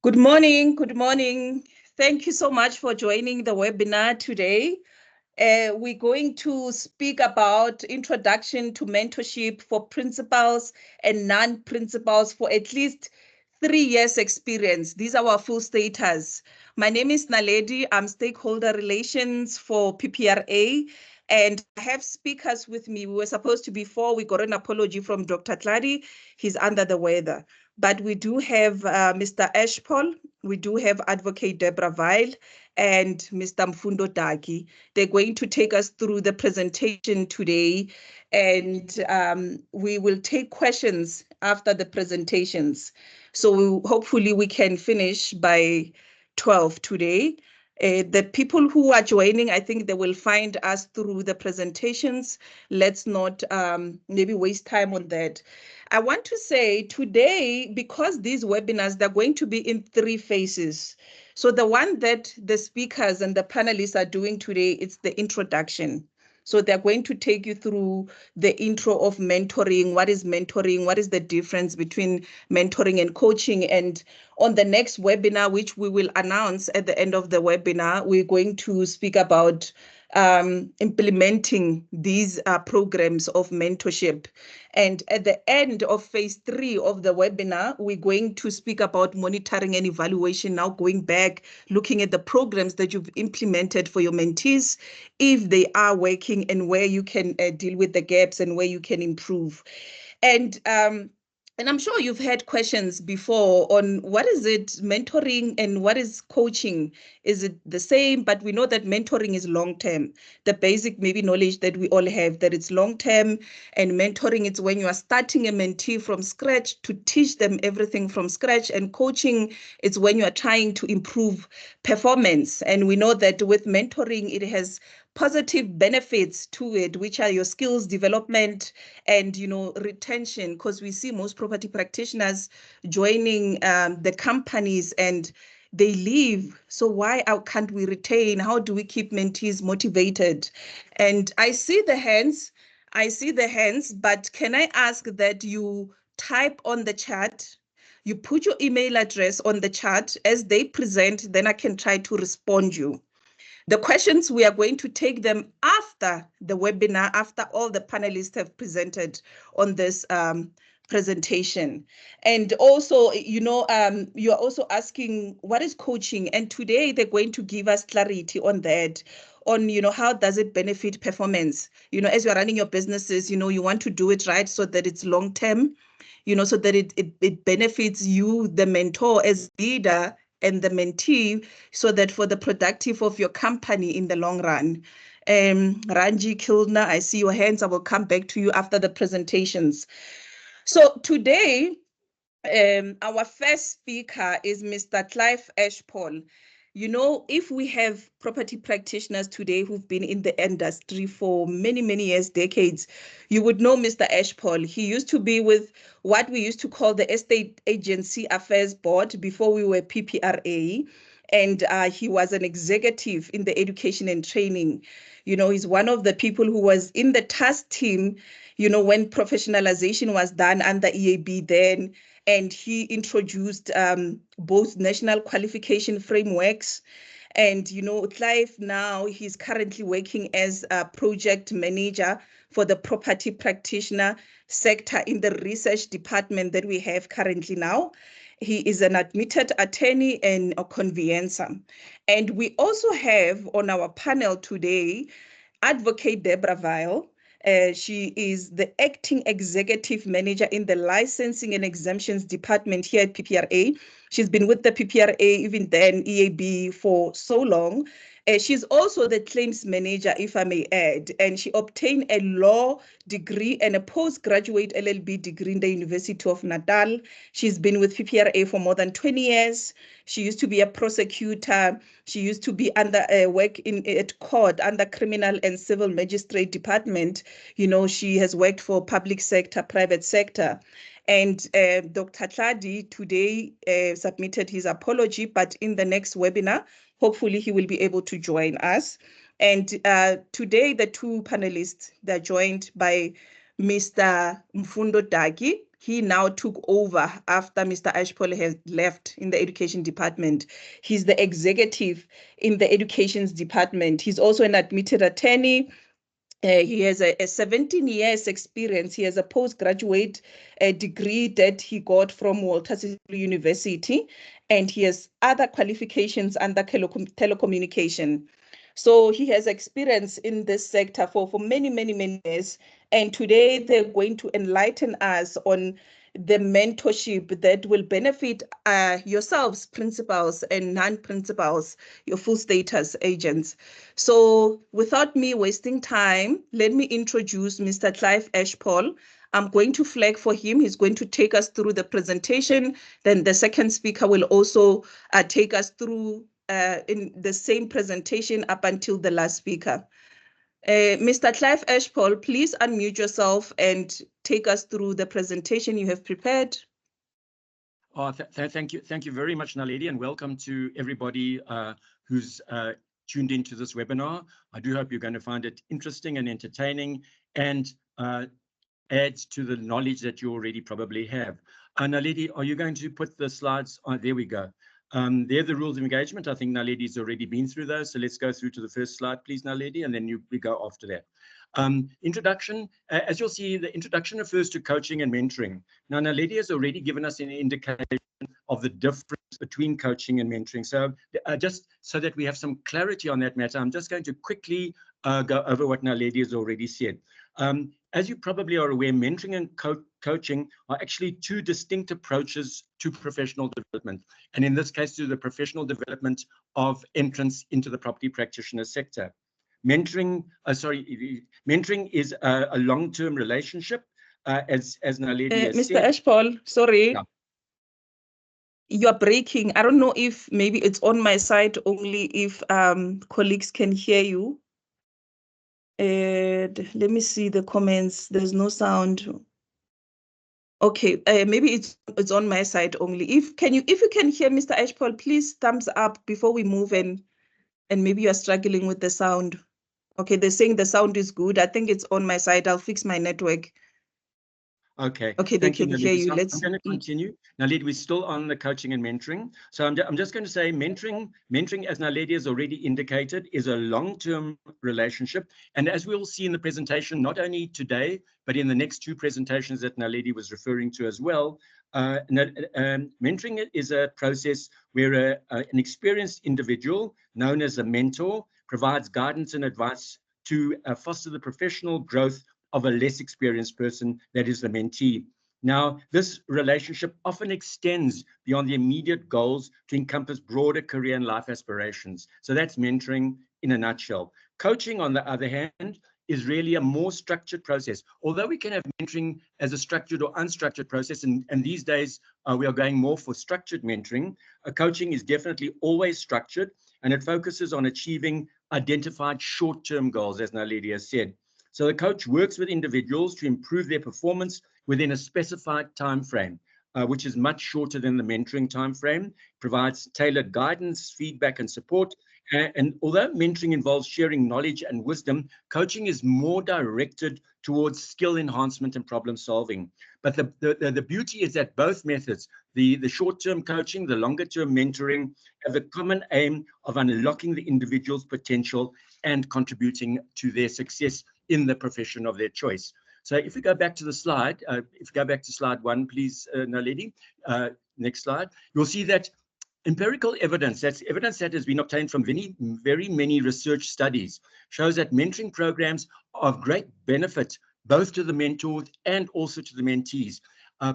Good morning. Good morning. Thank you so much for joining the webinar today. We're going to speak about introduction to mentorship for principals and non-principals for at least 3 years experience. These are our full status. My name is Naledi. I'm stakeholder relations for PPRA. And I have speakers with me. We were supposed to be 4. We got an apology from Dr. Tladi. He's under the weather. But we do have Mr. Ashpol. We do have Advocate Deborah Weil and Mr. Mfundo Daki. They're going to take us through the presentation today, and we will take questions after the presentations. So hopefully we can finish by 12 today. The people who are joining, I think they will find us through the presentations. Let's not maybe waste time on that. I want to say today, because these webinars, they're going to be in 3 phases. So the one that the speakers and the panelists are doing today, it's the introduction. So they're going to take you through the intro of mentoring. What is mentoring? What is the difference between mentoring and coaching? And on the next webinar, which we will announce at the end of the webinar, we're going to speak about implementing these programs of mentorship. And at the end of phase 3 of the webinar, we're going to speak about monitoring and evaluation, now going back, looking at the programs that you've implemented for your mentees, if they are working and where you can deal with the gaps and where you can improve. And I'm sure you've had questions before on what is it mentoring and what is coaching? Is it the same? But we know that mentoring is long-term. The basic maybe knowledge that we all have that it's long-term, and mentoring it's when you are starting a mentee from scratch to teach them everything from scratch, and coaching it's when you are trying to improve performance. And we know that with mentoring, it has positive benefits to it, which are your skills development and retention, because we see most property practitioners joining the companies and they leave. So why can't we retain? How do we keep mentees motivated? And I see the hands, but can I ask that you type on the chat? You put your email address on the chat as they present, then I can try to respond you. The questions, we are going to take them after the webinar, after all the panelists have presented on this presentation. And also, you're also asking, what is coaching? And today they're going to give us clarity on that, on, how does it benefit performance? As you're running your businesses, you want to do it right so that it's long-term, so that it benefits you, the mentor as leader, and the mentee, so that for the productive of your company in the long run. Ranji, Kilner, I see your hands. I will come back to you after the presentations. So today, our first speaker is Mr. Clive Ashpol. If we have property practitioners today who've been in the industry for many, many years, decades, you would know Mr. Ashpol. He used to be with what we used to call the Estate Agency Affairs Board before we were PPRA. And he was an executive in the education and training. He's one of the people who was in the task team, when professionalization was done under EAB then. And he introduced both national qualification frameworks. And, Clive now, he's currently working as a project manager for the property practitioner sector in the research department that we have currently now. He is an admitted attorney and a conveyancer. And we also have on our panel today, Advocate Deborah Weil. She is the acting executive manager in the licensing and exemptions department here at PPRA. She's been with the PPRA, even then EAB, for so long. She's also the claims manager, if I may add, and she obtained a law degree and a postgraduate LLB degree in the University of Natal. She's been with PPRA for more than 20 years. She used to be a prosecutor. She used to be under work at court under criminal and civil magistrate department. She has worked for public sector, private sector. And Dr. Tladi today submitted his apology, but in the next webinar, hopefully he will be able to join us. And today, the 2 panelists, they're joined by Mr. Mfundo Daki. He now took over after Mr. Ashpol has left in the education department. He's the executive in the educations department. He's also an admitted attorney. He has a 17 years experience. He has a postgraduate degree that he got from Walter University, and he has other qualifications under telecommunication. So he has experience in this sector for many, many, many years. And today they're going to enlighten us on the mentorship that will benefit yourselves, principals and non-principals, your full status agents. So without me wasting time, let me introduce Mr. Clive Ashpol. I'm going to flag for him. He's going to take us through the presentation. Then the second speaker will also take us through in the same presentation up until the last speaker. Mr. Clive Ashpol, please unmute yourself and take us through the presentation you have prepared. Oh, thank you very much, Naledi, and welcome to everybody who's tuned into this webinar. I do hope you're going to find it interesting and entertaining, and adds to the knowledge that you already probably have. Naledi, are you going to put the slides on? There we go. They're the rules of engagement. I think Naledi's already been through those. So let's go through to the first slide, please, Naledi, and then we go after that. Introduction, as you'll see, the introduction refers to coaching and mentoring. Now, Naledi has already given us an indication of the difference between coaching and mentoring. So just so that we have some clarity on that matter, I'm just going to quickly go over what Naledi has already said. As you probably are aware, mentoring and coaching are actually two distinct approaches to professional development, and in this case, to the professional development of entrance into the property practitioner sector. Mentoring is a long-term relationship, as Naledi has Mr. said. Ashpol, sorry. Yeah. You're breaking. I don't know if maybe it's on my side only if colleagues can hear you. Let me see the comments. There's no sound. Okay, maybe it's on my side only. If you can hear Mr. Ashpol, please thumbs up before we move in, and maybe you're struggling with the sound. Okay, they're saying the sound is good. I think it's on my side. I'll fix my network. Okay. Okay, they Thank you, can hear Naledi. you. So I'm going to continue. Naledi, we're still on the coaching and mentoring. So I'm just going to say mentoring, as Naledi has already indicated, is a long-term relationship. And as we'll see in the presentation, not only today, but in the next two presentations that Naledi was referring to as well, mentoring is a process where an experienced individual known as a mentor provides guidance and advice to foster the professional growth of a less experienced person, that is the mentee. Now, this relationship often extends beyond the immediate goals to encompass broader career and life aspirations. So that's mentoring in a nutshell. Coaching, on the other hand, is really a more structured process. Although we can have mentoring as a structured or unstructured process, and these days we are going more for structured mentoring, coaching is definitely always structured, and it focuses on achieving identified short-term goals, as Naledi has said. So the coach works with individuals to improve their performance within a specified time frame, which is much shorter than the mentoring time frame, provides tailored guidance, feedback, and support. And although mentoring involves sharing knowledge and wisdom, coaching is more directed towards skill enhancement and problem solving. But the beauty is that both methods, the short-term coaching, the longer-term mentoring, have the common aim of unlocking the individual's potential and contributing to their success in the profession of their choice. So if we go back to the slide, if we go back to slide one, please, Naledi, next slide, you'll see that empirical evidence, that's evidence that has been obtained from very many research studies, shows that mentoring programs are of great benefit both to the mentored and also to the mentees,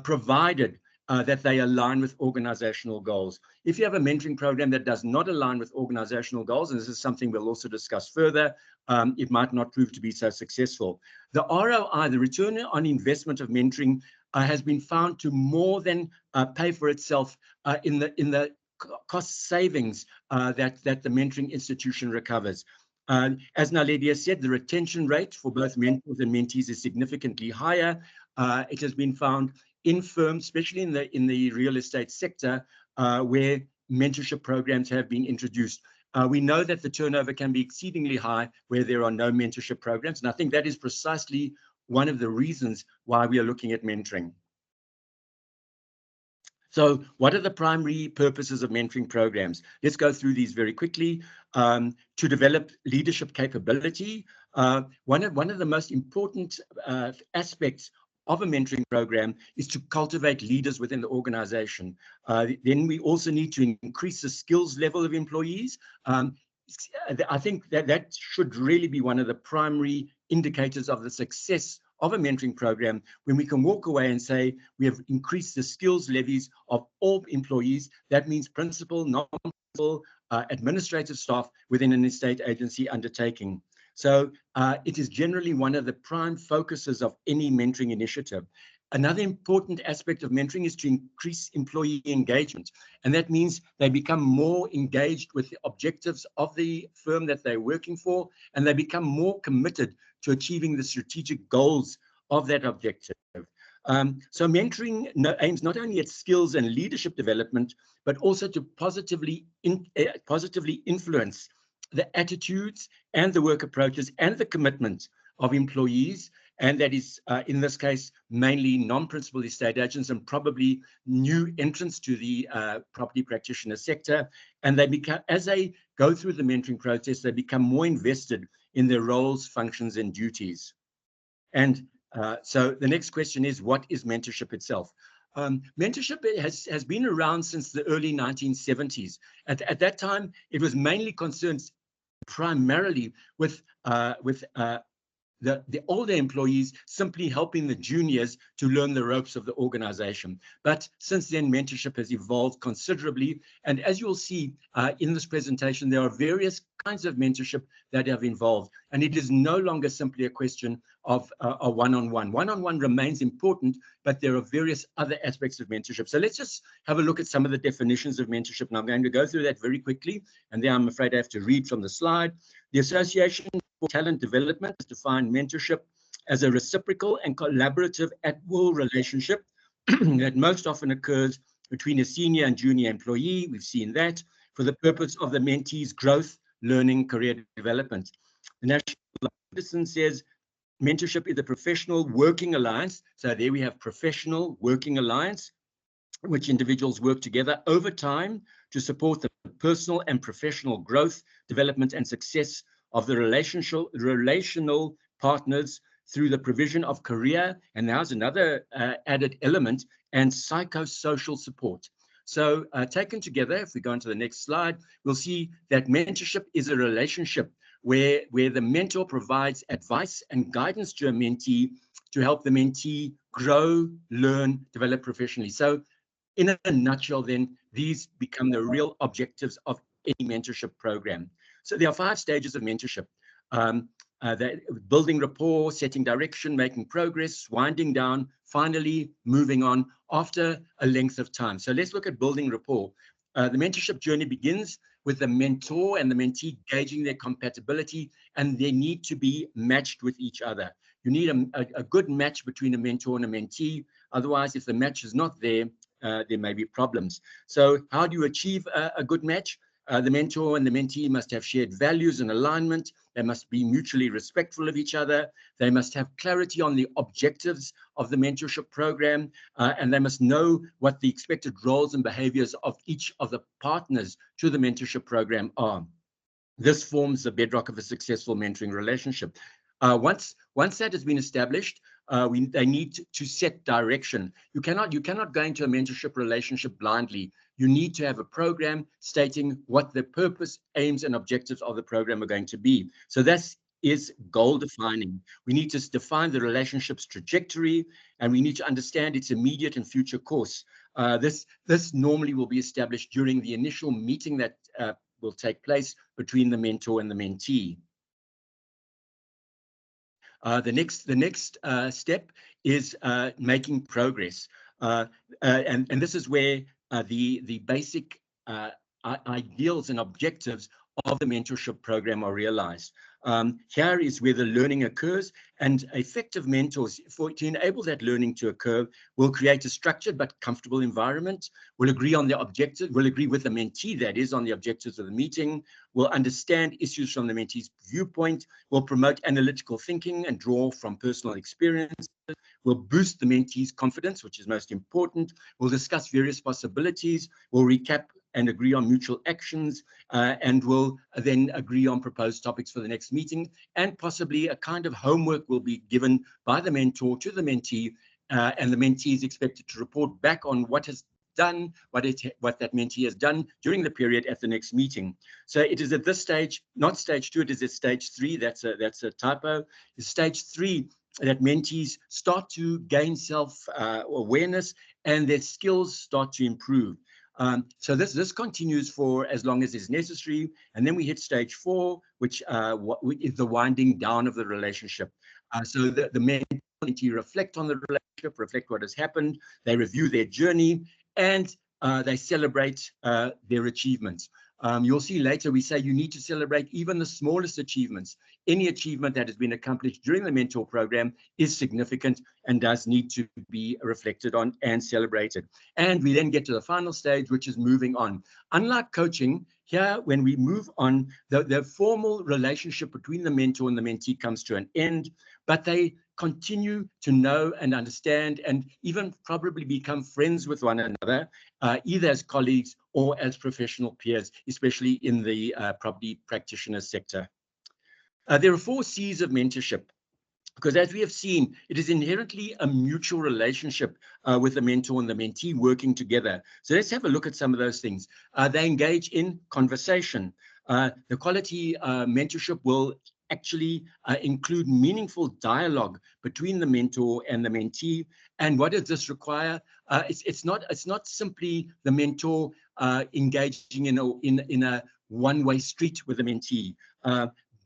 provided that they align with organizational goals. If you have a mentoring program that does not align with organizational goals, and this is something we'll also discuss further, it might not prove to be so successful. The ROI, the return on investment of mentoring, has been found to more than pay for itself in the cost savings that the mentoring institution recovers. As Naledi said, the retention rate for both mentors and mentees is significantly higher. It has been found in firms, especially in the real estate sector, where mentorship programs have been introduced. We know that the turnover can be exceedingly high where there are no mentorship programs, and I think that is precisely one of the reasons why we are looking at mentoring. So what are the primary purposes of mentoring programs? Let's go through these very quickly. To develop leadership capability. One of the most important aspects of a mentoring program is to cultivate leaders within the organization. Then we also need to increase the skills level of employees. I think that should really be one of the primary indicators of the success of a mentoring program, when we can walk away and say we have increased the skills levies of all employees. That means principal, non-principal, administrative staff within an estate agency undertaking. So it is generally one of the prime focuses of any mentoring initiative. Another important aspect of mentoring is to increase employee engagement. And that means they become more engaged with the objectives of the firm that they're working for, and they become more committed to achieving the strategic goals of that objective. So mentoring aims not only at skills and leadership development, but also to positively influence the attitudes and the work approaches and the commitment of employees. And that is, in this case, mainly non-principal estate agents and probably new entrants to the property practitioner sector. And they become, as they go through the mentoring process, they become more invested in their roles, functions, and duties. And so the next question is, what is mentorship itself? Mentorship has been around since the early 1970s. At that time, it was mainly concerned primarily with the older employees simply helping the juniors to learn the ropes of the organization. But since then, mentorship has evolved considerably. And as you'll see in this presentation, there are various kinds of mentorship that have involved. And it is no longer simply a question of a one-on-one. One-on-one remains important, but there are various other aspects of mentorship. So let's just have a look at some of the definitions of mentorship. And I'm going to go through that very quickly. And then I'm afraid I have to read from the slide. The Association for Talent Development has defined mentorship as a reciprocal and collaborative at-will relationship that most often occurs between a senior and junior employee. We've seen that for the purpose of the mentee's growth, learning, career development. The National Medicine says mentorship is a professional working alliance. So there we have professional working alliance, which individuals work together over time to support the personal and professional growth, development, and success of the relational partners through the provision of career, and there's another added element, and psychosocial support. So taken together, if we go on to the next slide, we'll see that mentorship is a relationship where the mentor provides advice and guidance to a mentee to help the mentee grow, learn, develop professionally. So in a nutshell, then, these become the real objectives of any mentorship program. So there are 5 stages of mentorship. Building rapport, setting direction, making progress, winding down, finally moving on after a length of time. So let's look at building rapport. The mentorship journey begins with the mentor and the mentee gauging their compatibility, and they need to be matched with each other. You need a good match between a mentor and a mentee. Otherwise, if the match is not there, there may be problems. So how do you achieve a good match? The mentor and the mentee must have shared values and alignment. They must be mutually respectful of each other. They must have clarity on the objectives of the mentorship program, and they must know what the expected roles and behaviors of each of the partners to the mentorship program are. This forms the bedrock of a successful mentoring relationship. Once that has been established, they need to set direction. You cannot go into a mentorship relationship blindly. You need to have a program stating what the purpose, aims, and objectives of the program are going to be. So that is goal defining. We need to define the relationship's trajectory, and we need to understand its immediate and future course. This normally will be established during the initial meeting that will take place between the mentor and the mentee. The next step is making progress, and this is where the basic ideals and objectives of the mentorship program are realized. Here is where the learning occurs, and effective mentors, to enable that learning to occur, will create a structured but comfortable environment, will agree on the objectives, will agree with the mentee, that is, on the objectives of the meeting, will understand issues from the mentee's viewpoint, will promote analytical thinking and draw from personal experience, will boost the mentee's confidence, which is most important, will discuss various possibilities, will recap and agree on mutual actions, and will then agree on proposed topics for the next meeting, and possibly a kind of homework will be given by the mentor to the mentee, and the mentee is expected to report back on what has done, what that mentee has done during the period at the next meeting. So it is at this stage, not stage 2, it is at stage 3. That's a typo. It's stage 3 that mentees start to gain self-awareness and their skills start to improve. So this continues for as long as is necessary, and then we hit stage 4, which is the winding down of the relationship. So the mentee reflect on the relationship, reflect what has happened, they review their journey, and they celebrate their achievements. You'll see later we say you need to celebrate even the smallest achievements. Any achievement that has been accomplished during the mentor program is significant and does need to be reflected on and celebrated. And we then get to the final stage, which is moving on. Unlike coaching, here when we move on, the formal relationship between the mentor and the mentee comes to an end, but they continue to know and understand and even probably become friends with one another, either as colleagues or as professional peers, especially in the property practitioner sector. There are 4 C's of mentorship, because as we have seen, it is inherently a mutual relationship with the mentor and the mentee working together. So let's have a look at some of those things. They engage in conversation. The quality mentorship will actually include meaningful dialogue between the mentor and the mentee. And what does this require? It's not simply the mentor engaging in a one-way street with the mentee.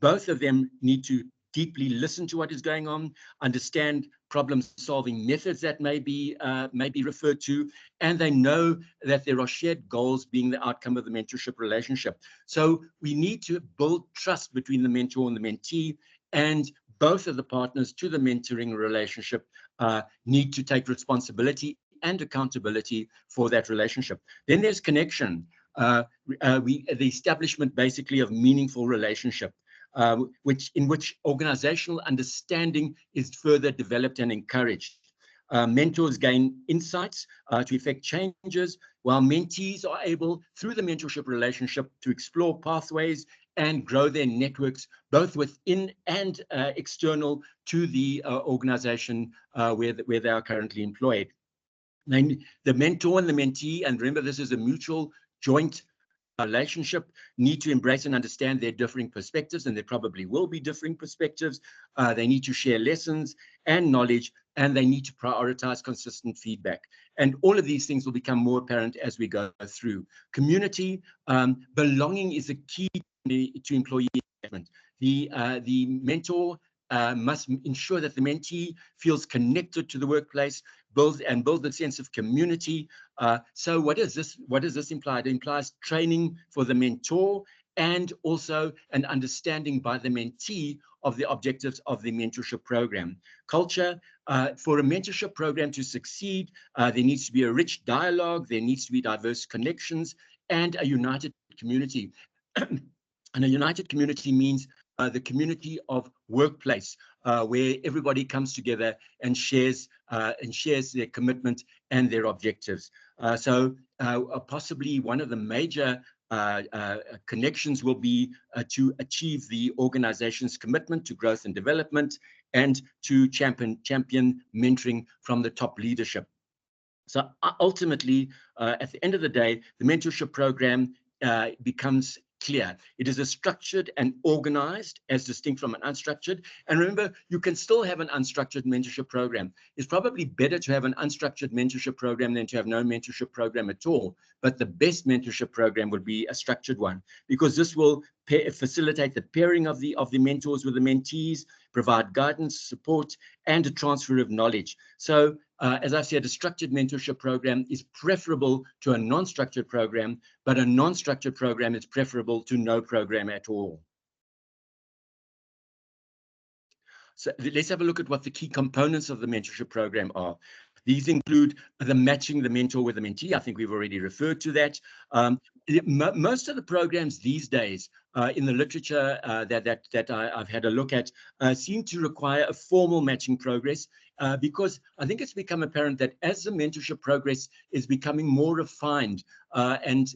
Both of them need to deeply listen to what is going on, understand problem-solving methods that may be referred to, and they know that there are shared goals being the outcome of the mentorship relationship. So we need to build trust between the mentor and the mentee, and both of the partners to the mentoring relationship need to take responsibility and accountability for that relationship. Then there's connection, the establishment basically of meaningful relationship. In which organizational understanding is further developed and encouraged. Mentors gain insights to effect changes, while mentees are able, through the mentorship relationship, to explore pathways and grow their networks, both within and external to the organization where they are currently employed. The mentor and the mentee, and remember this is a mutual joint relationship, need to embrace and understand their differing perspectives, and there probably will be differing perspectives. They need to share lessons and knowledge, and they need to prioritize consistent feedback. And all of these things will become more apparent as we go through. Community belonging is a key to employee engagement. The mentor must ensure that the mentee feels connected to the workplace, build the sense of community. So what does this imply? It implies training for the mentor and also an understanding by the mentee of the objectives of the mentorship program. Culture, for a mentorship program to succeed, there needs to be a rich dialogue, there needs to be diverse connections, and a united community. And a united community means the community of workplace, where everybody comes together and shares their commitment and their objectives. So possibly one of the major connections will be to achieve the organization's commitment to growth and development and to champion mentoring from the top leadership. So ultimately, at the end of the day, the mentorship program becomes clear. It is a structured and organized as distinct from an unstructured. And remember, you can still have an unstructured mentorship program. It's probably better to have an unstructured mentorship program than to have no mentorship program at all. But the best mentorship program would be a structured one, because this will facilitate the pairing of the mentors with the mentees, provide guidance, support, and a transfer of knowledge. So as I said, a structured mentorship program is preferable to a non-structured program, but a non-structured program is preferable to no program at all. So let's have a look at what the key components of the mentorship program are. These include the matching the mentor with the mentee. I think we've already referred to that. Most of the programs these days in the literature that I've had a look at seem to require a formal matching progress because I think it's become apparent that as the mentorship progress is becoming more refined and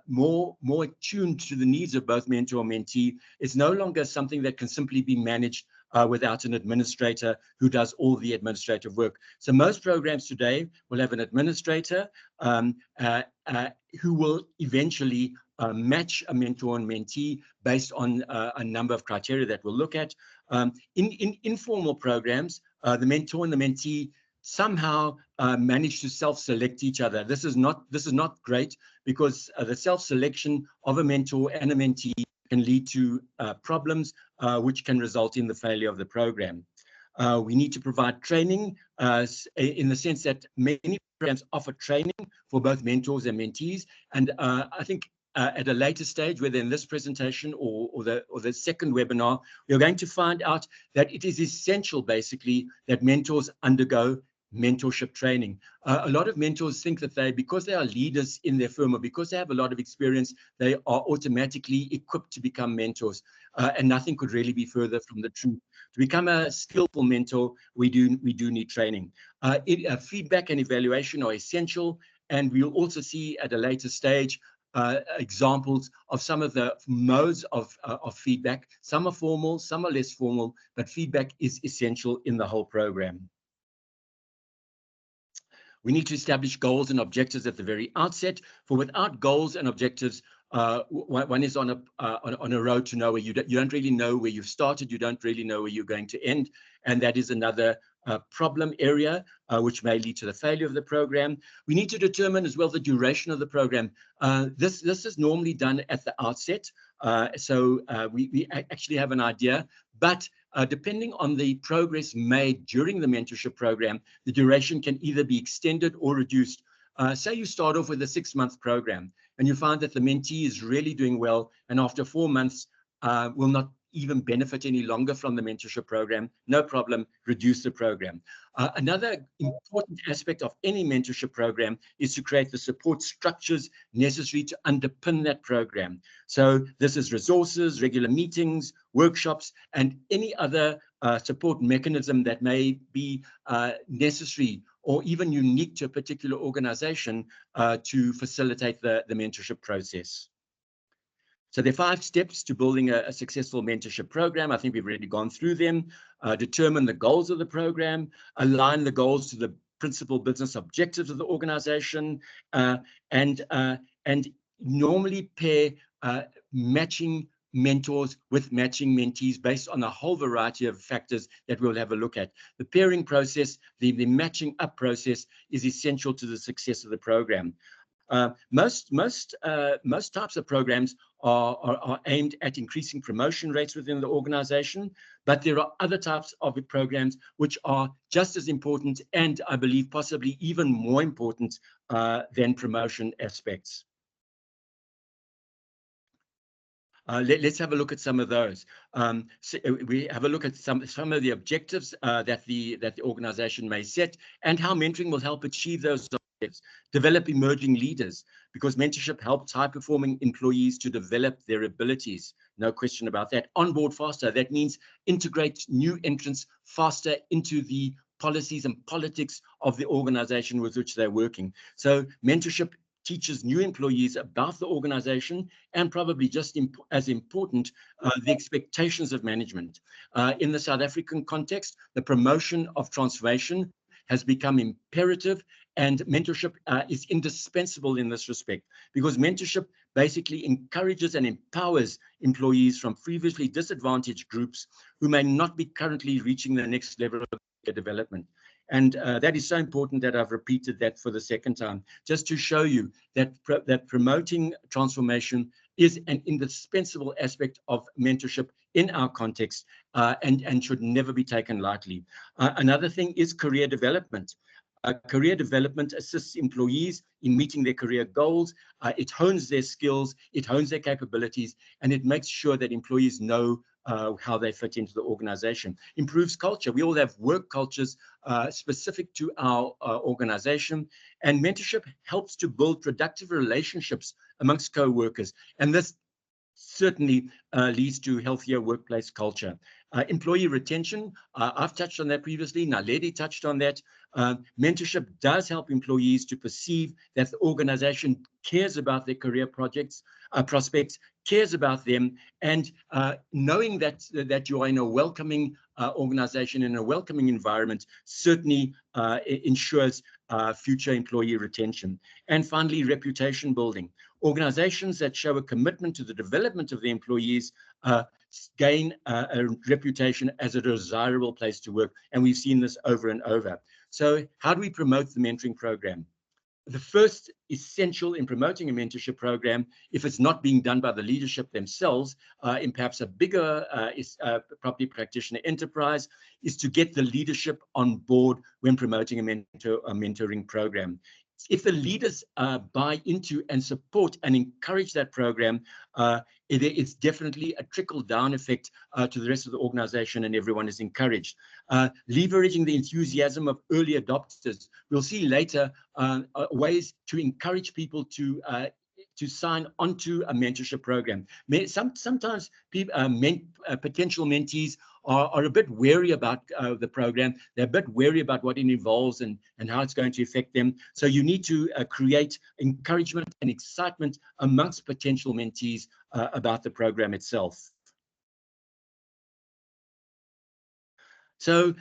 more attuned to the needs of both mentor and mentee, it's no longer something that can simply be managed without an administrator who does all the administrative work. So most programs today will have an administrator who will eventually match a mentor and mentee based on a number of criteria that we'll look at. In informal programs, the mentor and the mentee somehow manage to self-select each other. This is not great because the self-selection of a mentor and a mentee can lead to problems which can result in the failure of the program. We need to provide training in the sense that many programs offer training for both mentors and mentees. And I think at a later stage, whether in this presentation or the second webinar, we're going to find out that it is essential, basically, that mentors undergo mentorship training. A lot of mentors think that because they are leaders in their firm or because they have a lot of experience, they are automatically equipped to become mentors. And nothing could really be further from the truth. To become a skillful mentor, we do need training. Feedback and evaluation are essential, and we'll also see at a later stage examples of some of the modes of feedback. Some are formal, some are less formal, but feedback is essential in the whole program. We need to establish goals and objectives at the very outset, for without goals and objectives, one is on a road to nowhere. You don't really know where you've started. You don't really know where you're going to end. And that is another problem area which may lead to the failure of the program. We need to determine as well the duration of the program. This is normally done at the outset. So we actually have an idea, but depending on the progress made during the mentorship program, the duration can either be extended or reduced. Say you start off with a 6-month program and you find that the mentee is really doing well, and after 4 months will not even benefit any longer from the mentorship program, no problem, reduce the program. Another important aspect of any mentorship program is to create the support structures necessary to underpin that program. So this is resources, regular meetings, workshops, and any other support mechanism that may be necessary or even unique to a particular organization to facilitate the mentorship process. So there are 5 steps to building a successful mentorship program. I think we've already gone through them. Determine the goals of the program, align the goals to the principal business objectives of the organization, and normally pair matching mentors with matching mentees based on a whole variety of factors that we'll have a look at. The pairing process, the matching up process is essential to the success of the program. Most types of programs are aimed at increasing promotion rates within the organization, but there are other types of programs which are just as important and I believe possibly even more important than promotion aspects. Let's have a look at some of those. So we have a look at some of the objectives that the organization may set and how mentoring will help achieve those objectives. Develop emerging leaders, because mentorship helps high-performing employees to develop their abilities. No question about that. Onboard faster. That means integrate new entrants faster into the policies and politics of the organization with which they're working. So mentorship teaches new employees about the organization and probably just as important, the expectations of management. In the South African context, the promotion of transformation has become imperative, and mentorship is indispensable in this respect, because mentorship basically encourages and empowers employees from previously disadvantaged groups who may not be currently reaching the next level of their development. And that is so important that I've repeated that for the second time, just to show you that, that promoting transformation is an indispensable aspect of mentorship in our context and should never be taken lightly. Another thing is career development. Career development assists employees in meeting their career goals. It hones their skills, it hones their capabilities, and it makes sure that employees know how they fit into the organization. Improves culture. We all have work cultures specific to our organization, and mentorship helps to build productive relationships amongst co-workers, and this certainly leads to healthier workplace culture. Employee retention, I've touched on that previously. Naledi touched on that. Mentorship does help employees to perceive that the organization cares about their career prospects, cares about them, and knowing that you are in a welcoming organization, in a welcoming environment, certainly ensures future employee retention. And finally, reputation building. Organizations that show a commitment to the development of the employees gain a reputation as a desirable place to work. And we've seen this over and over. So how do we promote the mentoring program? The first essential in promoting a mentorship program, if it's not being done by the leadership themselves, in perhaps a bigger property practitioner enterprise, is to get the leadership on board when promoting a mentoring program. If the leaders buy into and support and encourage that program, it's definitely a trickle-down effect to the rest of the organization, and everyone is encouraged. Leveraging the enthusiasm of early adopters. We'll see later ways to encourage people to sign onto a mentorship program. Sometimes potential mentees are a bit wary about the program. They're a bit wary about what it involves and how it's going to affect them. So you need to create encouragement and excitement amongst potential mentees about the program itself. So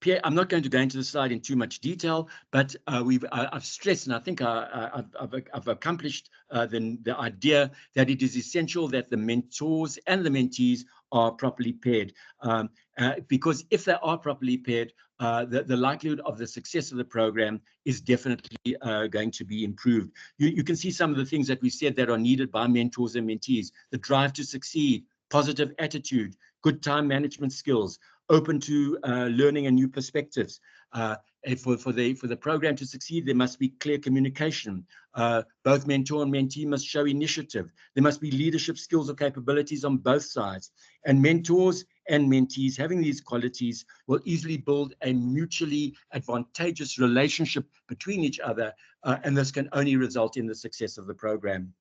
Pierre, I'm not going to go into the slide in too much detail, but I've stressed, and I think I've accomplished the idea that it is essential that the mentors and the mentees are properly paired, because if they are properly paired, the likelihood of the success of the program is definitely going to be improved. You can see some of the things that we said that are needed by mentors and mentees: the drive to succeed, positive attitude, good time management skills, open to learning and new perspectives. For the program to succeed, there must be clear communication. Both mentor and mentee must show initiative. There must be leadership skills or capabilities on both sides. And mentors and mentees having these qualities will easily build a mutually advantageous relationship between each other, and this can only result in the success of the program.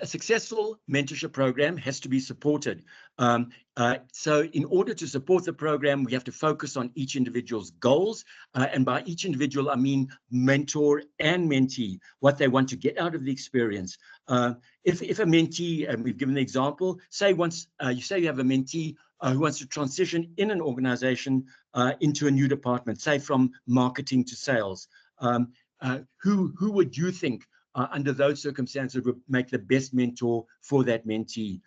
A successful mentorship program has to be supported. So in order to support the program, we have to focus on each individual's goals. And by each individual, I mean mentor and mentee, what they want to get out of the experience. If a mentee, and we've given the example, say you have a mentee who wants to transition in an organization into a new department, say from marketing to sales, who would you think under those circumstances would make the best mentor for that mentee?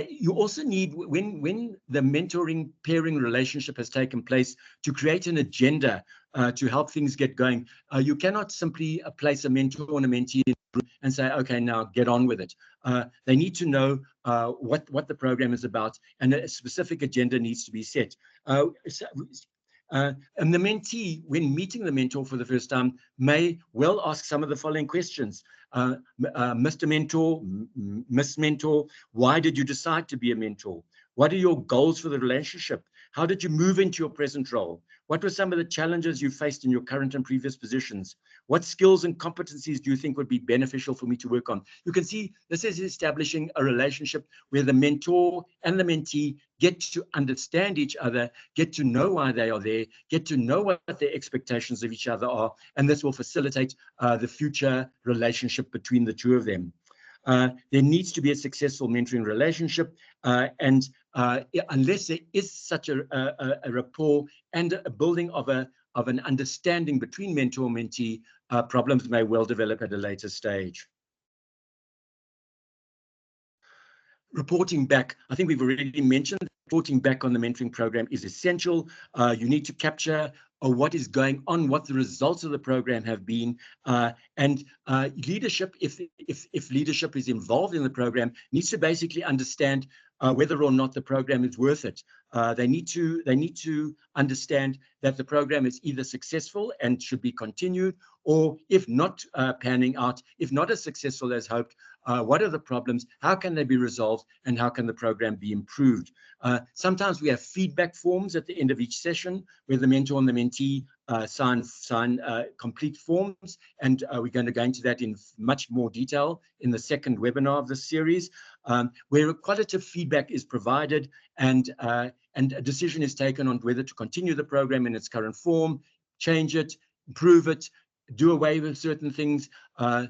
You also need, when the mentoring pairing relationship has taken place, to create an agenda to help things get going. You cannot simply place a mentor and a mentee and say, okay, now get on with it. They need to know what the program is about, and a specific agenda needs to be set. And the mentee, when meeting the mentor for the first time, may well ask some of the following questions. Mr. Mentor, Miss Mentor, why did you decide to be a mentor? What are your goals for the relationship? How did you move into your present role? What were some of the challenges you faced in your current and previous positions? What skills and competencies do you think would be beneficial for me to work on? You can see this is establishing a relationship where the mentor and the mentee get to understand each other, get to know why they are there, get to know what their expectations of each other are, and this will facilitate the future relationship between the two of them. There needs to be a successful mentoring relationship, and unless there is such a rapport and a building of an understanding between mentor and mentee, problems may well develop at a later stage. Reporting back, I think we've already mentioned reporting back on the mentoring program is essential. You need to capture what is going on, what the results of the program have been, and leadership, if leadership is involved in the program, needs to basically understand whether or not the program is worth it. They need to understand that the program is either successful and should be continued, Or if not panning out, if not as successful as hoped, what are the problems? How can they be resolved? And how can the program be improved? Sometimes we have feedback forms at the end of each session where the mentor and the mentee sign complete forms. And we're going to go into that in much more detail in the second webinar of this series, where qualitative feedback is provided and a decision is taken on whether to continue the program in its current form, change it, improve it, do away with certain things.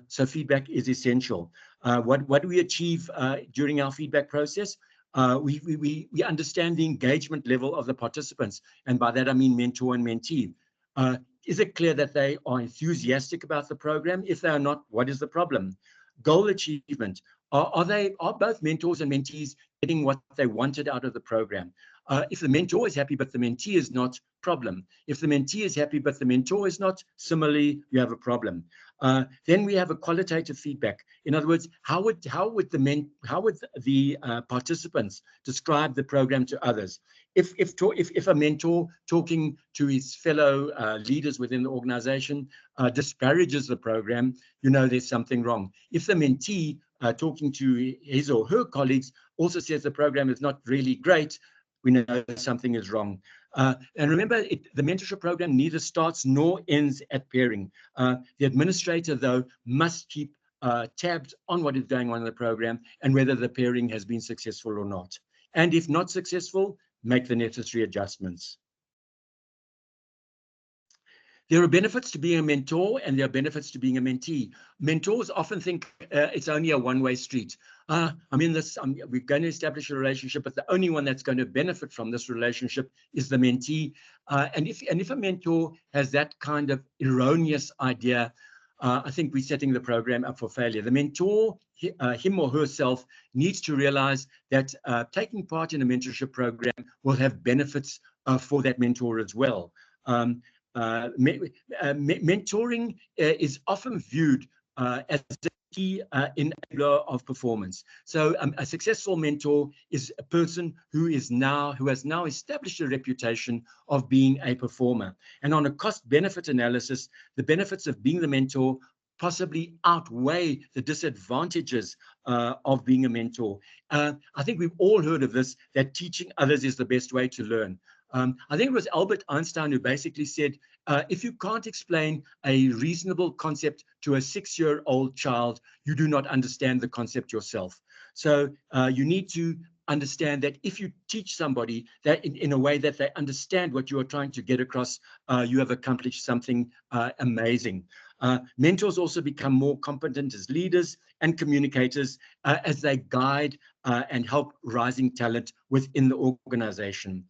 So feedback is essential. What do we achieve during our feedback process? We understand the engagement level of the participants, and by that I mean mentor and mentee. Is it clear that they are enthusiastic about the program? If they are not, what is the problem? Goal achievement. Are both mentors and mentees getting what they wanted out of the program? If the mentor is happy but the mentee is not, problem. If the mentee is happy but the mentor is not, similarly, you have a problem. Then we have a qualitative feedback. In other words, how would the participants describe the program to others? If a mentor talking to his fellow leaders within the organization disparages the program, you know there's something wrong. If the mentee talking to his or her colleagues also says the program is not really great, we know something is wrong. And remember, the mentorship program neither starts nor ends at pairing. The administrator, though, must keep tabs on what is going on in the program and whether the pairing has been successful or not. And if not successful, make the necessary adjustments. There are benefits to being a mentor and there are benefits to being a mentee. Mentors often think it's only a one-way street. We're going to establish a relationship, but the only one that's going to benefit from this relationship is the mentee. And if a mentor has that kind of erroneous idea, I think we're setting the program up for failure. The mentor, him or herself, needs to realize that taking part in a mentorship program will have benefits for that mentor as well. Mentoring is often viewed as a key enabler of performance. So a successful mentor is a person who has now established a reputation of being a performer. And on a cost-benefit analysis, the benefits of being the mentor possibly outweigh the disadvantages of being a mentor. I think we've all heard of this, that teaching others is the best way to learn. I think it was Albert Einstein who basically said, if you can't explain a reasonable concept to a 6-year-old child, you do not understand the concept yourself. So you need to understand that if you teach somebody that in a way that they understand what you are trying to get across, you have accomplished something amazing. Mentors also become more competent as leaders and communicators as they guide and help rising talent within the organization.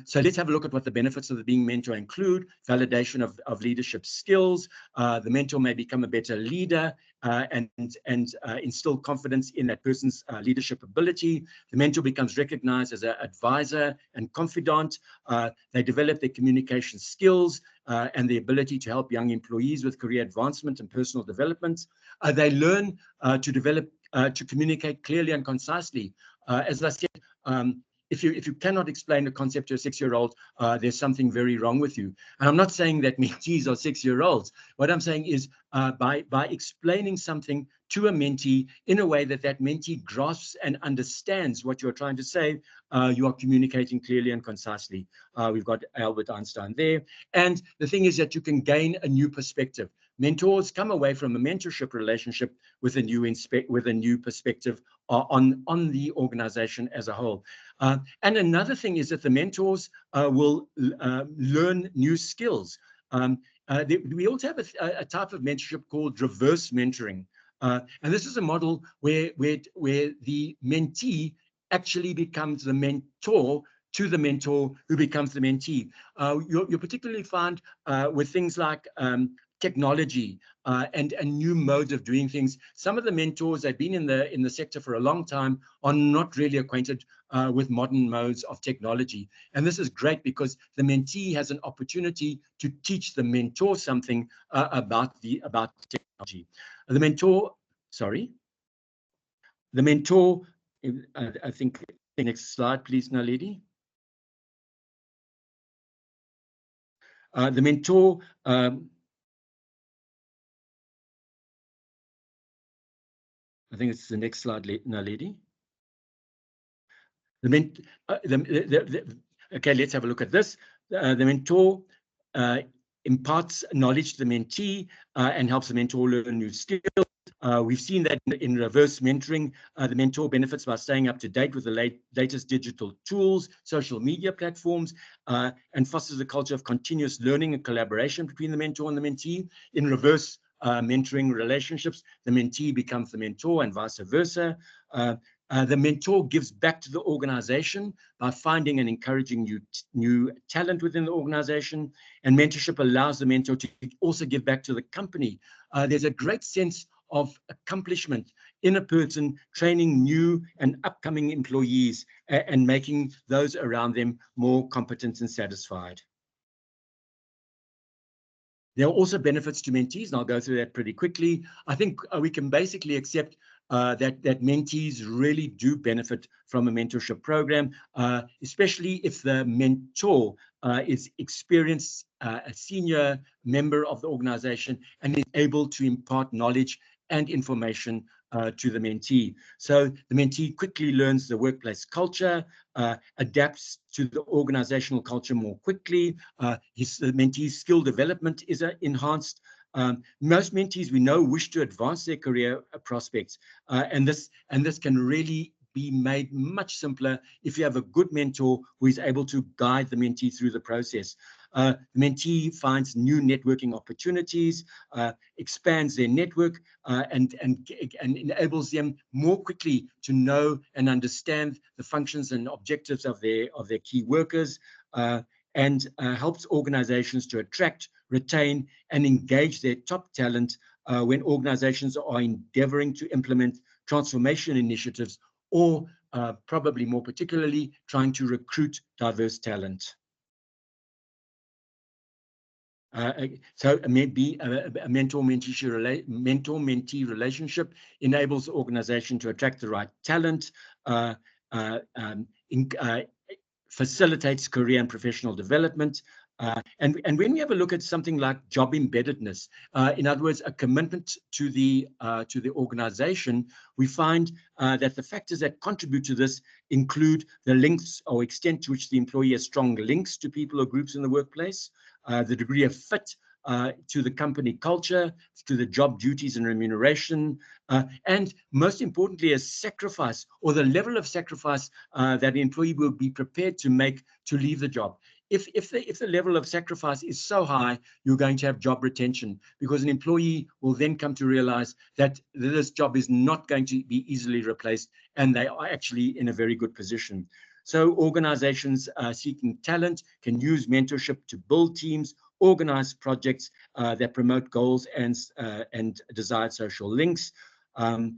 So let's have a look at what the benefits of being mentor include. Validation of leadership skills. The mentor may become a better leader and instill confidence in that person's leadership ability. The mentor becomes recognized as an advisor and confidant. They develop their communication skills and the ability to help young employees with career advancement and personal development. They learn to communicate clearly and concisely. As I said, if you cannot explain a concept to a 6-year-old, there's something very wrong with you. And I'm not saying that mentees are 6-year-olds. What I'm saying is by explaining something to a mentee in a way that mentee grasps and understands what you're trying to say, you are communicating clearly and concisely. We've got Albert Einstein there. And the thing is that you can gain a new perspective. Mentors come away from a mentorship relationship with a new perspective on the organization as a whole. And another thing is that the mentors will learn new skills. We also have a type of mentorship called reverse mentoring. And this is a model where the mentee actually becomes the mentor to the mentor who becomes the mentee. You'll particularly find with things like technology and new modes of doing things. Some of the mentors, they've been in the sector for a long time, are not really acquainted with modern modes of technology. And this is great because the mentee has an opportunity to teach the mentor something about technology. The mentor, I think, next slide, please, Naledi. The mentor I think it's the next slide, Naledi. Okay, let's have a look at this. The mentor imparts knowledge to the mentee and helps the mentor learn new skills. We've seen that in reverse mentoring, the mentor benefits by staying up to date with the latest digital tools, social media platforms, and fosters a culture of continuous learning and collaboration between the mentor and the mentee. In reverse mentoring relationships, the mentee becomes the mentor and vice versa. The mentor gives back to the organization by finding and encouraging new talent within the organization, and mentorship allows the mentor to also give back to the company. There's a great sense of accomplishment in a person training new and upcoming employees and making those around them more competent and satisfied. There are also benefits to mentees, and I'll go through that pretty quickly. I think we can basically accept that mentees really do benefit from a mentorship program, especially if the mentor is experienced, a senior member of the organization, and is able to impart knowledge and information to the mentee. So the mentee quickly learns the workplace culture, adapts to the organizational culture more quickly. The mentee's skill development is enhanced. Most mentees we know wish to advance their career prospects, and this can really be made much simpler if you have a good mentor who is able to guide the mentee through the process. The mentee finds new networking opportunities, expands their network, and enables them more quickly to know and understand the functions and objectives of their key workers, and helps organizations to attract, retain, and engage their top talent when organizations are endeavoring to implement transformation initiatives, or probably more particularly, trying to recruit diverse talent. So maybe a mentor-mentee relationship enables the organization to attract the right talent, facilitates career and professional development. And when we have a look at something like job embeddedness, in other words, a commitment to the organization, we find that the factors that contribute to this include the links or extent to which the employee has strong links to people or groups in the workplace, the degree of fit to the company culture, to the job duties and remuneration, and most importantly, a sacrifice, or the level of sacrifice that the employee will be prepared to make to leave the job. If the level of sacrifice is so high, you're going to have job retention, because an employee will then come to realize that this job is not going to be easily replaced, and they are actually in a very good position. So organizations seeking talent can use mentorship to build teams, organize projects that promote goals and desired social links. And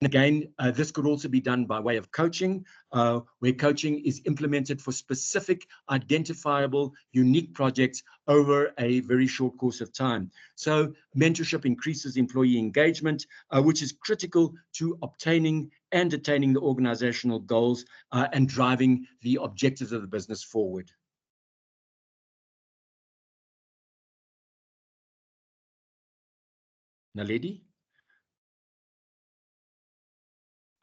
again, this could also be done by way of coaching, where coaching is implemented for specific, identifiable, unique projects over a very short course of time. So mentorship increases employee engagement, which is critical to obtaining and attaining the organizational goals and driving the objectives of the business forward. Naledi?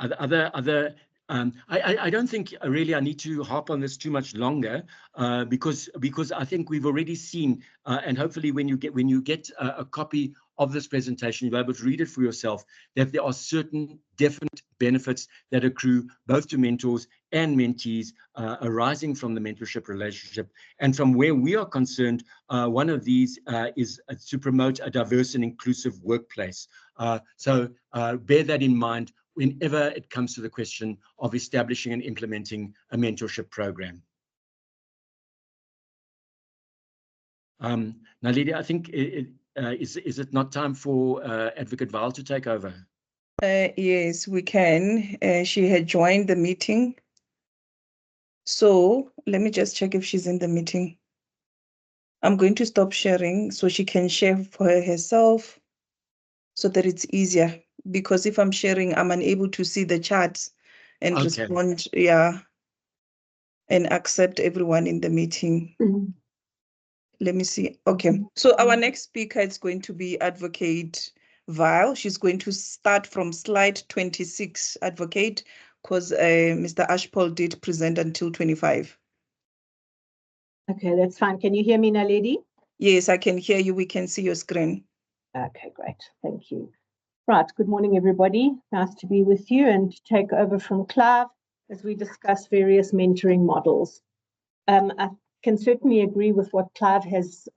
I don't think really I need to harp on this too much longer, because I think we've already seen, and hopefully when you get a copy of this presentation, you'll be able to read it for yourself, that there are certain definite benefits that accrue both to mentors and mentees arising from the mentorship relationship. And from where we are concerned, one of these is to promote a diverse and inclusive workplace. So bear that in mind whenever it comes to the question of establishing and implementing a mentorship program. Naledi, I think, is it not time for Advocate Val to take over? Yes, we can. She had joined the meeting. So let me just check if she's in the meeting. I'm going to stop sharing so she can share for herself so that it's easier. Because if I'm sharing, I'm unable to see the chat and respond, yeah, and accept everyone in the meeting. Let me see. Okay, so our next speaker is going to be Advocate Val. She's going to start from slide 26, Advocate, because Mr. Ashpal did present until 25. Okay, that's fine. Can you hear me, Naledi? Yes, I can hear you. We can see your screen. Okay, great. Thank you. Right. Good morning, everybody. Nice to be with you and to take over from Clive as we discuss various mentoring models. I can certainly agree with what Clive has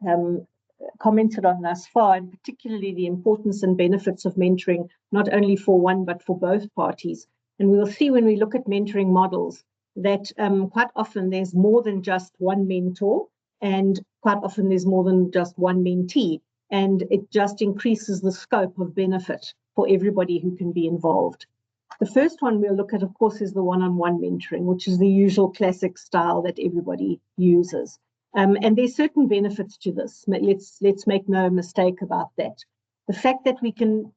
commented on thus far, and particularly the importance and benefits of mentoring, not only for one, but for both parties. And we'll see when we look at mentoring models that quite often there's more than just one mentor, and quite often there's more than just one mentee. And it just increases the scope of benefit for everybody who can be involved. The first one we'll look at, of course, is the one-on-one mentoring, which is the usual classic style that everybody uses. And there's certain benefits to this. Let's make no mistake about that. The fact that we can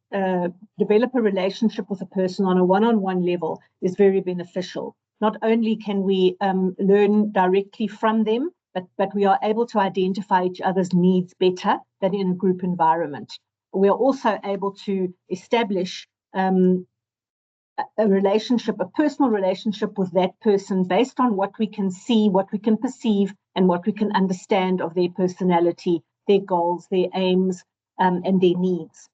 develop a relationship with a person on a one-on-one level is very beneficial. Not only can we learn directly from them, but we are able to identify each other's needs better than in a group environment. We are also able to establish a relationship, a personal relationship with that person based on what we can see, what we can perceive, and what we can understand of their personality, their goals, their aims, and their needs.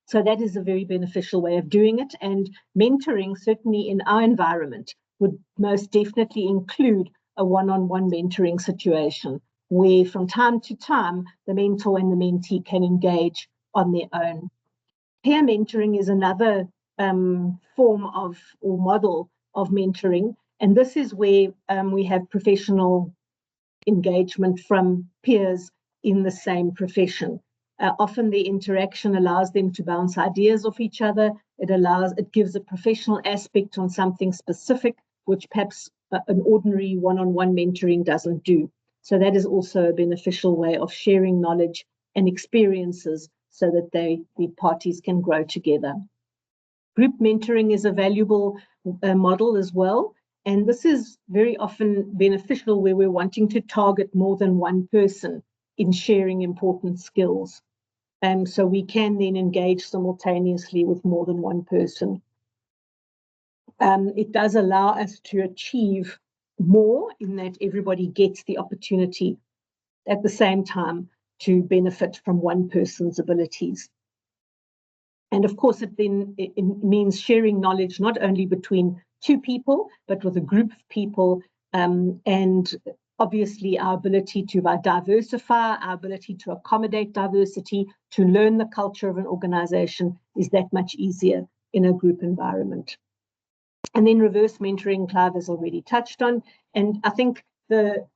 So that is a very beneficial way of doing it. And mentoring, certainly in our environment, would most definitely include a one-on-one mentoring situation where from time to time, the mentor and the mentee can engage on their own. Peer mentoring is another form of or model of mentoring, and this is where we have professional engagement from peers in the same profession. Often the interaction allows them to bounce ideas off each other. It gives a professional aspect on something specific, which perhaps an ordinary one-on-one mentoring doesn't do. So that is also a beneficial way of sharing knowledge and experiences so that the parties can grow together. Group mentoring is a valuable model as well. And this is very often beneficial where we're wanting to target more than one person in sharing important skills. So we can then engage simultaneously with more than one person. It does allow us to achieve more in that everybody gets the opportunity at the same time to benefit from one person's abilities. And of course, it means sharing knowledge not only between two people, but with a group of people. And obviously, our ability to diversify, our ability to accommodate diversity, to learn the culture of an organization is that much easier in a group environment. And then reverse mentoring, Clive has already touched on. And I think the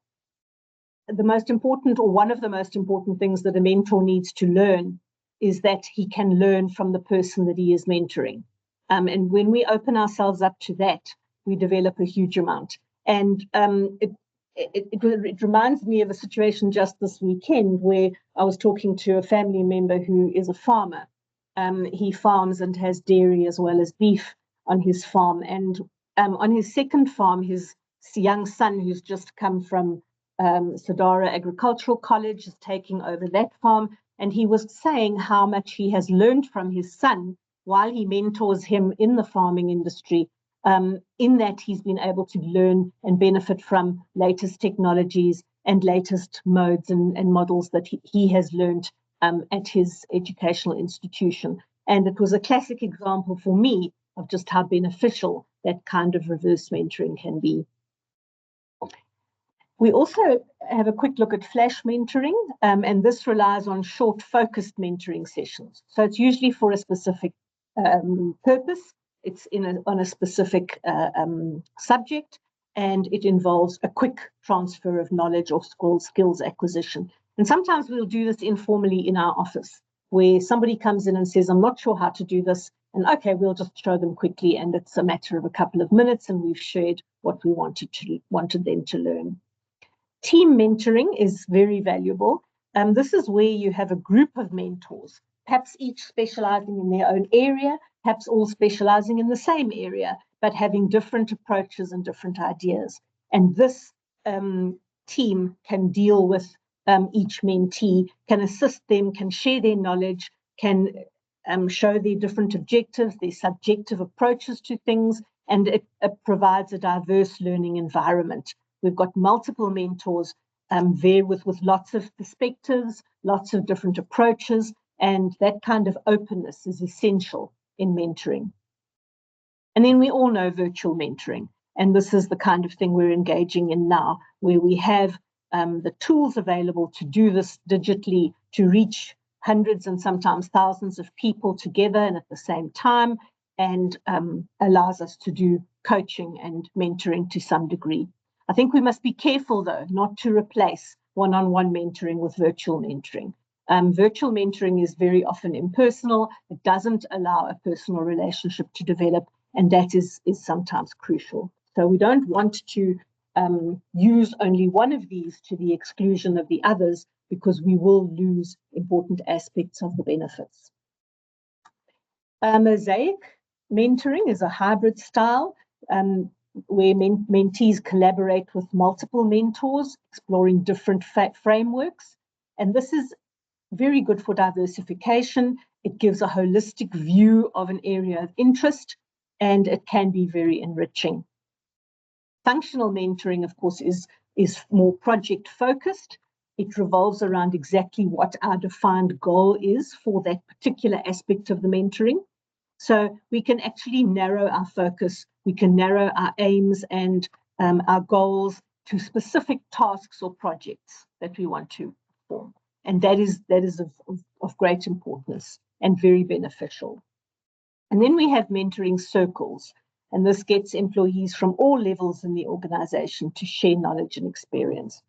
most important, or one of the most important things that a mentor needs to learn is that he can learn from the person that he is mentoring. And when we open ourselves up to that, we develop a huge amount. And it reminds me of a situation just this weekend where I was talking to a family member who is a farmer. He farms and has dairy as well as beef on his farm. And on his second farm, his young son, who's just come from Sadara Agricultural College, is taking over that farm. And he was saying how much he has learned from his son while he mentors him in the farming industry, in that he's been able to learn and benefit from latest technologies and latest modes and models that he has learned at his educational institution. And it was a classic example for me of just how beneficial that kind of reverse mentoring can be. We also have a quick look at flash mentoring, and this relies on short, focused mentoring sessions. So it's usually for a specific purpose. It's on a specific subject, and it involves a quick transfer of knowledge or skills acquisition. And sometimes we'll do this informally in our office, where somebody comes in and says, I'm not sure how to do this. And okay, we'll just show them quickly, and it's a matter of a couple of minutes, and we've shared what we wanted them to learn. Team mentoring is very valuable. This is where you have a group of mentors, perhaps each specializing in their own area, perhaps all specializing in the same area, but having different approaches and different ideas. And this team can deal with each mentee, can assist them, can share their knowledge, can show their different objectives, their subjective approaches to things, and it provides a diverse learning environment. We've got multiple mentors there with lots of perspectives, lots of different approaches, and that kind of openness is essential in mentoring. And then we all know virtual mentoring, and this is the kind of thing we're engaging in now, where we have the tools available to do this digitally, to reach hundreds and sometimes thousands of people together and at the same time, and allows us to do coaching and mentoring to some degree. I think we must be careful, though, not to replace one-on-one mentoring with virtual mentoring. Virtual mentoring is very often impersonal. It doesn't allow a personal relationship to develop, and that is sometimes crucial. So we don't want to use only one of these to the exclusion of the others, because we will lose important aspects of the benefits. Mosaic mentoring is a hybrid style where mentees collaborate with multiple mentors, exploring different frameworks. And this is very good for diversification. It gives a holistic view of an area of interest, and it can be very enriching. Functional mentoring, of course, is more project focused. It revolves around exactly what our defined goal is for that particular aspect of the mentoring. So we can actually narrow our focus, we can narrow our aims and our goals to specific tasks or projects that we want to perform. And that is of great importance and very beneficial. And then we have mentoring circles, and this gets employees from all levels in the organization to share knowledge and experience.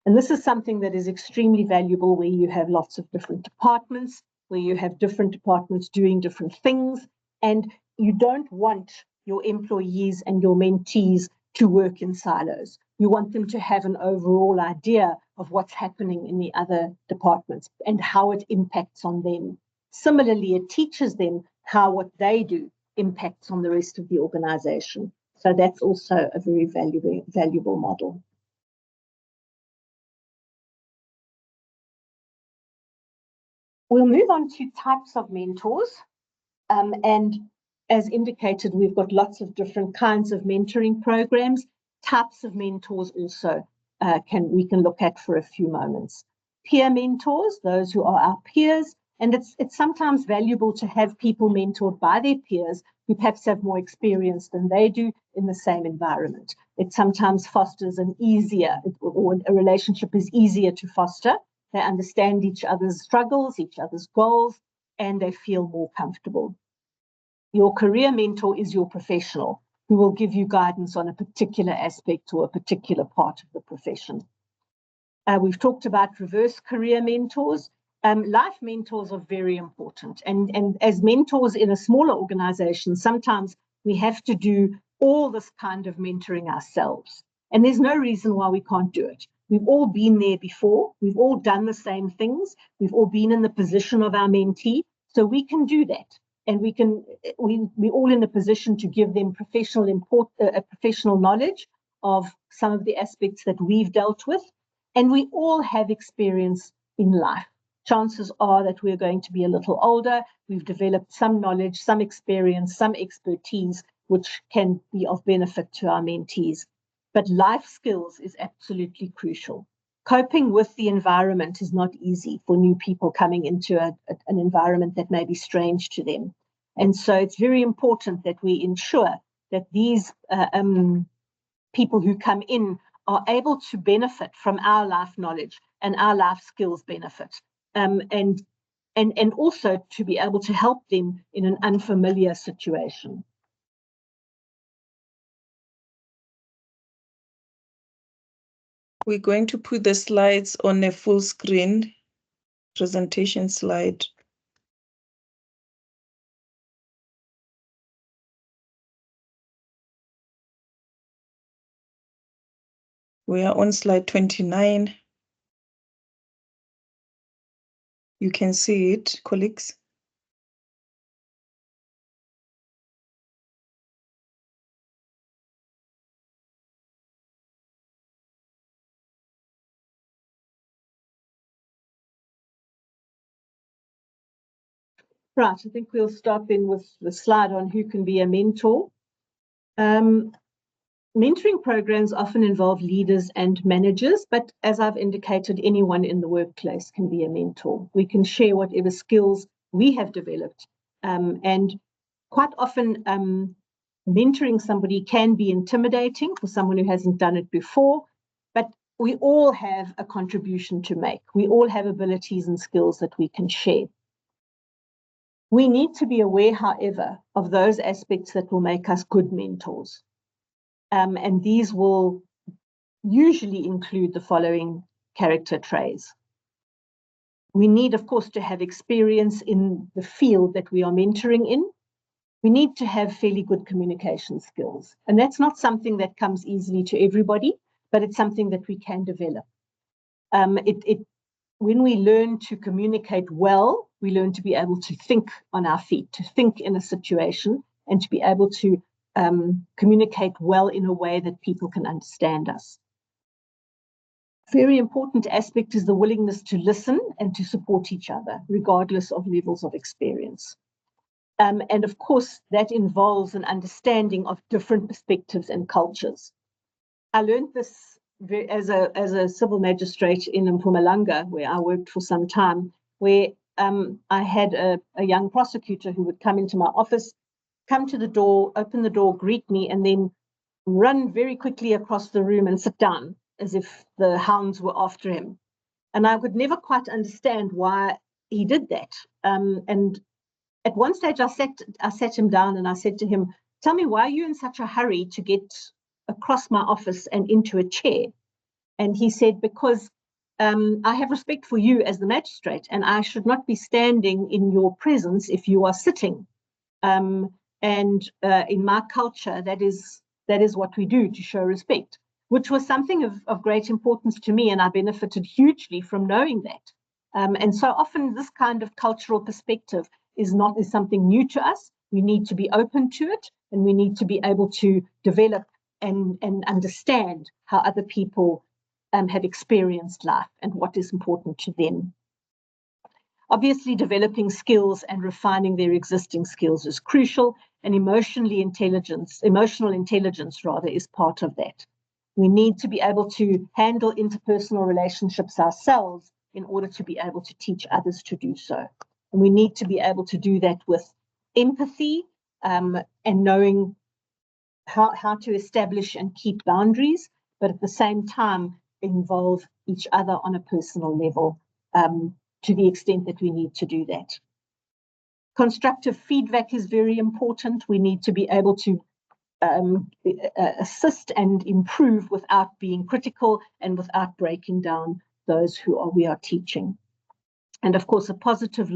And this is something that is extremely valuable, where you have lots of different departments, where you have different departments doing different things, and you don't want your employees and your mentees to work in silos. You want them to have an overall idea of what's happening in the other departments and how it impacts on them. Similarly, it teaches them how what they do impacts on the rest of the organization. So that's also a very valuable model. We'll move on to types of mentors. And as indicated, we've got lots of different kinds of mentoring programs. Types of mentors also we can look at for a few moments. Peer mentors, those who are our peers, and it's sometimes valuable to have people mentored by their peers who perhaps have more experience than they do in the same environment. It sometimes fosters a relationship is easier to foster. They understand each other's struggles, each other's goals, and they feel more comfortable. Your career mentor is your professional who will give you guidance on a particular aspect or a particular part of the profession. We've talked about reverse career mentors. Life mentors are very important. And as mentors in a smaller organization, sometimes we have to do all this kind of mentoring ourselves. And there's no reason why we can't do it. We've all been there before. We've all done the same things. We've all been in the position of our mentee. So we can do that. And we're all in a position to give them professional knowledge of some of the aspects that we've dealt with. And we all have experience in life. Chances are that we're going to be a little older. We've developed some knowledge, some experience, some expertise, which can be of benefit to our mentees. But life skills is absolutely crucial. Coping with the environment is not easy for new people coming into an environment that may be strange to them. And so it's very important that we ensure that these people who come in are able to benefit from our life knowledge and our life skills benefit. And also to be able to help them in an unfamiliar situation. We're going to put the slides on a full screen presentation slide. We are on slide 29. You can see it, colleagues. Right, I think we'll start then with the slide on who can be a mentor. Mentoring programs often involve leaders and managers, but as I've indicated, anyone in the workplace can be a mentor. We can share whatever skills we have developed. And quite often, mentoring somebody can be intimidating for someone who hasn't done it before, but we all have a contribution to make. We all have abilities and skills that we can share. We need to be aware, however, of those aspects that will make us good mentors. And these will usually include the following character traits. We need, of course, to have experience in the field that we are mentoring in. We need to have fairly good communication skills. And that's not something that comes easily to everybody, but it's something that we can develop. When we learn to communicate well, we learn to be able to think on our feet, to think in a situation, and to be able to communicate well in a way that people can understand us. Very important aspect is the willingness to listen and to support each other, regardless of levels of experience. And of course, that involves an understanding of different perspectives and cultures. I learned this as a civil magistrate in Mpumalanga, where I worked for some time, where I had a young prosecutor who would come into my office, come to the door, open the door, greet me, and then run very quickly across the room and sit down as if the hounds were after him. And I could never quite understand why he did that. And at one stage, I sat him down and I said to him, "Tell me, why are you in such a hurry to get across my office and into a chair?" And he said, "Because I have respect for you as the magistrate, and I should not be standing in your presence if you are sitting. And in my culture, that is what we do to show respect," which was something of great importance to me, and I benefited hugely from knowing that. And so often this kind of cultural perspective is something new to us. We need to be open to it, and we need to be able to develop and understand how other people have experienced life and what is important to them. Obviously, developing skills and refining their existing skills is crucial, and emotional intelligence is part of that. We need to be able to handle interpersonal relationships ourselves in order to be able to teach others to do so. And we need to be able to do that with empathy and knowing how to establish and keep boundaries, but at the same time involve each other on a personal level to the extent that we need to do that. Constructive feedback is very important. We need to be able to assist and improve without being critical and without breaking down those we are teaching. And of course, a positive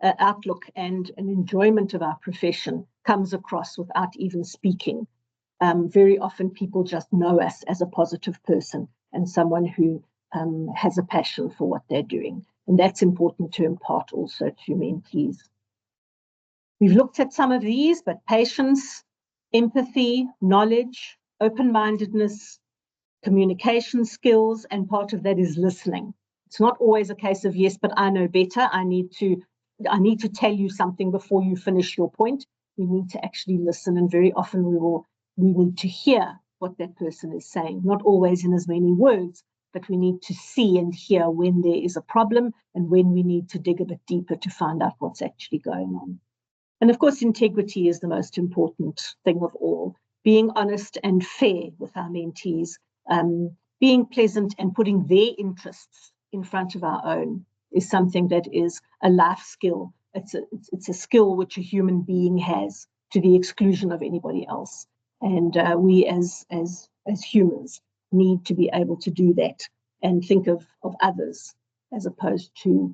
outlook and an enjoyment of our profession comes across without even speaking. Very often people just know us as a positive person and someone who has a passion for what they're doing. And that's important to impart also to mentees. We've looked at some of these, but patience, empathy, knowledge, open-mindedness, communication skills, and part of that is listening. It's not always a case of, yes, but I know better. I need to tell you something before you finish your point. We need to actually listen, and very often we need to hear what that person is saying, not always in as many words, but we need to see and hear when there is a problem and when we need to dig a bit deeper to find out what's actually going on. And of course, integrity is the most important thing of all. Being honest and fair with our mentees, being pleasant and putting their interests in front of our own is something that is a life skill. It's a skill which a human being has to the exclusion of anybody else. And we as humans need to be able to do that and think of others as opposed to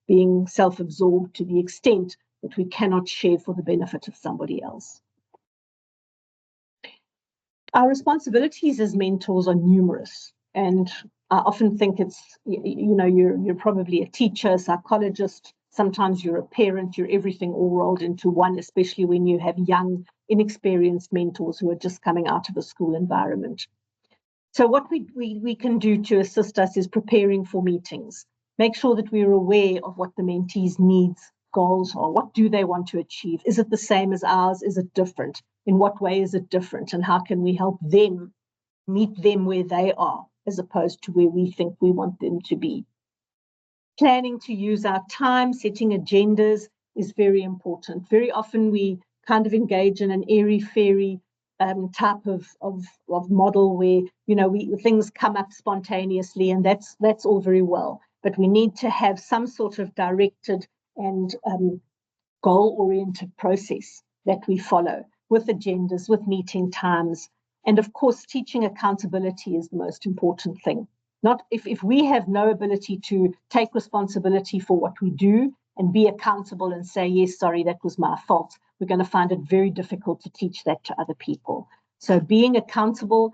being self-absorbed to the extent that we cannot share for the benefit of somebody else. Our responsibilities as mentors are numerous, and I often think it's, you're probably a teacher, a psychologist, sometimes you're a parent, you're everything all rolled into one, especially when you have young, inexperienced mentors who are just coming out of a school environment. So what we can do to assist us is preparing for meetings. Make sure that we're aware of what the mentee's needs goals are. What do they want to achieve? Is it the same as ours? Is it different? In what way is it different? And how can we help them meet them where they are, as opposed to where we think we want them to be? Planning to use our time, setting agendas is very important. Very often we kind of engage in an airy-fairy type of model where, things come up spontaneously, and that's all very well. But we need to have some sort of directed and goal-oriented process that we follow, with agendas, with meeting times. And of course, teaching accountability is the most important thing. Not if we have no ability to take responsibility for what we do and be accountable and say, yes, sorry, that was my fault, we're going to find it very difficult to teach that to other people. So being accountable,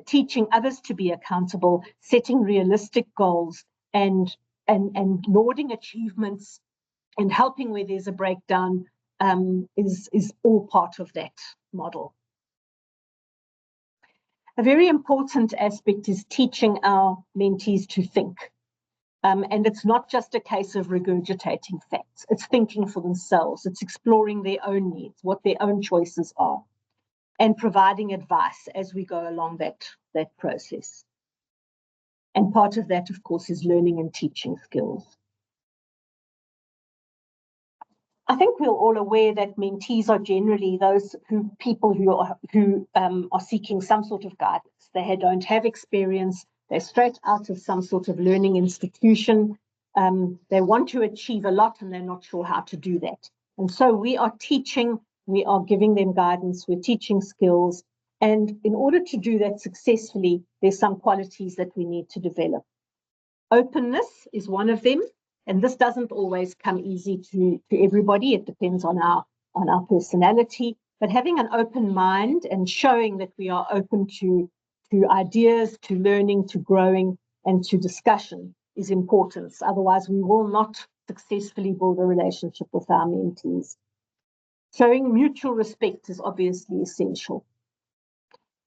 teaching others to be accountable, setting realistic goals, and lauding achievements and helping where there's a breakdown is all part of that model. A very important aspect is teaching our mentees to think. And it's not just a case of regurgitating facts. It's thinking for themselves. It's exploring their own needs, what their own choices are, and providing advice as we go along that process. And part of that, of course, is learning and teaching skills. I think we're all aware that mentees are generally those people who are seeking some sort of guidance. They don't have experience. They're straight out of some sort of learning institution. They want to achieve a lot and they're not sure how to do that. And so we are teaching, we are giving them guidance, we're teaching skills. And in order to do that successfully, there's some qualities that we need to develop. Openness is one of them. And this doesn't always come easy to everybody. It depends on our personality. But having an open mind and showing that we are open to ideas, to learning, to growing, and to discussion is important. Otherwise, we will not successfully build a relationship with our mentees. Showing mutual respect is obviously essential.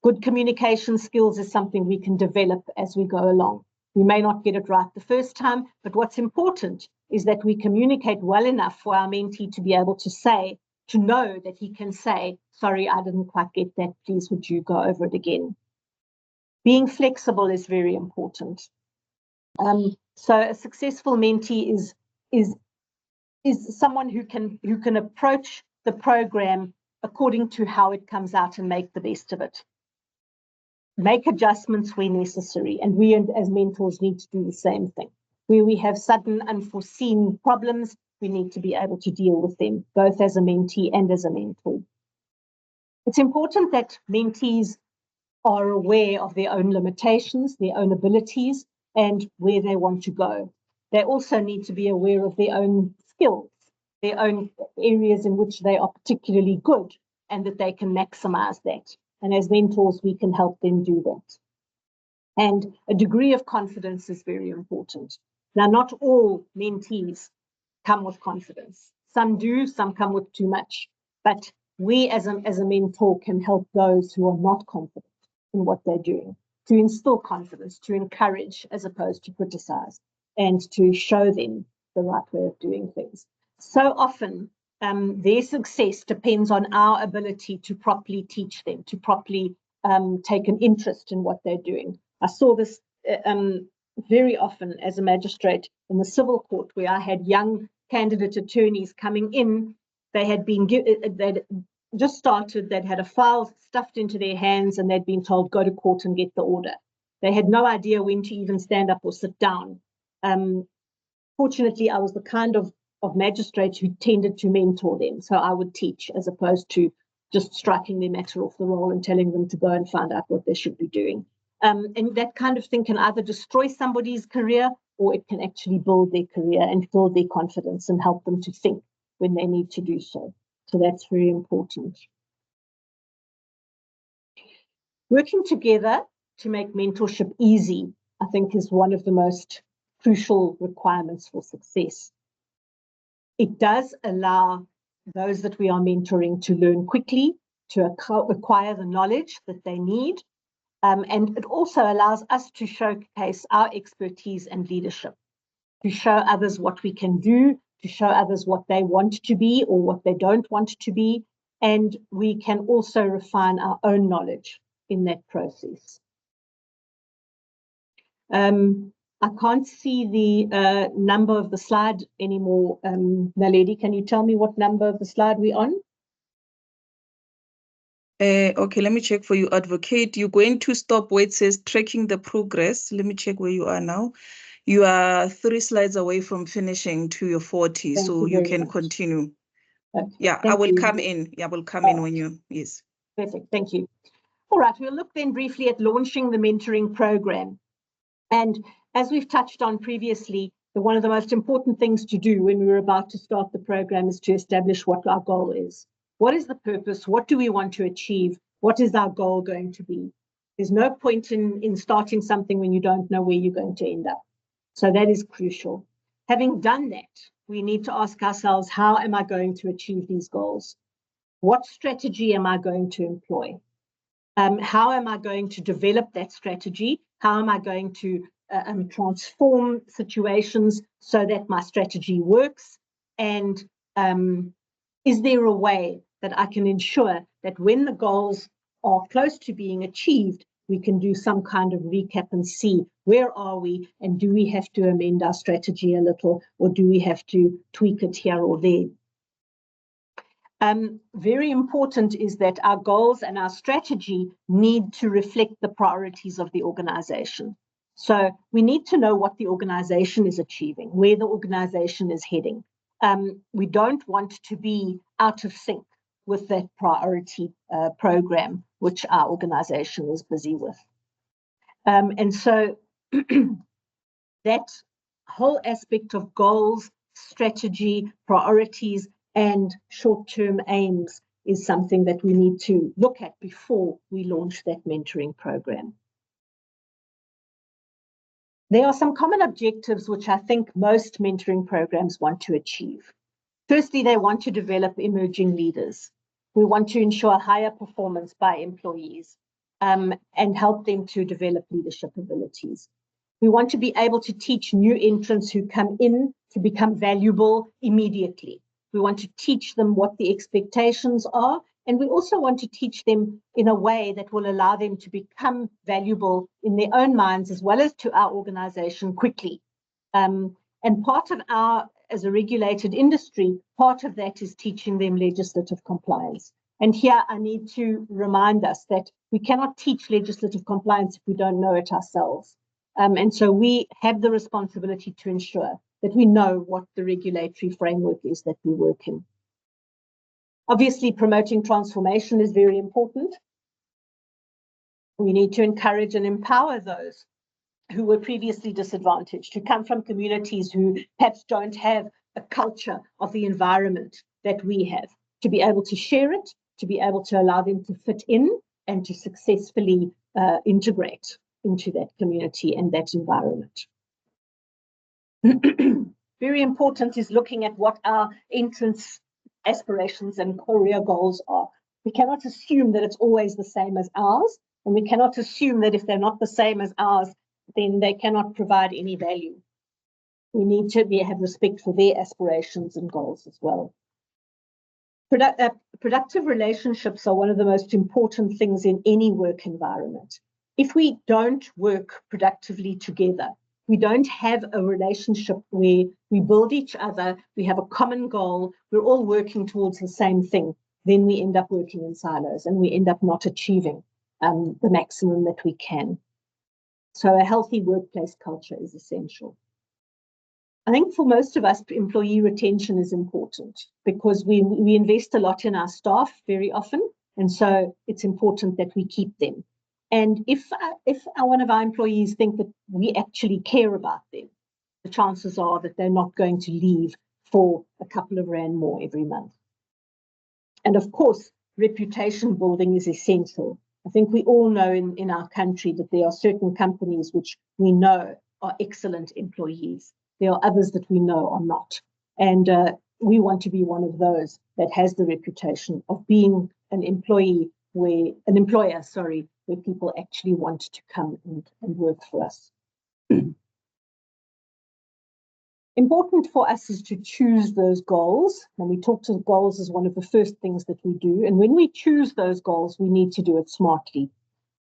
Good communication skills is something we can develop as we go along. We may not get it right the first time, but what's important is that we communicate well enough for our mentee to be able to know that he can say, sorry, I didn't quite get that. Please, would you go over it again? Being flexible is very important. So a successful mentee is someone who can approach the program according to how it comes out and make the best of it. Make adjustments where necessary, and we as mentors need to do the same thing. Where we have sudden unforeseen problems, we need to be able to deal with them, both as a mentee and as a mentor. It's important that mentees are aware of their own limitations, their own abilities, and where they want to go. They also need to be aware of their own skills, their own areas in which they are particularly good, and that they can maximize that. And as mentors, we can help them do that. And a degree of confidence is very important. Now, not all mentees come with confidence. Some do, some come with too much. But we as a mentor can help those who are not confident in what they're doing, to instill confidence, to encourage as opposed to criticize, and to show them the right way of doing things. So often, their success depends on our ability to properly teach them, to properly take an interest in what they're doing. I saw this very often as a magistrate in the civil court, where I had young candidate attorneys coming in. They had been they'd just started, they'd had a file stuffed into their hands, and they'd been told, go to court and get the order. They had no idea when to even stand up or sit down. Fortunately, I was the kind of magistrate who tended to mentor them. So I would teach as opposed to just striking their matter off the roll and telling them to go and find out what they should be doing. And that kind of thing can either destroy somebody's career, or it can actually build their career and build their confidence and help them to think when they need to do so. So that's very important. Working together to make mentorship easy, I think, is one of the most crucial requirements for success. It does allow those that we are mentoring to learn quickly, to acquire the knowledge that they need. And it also allows us to showcase our expertise and leadership, to show others what we can do, to show others what they want to be or what they don't want to be. And we can also refine our own knowledge in that process. I can't see the number of the slide anymore. Naledi, can you tell me what number of the slide we're on? Okay, let me check for you, Advocate. You're going to stop where it says tracking the progress. Let me check where you are now. You are 3 slides away from finishing to your 40, Thank so you you can much. continue. Okay, Yeah, I will come in. Yeah, I will come in when you, yes. Perfect, thank you. All right, we'll look then briefly at launching the mentoring program. And as we've touched on previously, one of the most important things to do when we were about to start the program is to establish what our goal is. What is the purpose? What do we want to achieve? What is our goal going to be? There's no point in starting something when you don't know where you're going to end up. So that is crucial. Having done that, we need to ask ourselves, how am I going to achieve these goals? What strategy am I going to employ? How am I going to develop that strategy? How am I going to transform situations so that my strategy works? And is there a way that I can ensure that when the goals are close to being achieved, we can do some kind of recap and see where are we, and do we have to amend our strategy a little, or do we have to tweak it here or there? Very important is that our goals and our strategy need to reflect the priorities of the organization. So we need to know what the organization is achieving, where the organization is heading. We don't want to be out of sync with that priority program, which our organization is busy with. And so that whole aspect of goals, strategy, priorities, and short-term aims is something that we need to look at before we launch that mentoring program. There are some common objectives which I think most mentoring programs want to achieve. Firstly, they want to develop emerging leaders. We want to ensure higher performance by employees and help them to develop leadership abilities. We want to be able to teach new entrants who come in to become valuable immediately. We want to teach them what the expectations are, and we also want to teach them in a way that will allow them to become valuable in their own minds as well as to our organization quickly. And part of our, as a regulated industry, part of that is teaching them legislative compliance. And here I need to remind us that we cannot teach legislative compliance if we don't know it ourselves. And so we have the responsibility to ensure that we know what the regulatory framework is that we work in. Obviously, promoting transformation is very important. We need to encourage and empower those who were previously disadvantaged, who come from communities who perhaps don't have a culture of the environment that we have, to be able to share it, to be able to allow them to fit in and to successfully integrate into that community and that environment. Very important is looking at what our entrance aspirations and career goals are. We cannot assume that it's always the same as ours, and we cannot assume that if they're not the same as ours, then they cannot provide any value. We need to have respect for their aspirations and goals as well. Productive relationships are one of the most important things in any work environment. If we don't work productively together, we don't have a relationship where we build each other, we have a common goal, we're all working towards the same thing, then we end up working in silos and we end up not achieving the maximum that we can. So a healthy workplace culture is essential. I think for most of us, employee retention is important because we invest a lot in our staff very often, and so it's important that we keep them. And if one of our employees think that we actually care about them, the chances are that they're not going to leave for a couple of rand more every month. And of course, reputation building is essential. I think we all know in our country that there are certain companies which we know are excellent employees. There are others that we know are not. And we want to be one of those that has the reputation of being an employer, where people actually want to come and work for us. Important for us is to choose those goals. And we talk to goals as one of the first things that we do. And when we choose those goals, we need to do it smartly.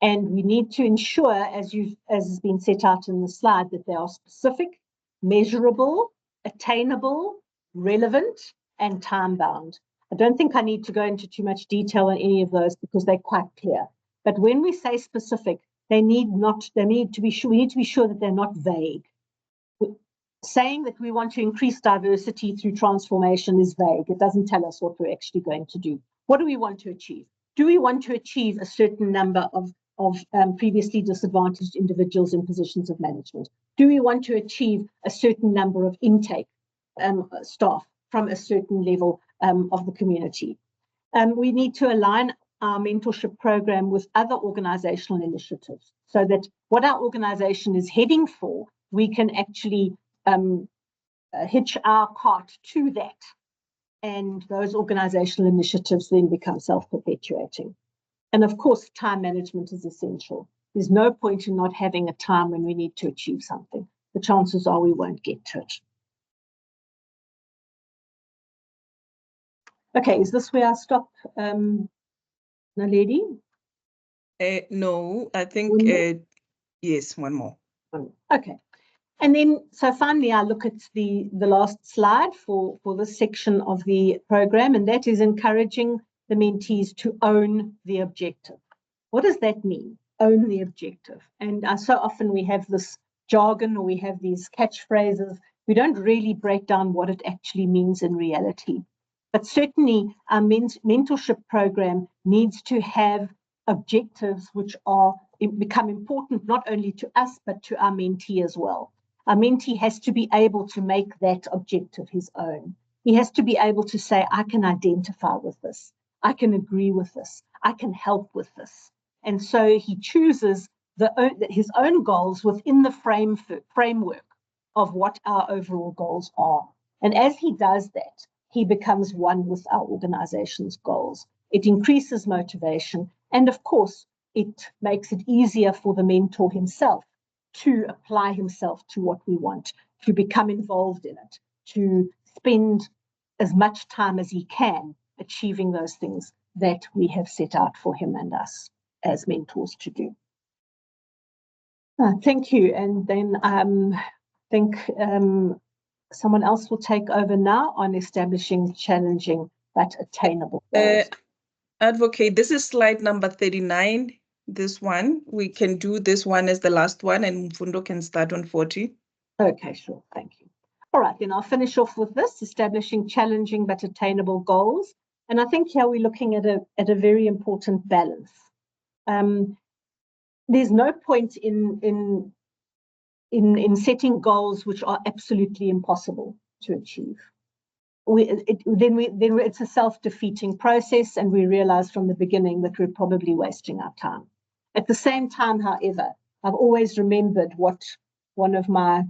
And we need to ensure, as has been set out in the slide, that they are specific, measurable, attainable, relevant, and time-bound. I don't think I need to go into too much detail on any of those because they're quite clear. But when we say specific, we need to be sure that they're not vague. Saying that we want to increase diversity through transformation is vague. It doesn't tell us what we're actually going to do. What do we want to achieve? Do we want to achieve a certain number of previously disadvantaged individuals in positions of management? Do we want to achieve a certain number of intake staff from a certain level of the community? We need to align our mentorship program with other organizational initiatives so that what our organization is heading for, we can actually hitch our cart to that. And those organizational initiatives then become self-perpetuating. And of course, time management is essential. There's no point in not having a time when we need to achieve something. The chances are we won't get to it. Okay, is this where I stop, Naledi? No, I think, yes, one more. Okay. And then, so finally, I look at the last slide for this section of the program, and that is encouraging the mentees to own the objective. What does that mean? Own the objective. And so often we have this jargon or we have these catchphrases. We don't really break down what it actually means in reality. But certainly our mentorship program needs to have objectives which become important not only to us, but to our mentee as well. Our mentee has to be able to make that objective his own. He has to be able to say, I can identify with this. I can agree with this. I can help with this. And so he chooses his own goals within the framework of what our overall goals are. And as he does that, he becomes one with our organization's goals. It increases motivation. And of course, it makes it easier for the mentor himself to apply himself to what we want, to become involved in it, to spend as much time as he can achieving those things that we have set out for him and us as mentors to do. Thank you. And then I think someone else will take over now on establishing challenging but attainable goals. Advocate, this is slide number 39. This one, we can do this one as the last one, and Mfundo can start on 40. Okay, sure. Thank you. All right, then I'll finish off with this, establishing challenging but attainable goals. And I think here we're looking at a very important balance. There's no point in setting goals which are absolutely impossible to achieve. It's a self-defeating process, and we realize from the beginning that we're probably wasting our time. At the same time, however, I've always remembered what one of my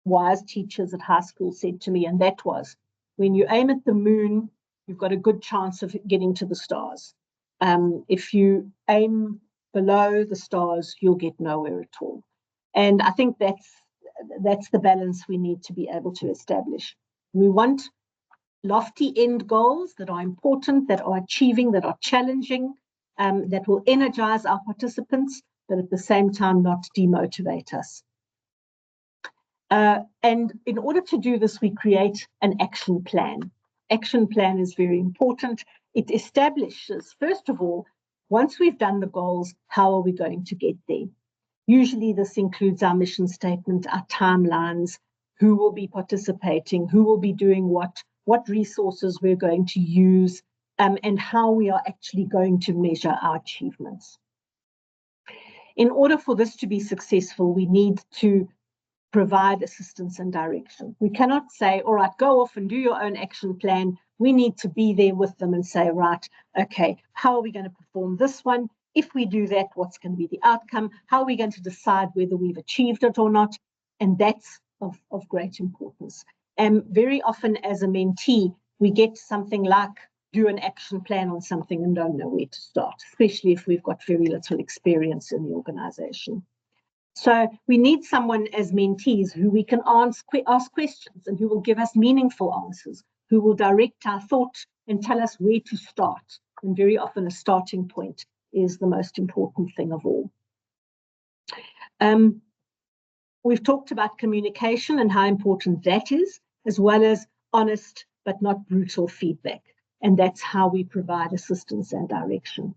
wise teachers at high school said to me, and that was, when you aim at the moon, you've got a good chance of getting to the stars. If you aim below the stars, you'll get nowhere at all. And I think that's the balance we need to be able to establish. We want lofty end goals that are important, that are achieving, that are challenging, that will energize our participants, but at the same time not demotivate us. And in order to do this, we create an action plan. Action plan is very important. It establishes, first of all, once we've done the goals, how are we going to get there? Usually this includes our mission statement, our timelines, who will be participating, who will be doing what resources we're going to use, and how we are actually going to measure our achievements. In order for this to be successful, we need to provide assistance and direction. We cannot say, all right, go off and do your own action plan. We need to be there with them and say, right, okay, how are we going to perform this one? If we do that, what's going to be the outcome? How are we going to decide whether we've achieved it or not? And that's of great importance. And very often as a mentee, we get something like do an action plan on something and don't know where to start, especially if we've got very little experience in the organization. So we need someone as mentees who we can ask questions and who will give us meaningful answers, who will direct our thought and tell us where to start. And very often a starting point is the most important thing of all. We've talked about communication and how important that is, as well as honest but not brutal feedback. And that's how we provide assistance and direction.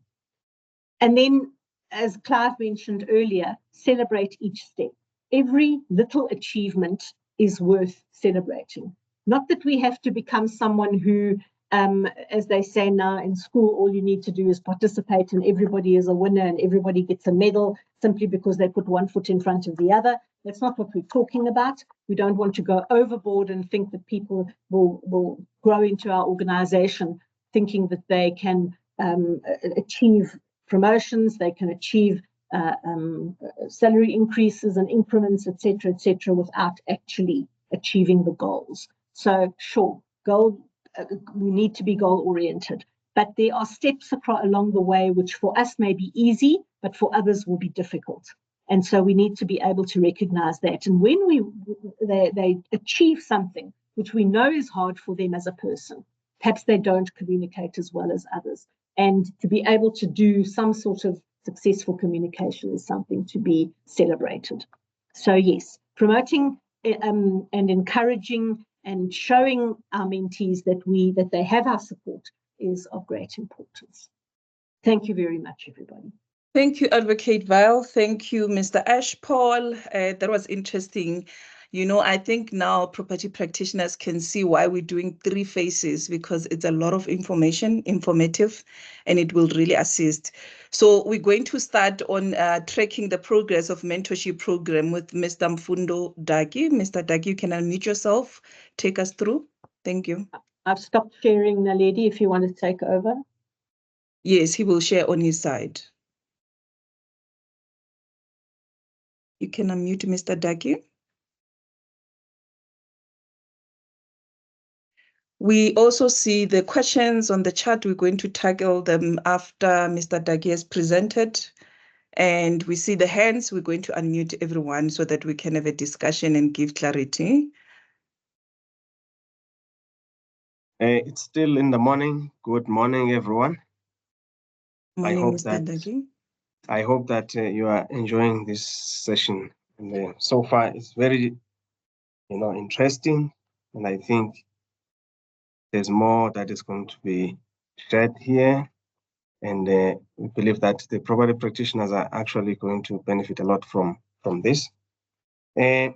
And then, as Clive mentioned earlier, celebrate each step. Every little achievement is worth celebrating. Not that we have to become someone who, as they say now in school, all you need to do is participate and everybody is a winner and everybody gets a medal simply because they put one foot in front of the other. That's not what we're talking about. We don't want to go overboard and think that people will grow into our organization thinking that they can achieve promotions, they can achieve salary increases and increments, etc., without actually achieving the goals. So sure, we need to be goal-oriented, but there are steps along the way which for us may be easy, but for others will be difficult. And so we need to be able to recognize that. And when they achieve something which we know is hard for them as a person, perhaps they don't communicate as well as others. And to be able to do some sort of successful communication is something to be celebrated. So yes, promoting and encouraging and showing our mentees that they have our support is of great importance. Thank you very much, everybody. Thank you, Advocate Val. Thank you, Mr. Ashpaul. That was interesting. You know, I think now property practitioners can see why we're doing 3 phases, because it's a lot of informative, and it will really assist. So we're going to start on tracking the progress of mentorship program with Mr. Mfundo Dagi. Mr. Dagi, you can unmute yourself. Take us through. Thank you. I've stopped sharing, Naledi, if you want to take over. Yes, he will share on his side. You can unmute Mr. Dagi. We also see the questions on the chat. We're going to tackle them after Mr. Dagi has presented. And we see the hands. We're going to unmute everyone so that we can have a discussion and give clarity. It's still in the morning. Good morning, everyone. Morning, Mr. Dagi. I hope that you are enjoying this session. And so far, it's very, interesting. And I think there's more that is going to be shared here. And we believe that the property practitioners are actually going to benefit a lot from this. I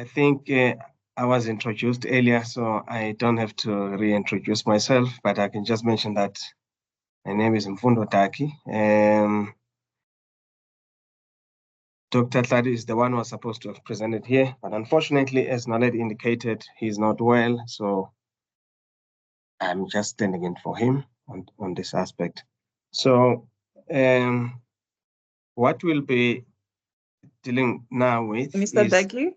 think I was introduced earlier, so I don't have to reintroduce myself, but I can just mention that my name is Mfundo Dagi. Dr. Tladi is the one who was supposed to have presented here, but unfortunately, as Naledi indicated, he's not well, so I'm just standing in for him on this aspect. So what we'll be dealing now with Mr. Dagi?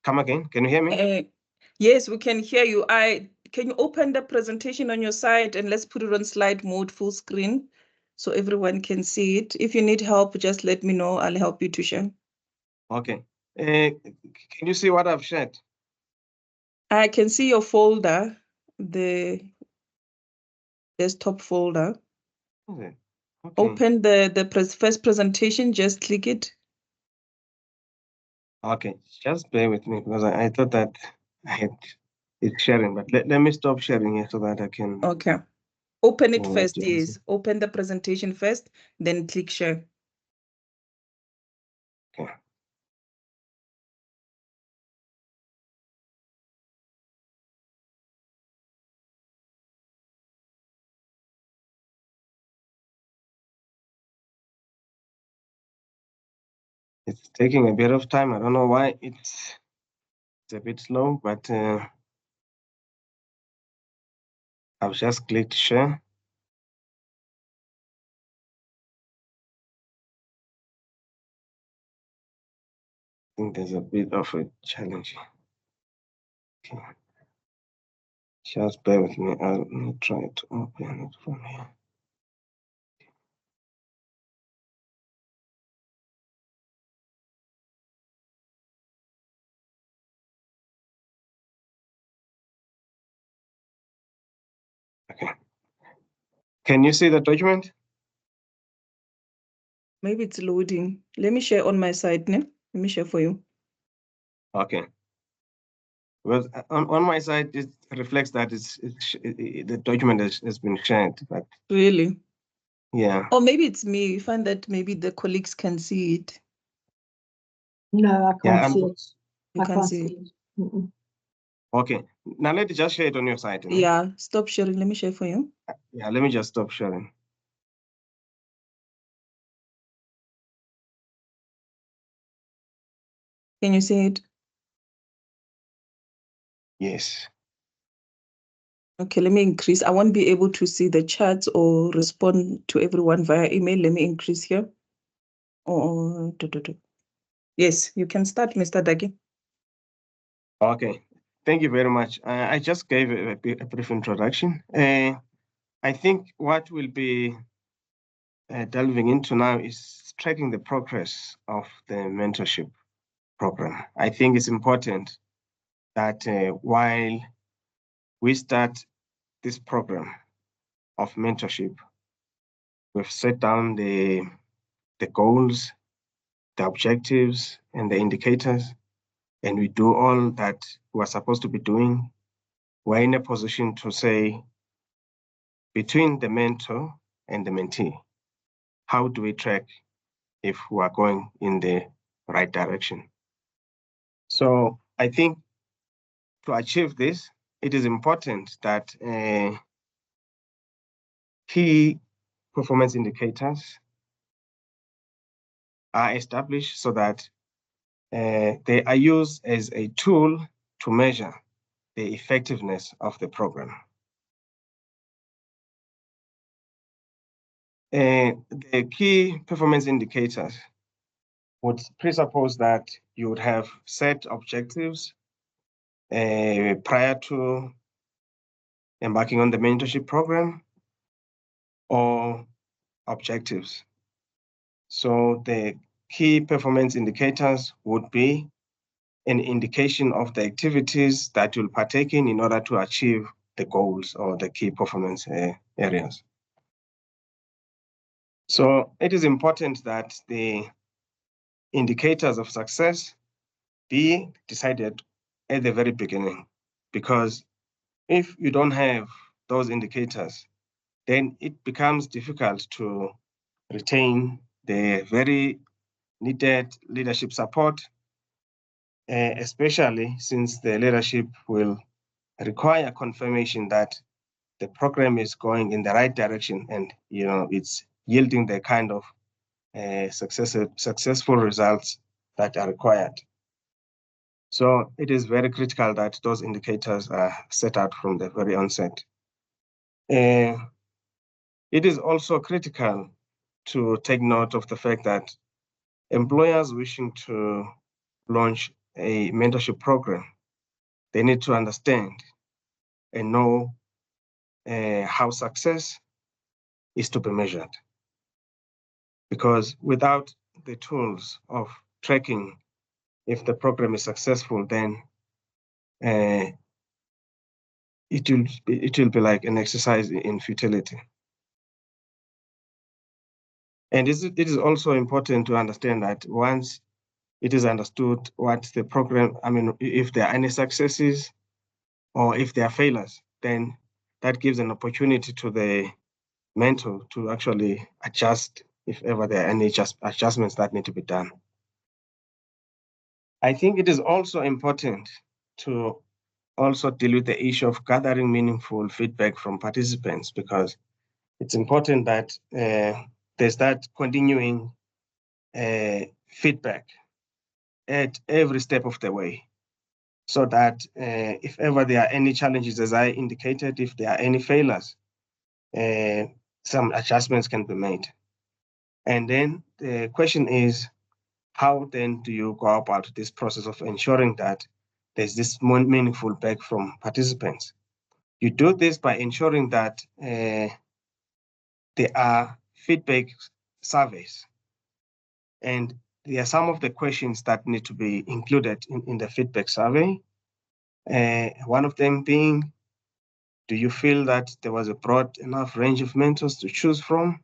Come again, can you hear me? Yes, we can hear you. Can you open the presentation on your side and let's put it on slide mode, full screen, so everyone can see it. If you need help, just let me know. I'll help you to share. Okay. Can you see what I've shared? I can see your folder, the desktop folder. Okay. Open the first presentation, just click it. Okay, just bear with me because I thought that I had it sharing, but let me stop sharing here so that I can. Okay. Open it first, yes. Open the presentation first, then click share. Okay. It's taking a bit of time. I don't know why it's a bit slow, but I've just clicked share. I think there's a bit of a challenge. Okay. Just bear with me. I'll try to open it from here. Can you see the document? Maybe it's loading. Let me share on my side. Ne? Let me share for you. Okay. Well, on my side, it reflects that the document has been shared, but Really? yeah. Or maybe it's me. You find that maybe the colleagues can see it. No, I Yeah, can't see it. You I can't can't see see it. it. Mm-mm. Okay. Now let me just share it on your side. No? Yeah, stop sharing. Let me share for you. Yeah, let me just stop sharing. Can you see it? Yes. Okay, let me increase. I won't be able to see the chats or respond to everyone via email. Let me increase here. Yes, you can start, Mr. Dagi. Okay. Thank you very much. I just gave a brief introduction. I think what we'll be delving into now is tracking the progress of the mentorship program. I think it's important that while we start this program of mentorship, we've set down the goals, the objectives, and the indicators, and we do all that we're supposed to be doing. We're in a position to say, between the mentor and the mentee, how do we track if we are going in the right direction? So I think to achieve this, it is important that key performance indicators are established so that they are used as a tool to measure the effectiveness of the program. The key performance indicators would presuppose that you would have set objectives prior to embarking on the mentorship program or objectives. So the key performance indicators would be an indication of the activities that you'll partake in order to achieve the goals or the key performance areas. So it is important that the indicators of success be decided at the very beginning, because if you don't have those indicators, then it becomes difficult to retain the very needed leadership support, especially since the leadership will require confirmation that the program is going in the right direction and it's yielding the kind of successful results that are required. So it is very critical that those indicators are set out from the very onset. It is also critical to take note of the fact that employers wishing to launch a mentorship program, they need to understand and know how success is to be measured. Because without the tools of tracking if the program is successful, then it will be like an exercise in futility. And it is also important to understand that once it is understood what the program, if there are any successes or if there are failures, then that gives an opportunity to the mentor to actually adjust if ever there are any adjustments that need to be done. I think it is also important to also deal with the issue of gathering meaningful feedback from participants, because it's important that there's that continuing feedback at every step of the way, so that if ever there are any challenges, as I indicated, if there are any failures, some adjustments can be made. And then the question is, how then do you go about this process of ensuring that there's this more meaningful feedback from participants? You do this by ensuring that there are feedback surveys, and there are some of the questions that need to be included in the feedback survey. One of them being, Do you feel that there was a broad enough range of mentors to choose from?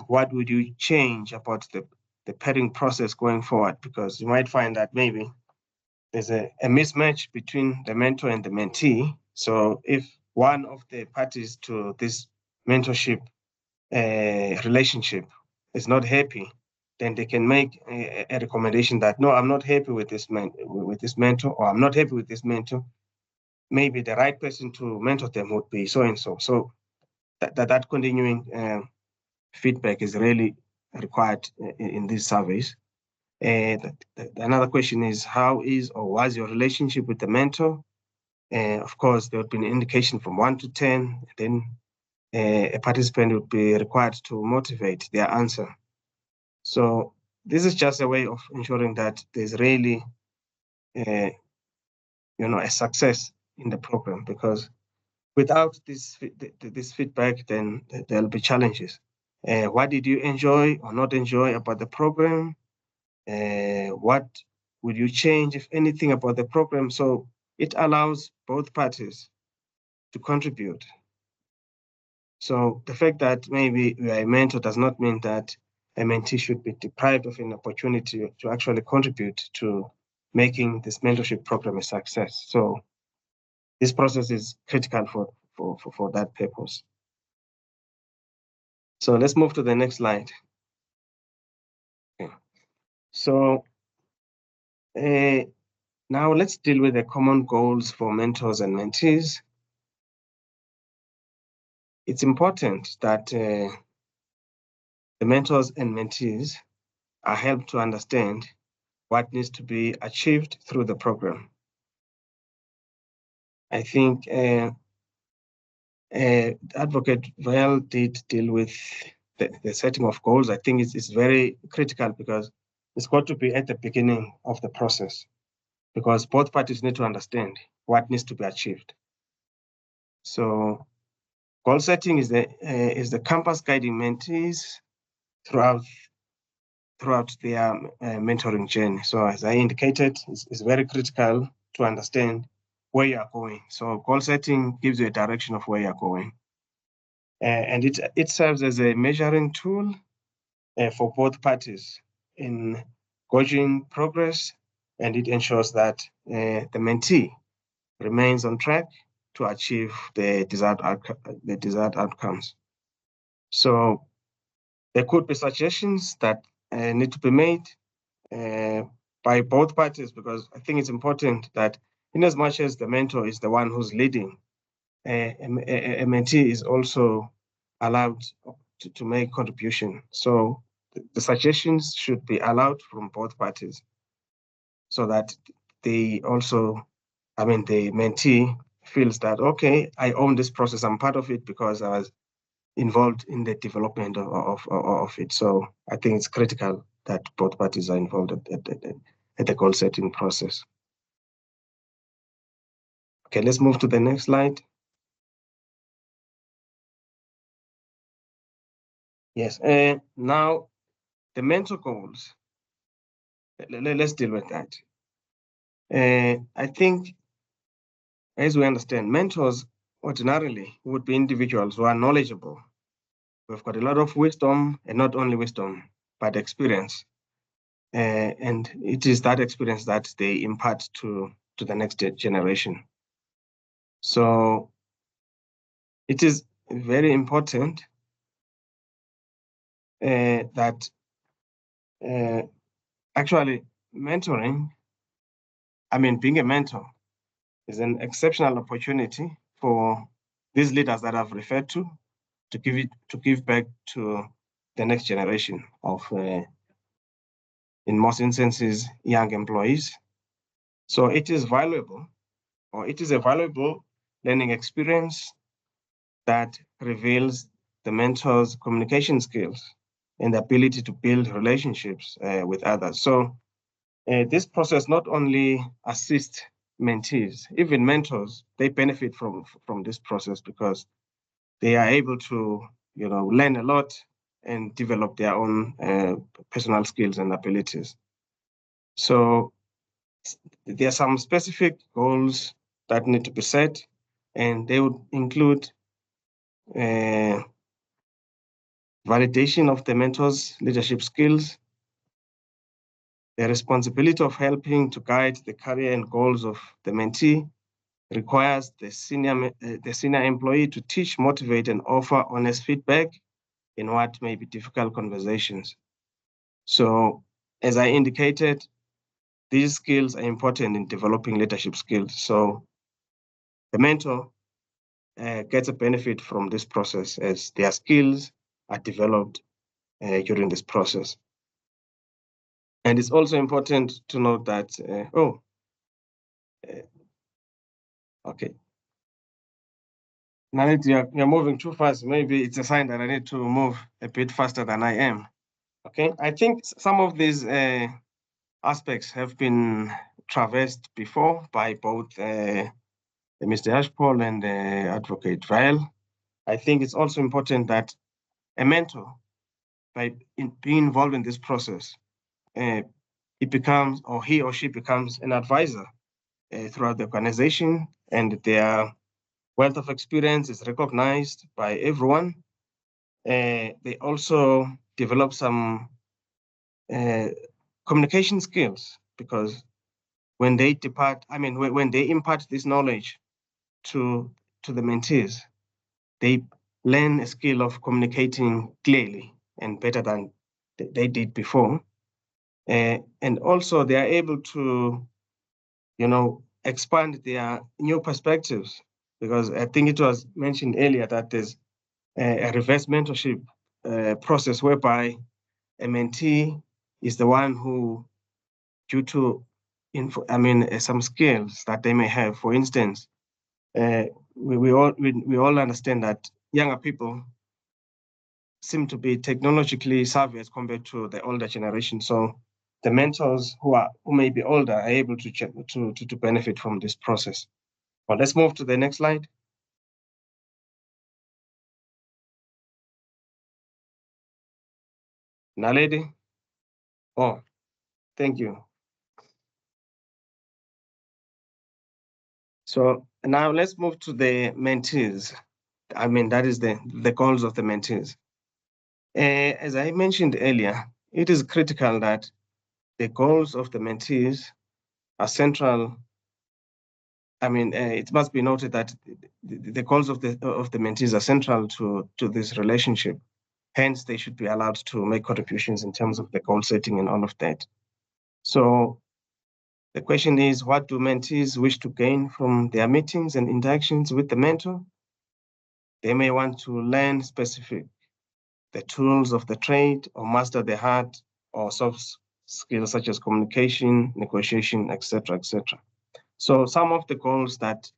What would you change about the pairing process going forward? Because you might find that maybe there's a mismatch between the mentor and the mentee. So if one of the parties to this mentorship relationship is not happy, then they can make a recommendation that, no, I'm not happy with this mentor, or I'm not happy with this mentor. Maybe the right person to mentor them would be so and so. So that continuing feedback is really required in these surveys. Another question is, how is or was your relationship with the mentor? Of course, there would be an indication from 1 to 10. Then a participant would be required to motivate their answer. So this is just a way of ensuring that there's really a success in the program, because without this feedback, then there'll be challenges. What did you enjoy or not enjoy about the program? What would you change, if anything, about the program? So it allows both parties to contribute. So the fact that maybe you are a mentor does not mean that a mentee should be deprived of an opportunity to actually contribute to making this mentorship program a success. So this process is critical for that purpose. So let's move to the next slide. Okay. So now let's deal with the common goals for mentors and mentees. It's important that the mentors and mentees are helped to understand what needs to be achieved through the program. I think Advocate Vael did deal with the setting of goals. I think it's very critical, because it's got to be at the beginning of the process, because both parties need to understand what needs to be achieved. So goal setting is the compass guiding mentees throughout their mentoring journey. So as I indicated, it's very critical to understand where you are going. So goal setting gives you a direction of where you're going. And it serves as a measuring tool for both parties in gauging progress, and it ensures that the mentee remains on track to achieve the desired outcomes. So there could be suggestions that need to be made by both parties, because I think it's important that, in as much as the mentor is the one who's leading, a mentee is also allowed to make contribution. So the suggestions should be allowed from both parties, so that they also, the mentee feels that, okay, I own this process, I'm part of it because I was involved in the development of it. So I think it's critical that both parties are involved at the goal setting process. Okay, let's move to the next slide. Yes, now the mentor goals. Let's deal with that. I think, as we understand, mentors ordinarily would be individuals who are knowledgeable. We've got a lot of wisdom, and not only wisdom, but experience. And it is that experience that they impart to the next generation. So it is very important that actually mentoring, being a mentor, is an exceptional opportunity for these leaders that I've referred to give back to the next generation of, in most instances, young employees. So it is valuable, or it is a valuable learning experience that reveals the mentor's communication skills and the ability to build relationships with others. So this process not only assists mentees, even mentors, they benefit from this process, because they are able to learn a lot and develop their own personal skills and abilities. So there are some specific goals that need to be set, and they would include validation of the mentor's leadership skills, the responsibility of helping to guide the career and goals of the mentee requires the senior employee to teach, motivate, and offer honest feedback in what may be difficult conversations. So, as I indicated, these skills are important in developing leadership skills. So, the mentor gets a benefit from this process as their skills are developed during this process. And it's also important to note that, okay. Now that you're moving too fast, maybe it's a sign that I need to move a bit faster than I am. Okay, I think some of these aspects have been traversed before by both Mr. Ashpol and Advocate Rael. I think it's also important that a mentor, by being involved in this process, it becomes, or he or she becomes, an advisor throughout the organization, and their wealth of experience is recognized by everyone. They also develop some communication skills, because when they depart, when they impart this knowledge to the mentees, they learn a skill of communicating clearly and better than they did before. And also they are able to, expand their new perspectives, because I think it was mentioned earlier that there's a reverse mentorship process whereby a mentee is the one who, due to some skills that they may have, for instance, we all understand that younger people seem to be technologically savvy as compared to the older generation. So the mentors who may be older are able to benefit from this process. Well, let's move to the next slide. Naledi. Oh, thank you. So now let's move to the mentees. That is the goals of the mentees. As I mentioned earlier, it is critical that the goals of the mentees are central. It must be noted that the goals of the mentees are central to this relationship. Hence, they should be allowed to make contributions in terms of the goal setting and all of that. So the question is, what do mentees wish to gain from their meetings and interactions with the mentor? They may want to learn the tools of the trade, or master the hard or soft skills such as communication, negotiation, etc., etc. So some of the goals that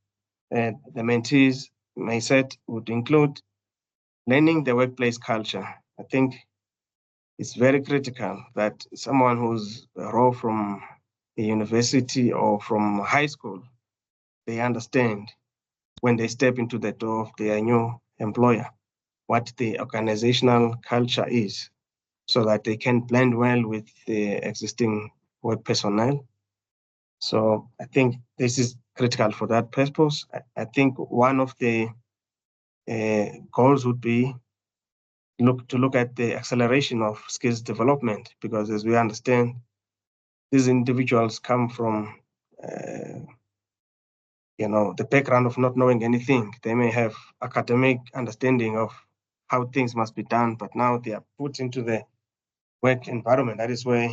the mentees may set would include learning the workplace culture. I think it's very critical that someone who's raw from a university or from high school, they understand when they step into the door of their new employer what the organizational culture is, so that they can blend well with the existing work personnel. So I think this is critical for that purpose. I think one of the goals would be to look at the acceleration of skills development, because as we understand, these individuals come from the background of not knowing anything. They may have academic understanding of how things must be done, but now they are put into the work environment. That is where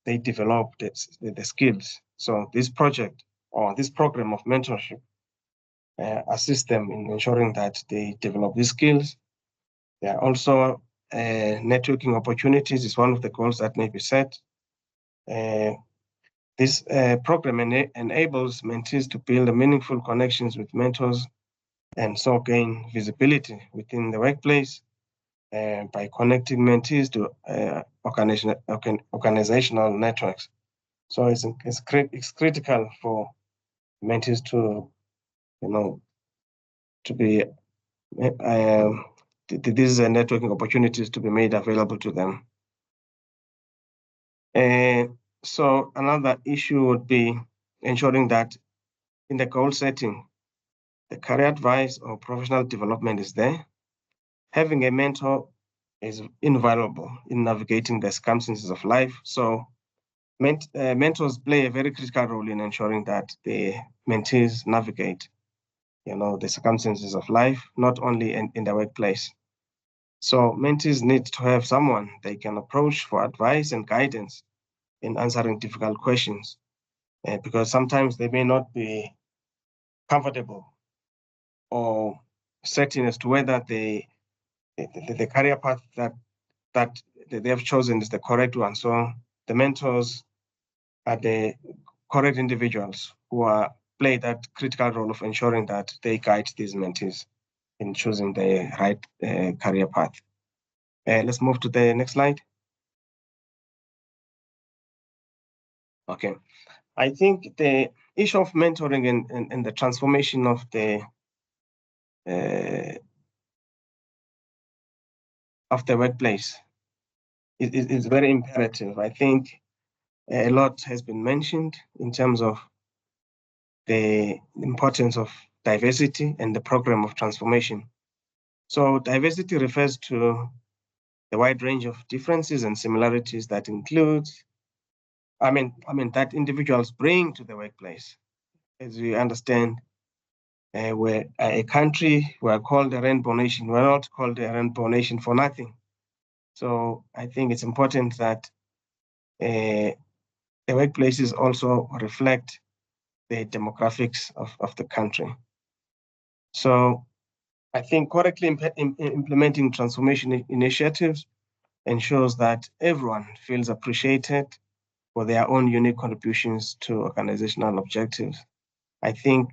they develop the skills. So this project or this program of mentorship assists them in ensuring that they develop these skills. There are also networking opportunities is one of the goals that may be set. This program enables mentees to build meaningful connections with mentors and so gain visibility within the workplace by connecting mentees to organizational networks. So it's critical for mentees to, to be, these networking opportunities to be made available to them. So another issue would be ensuring that in the goal setting, the career advice or professional development is there. Having a mentor is invaluable in navigating the circumstances of life. So mentors play a very critical role in ensuring that the mentees navigate, the circumstances of life, not only in the workplace. So mentees need to have someone they can approach for advice and guidance in answering difficult questions, because sometimes they may not be comfortable or certain as to whether the career path that they have chosen is the correct one. So the mentors are the correct individuals who play that critical role of ensuring that they guide these mentees in choosing the right career path. Let's move to the next slide. Okay, I think the issue of mentoring and the transformation of the workplace is very imperative. I think a lot has been mentioned in terms of the importance of diversity and the program of transformation. So diversity refers to the wide range of differences and similarities that includes, that individuals bring to the workplace. As we understand, we're a country, we're called a rainbow nation. We're not called a rainbow nation for nothing. So I think it's important that the workplaces also reflect the demographics of the country. So I think correctly implementing transformation initiatives ensures that everyone feels appreciated for their own unique contributions to organizational objectives. I think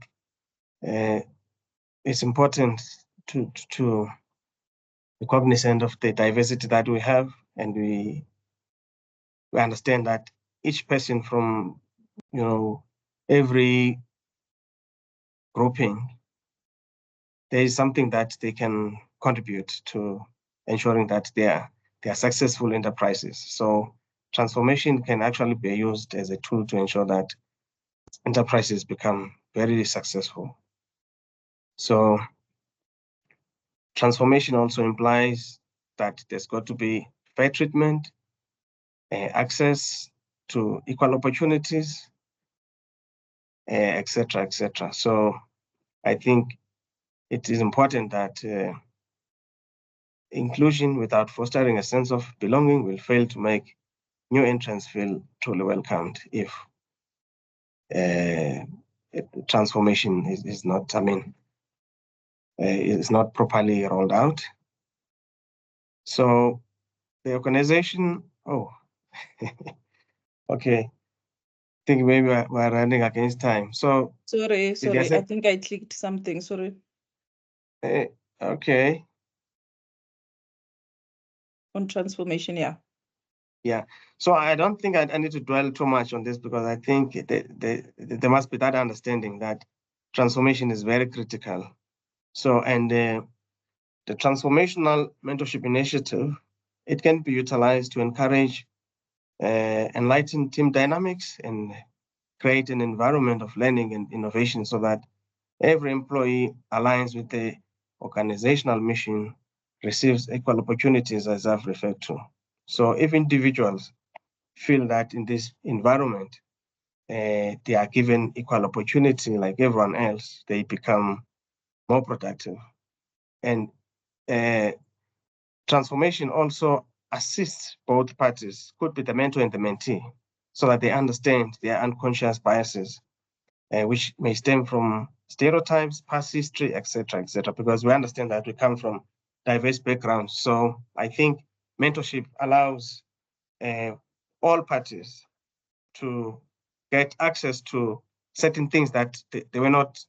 it's important to be cognizant of the diversity that we have, and we understand that each person from every grouping, there is something that they can contribute to ensuring that they are successful enterprises. So transformation can actually be used as a tool to ensure that enterprises become very successful. So transformation also implies that there's got to be fair treatment, access to equal opportunities, etc., etc. So I think it is important that inclusion without fostering a sense of belonging will fail to make new entrants feel truly welcomed if transformation is not, is not properly rolled out. So the organization, okay, I think maybe we're running against time. So sorry, I think I clicked something, sorry. Okay. On transformation, yeah. Yeah, so I don't think I need to dwell too much on this, because I think there must be that understanding that transformation is very critical. So, and the transformational mentorship initiative, it can be utilized to encourage enlighten team dynamics and create an environment of learning and innovation so that every employee aligns with the organizational mission, receives equal opportunities, as I've referred to. So if individuals feel that in this environment, they are given equal opportunity like everyone else, they become more productive. And transformation also assists both parties, could be the mentor and the mentee, so that they understand their unconscious biases, which may stem from stereotypes, past history, etc., because we understand that we come from diverse backgrounds. So I think mentorship allows all parties to get access to certain things that they were not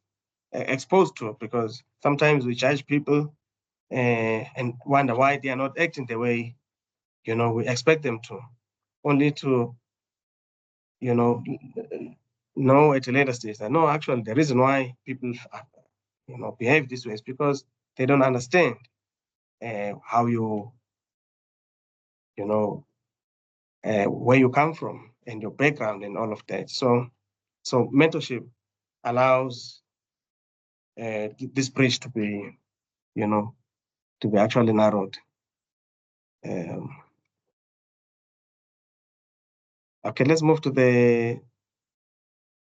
exposed to, because sometimes we judge people and wonder why they are not acting the way we expect them to, only to know at a later stage that no, actually the reason why people behave this way is because they don't understand how where you come from and your background and all of that. So mentorship allows this bridge to be, to be actually narrowed. Okay, let's move to the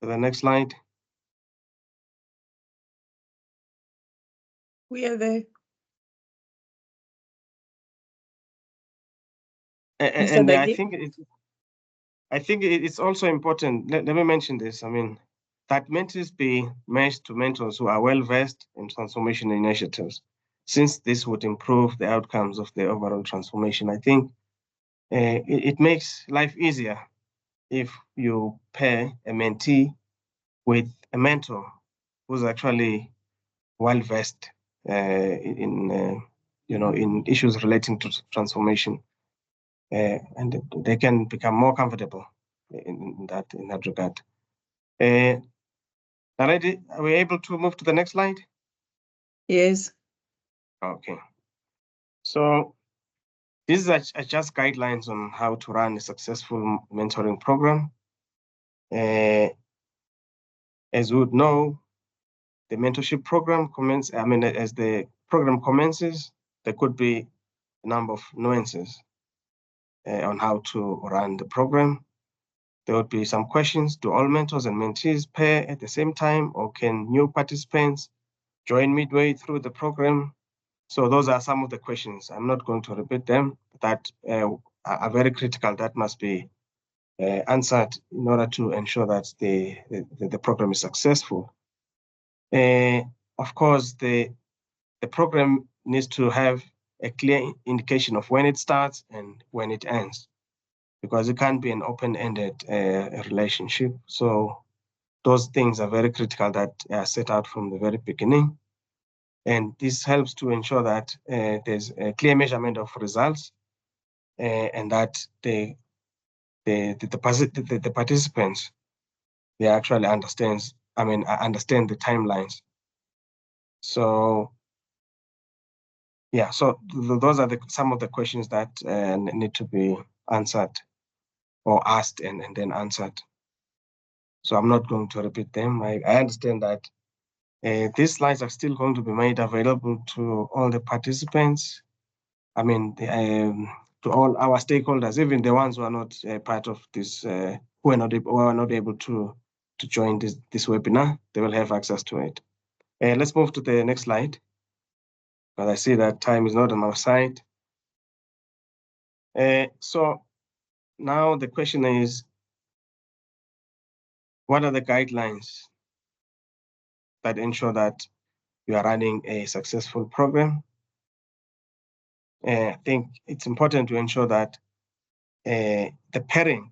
next slide. We are there. And I think it's also important. Let me mention this. I mean, that mentees be matched to mentors who are well versed in transformation initiatives, since this would improve the outcomes of the overall transformation. I think it makes life easier if you pair a mentee with a mentor who's actually well versed in issues relating to transformation, and they can become more comfortable in that regard. Naledi, are we able to move to the next slide? Yes. Okay. So these are just guidelines on how to run a successful mentoring program. As you would know, the mentorship program as the program commences, there could be a number of nuances on how to run the program. There would be some questions. Do all mentors and mentees pair at the same time, or can new participants join midway through the program? So those are some of the questions. I'm not going to repeat them, that are very critical, that must be answered in order to ensure that the program is successful. Of course, the program needs to have a clear indication of when it starts and when it ends, because it can't be an open-ended relationship. So those things are very critical that are set out from the very beginning. And this helps to ensure that there's a clear measurement of results and that the participants, they actually understand the timelines. So yeah, so those are some of the questions that need to be answered or asked and then answered. So I'm not going to repeat them. I understand that these slides are still going to be made available to all the participants. I mean, to all our stakeholders, even the ones who are not part of this, who are not able to join this webinar, they will have access to it. Let's move to the next slide, because I see that time is not on our side. So now the question is, what are the guidelines that ensure that you are running a successful program? I think it's important to ensure that the pairing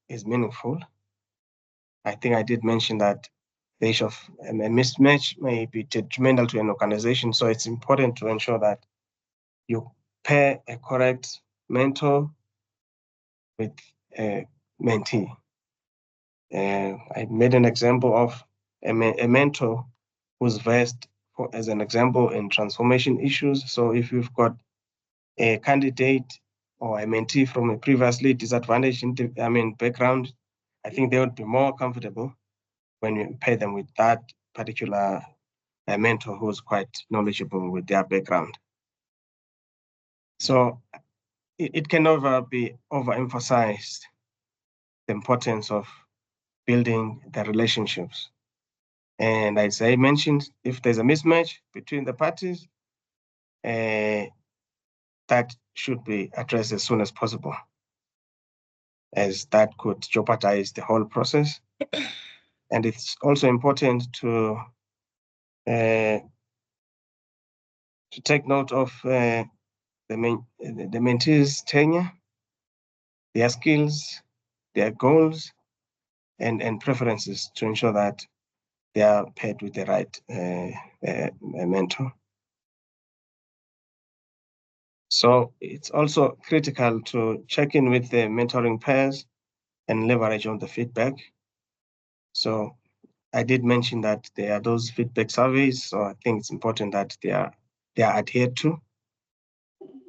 is meaningful. I think I did mention that the issue of a mismatch may be detrimental to an organization. So it's important to ensure that you pair a correct mentor with a mentee. I made an example of a mentor who's versed, as an example, in transformation issues. So if you've got a candidate or a mentee from a previously disadvantaged background, I think they would be more comfortable when you pair them with that particular mentor who's quite knowledgeable with their background. So it can never be overemphasized, the importance of building the relationships. And as I mentioned, if there's a mismatch between the parties, that should be addressed as soon as possible, as that could jeopardize the whole process. And it's also important to take note of the mentee's tenure, their skills, their goals, and preferences, to ensure that they are paired with the right mentor. So it's also critical to check in with the mentoring pairs and leverage on the feedback. So I did mention that there are those feedback surveys, so I think it's important that they are adhered to.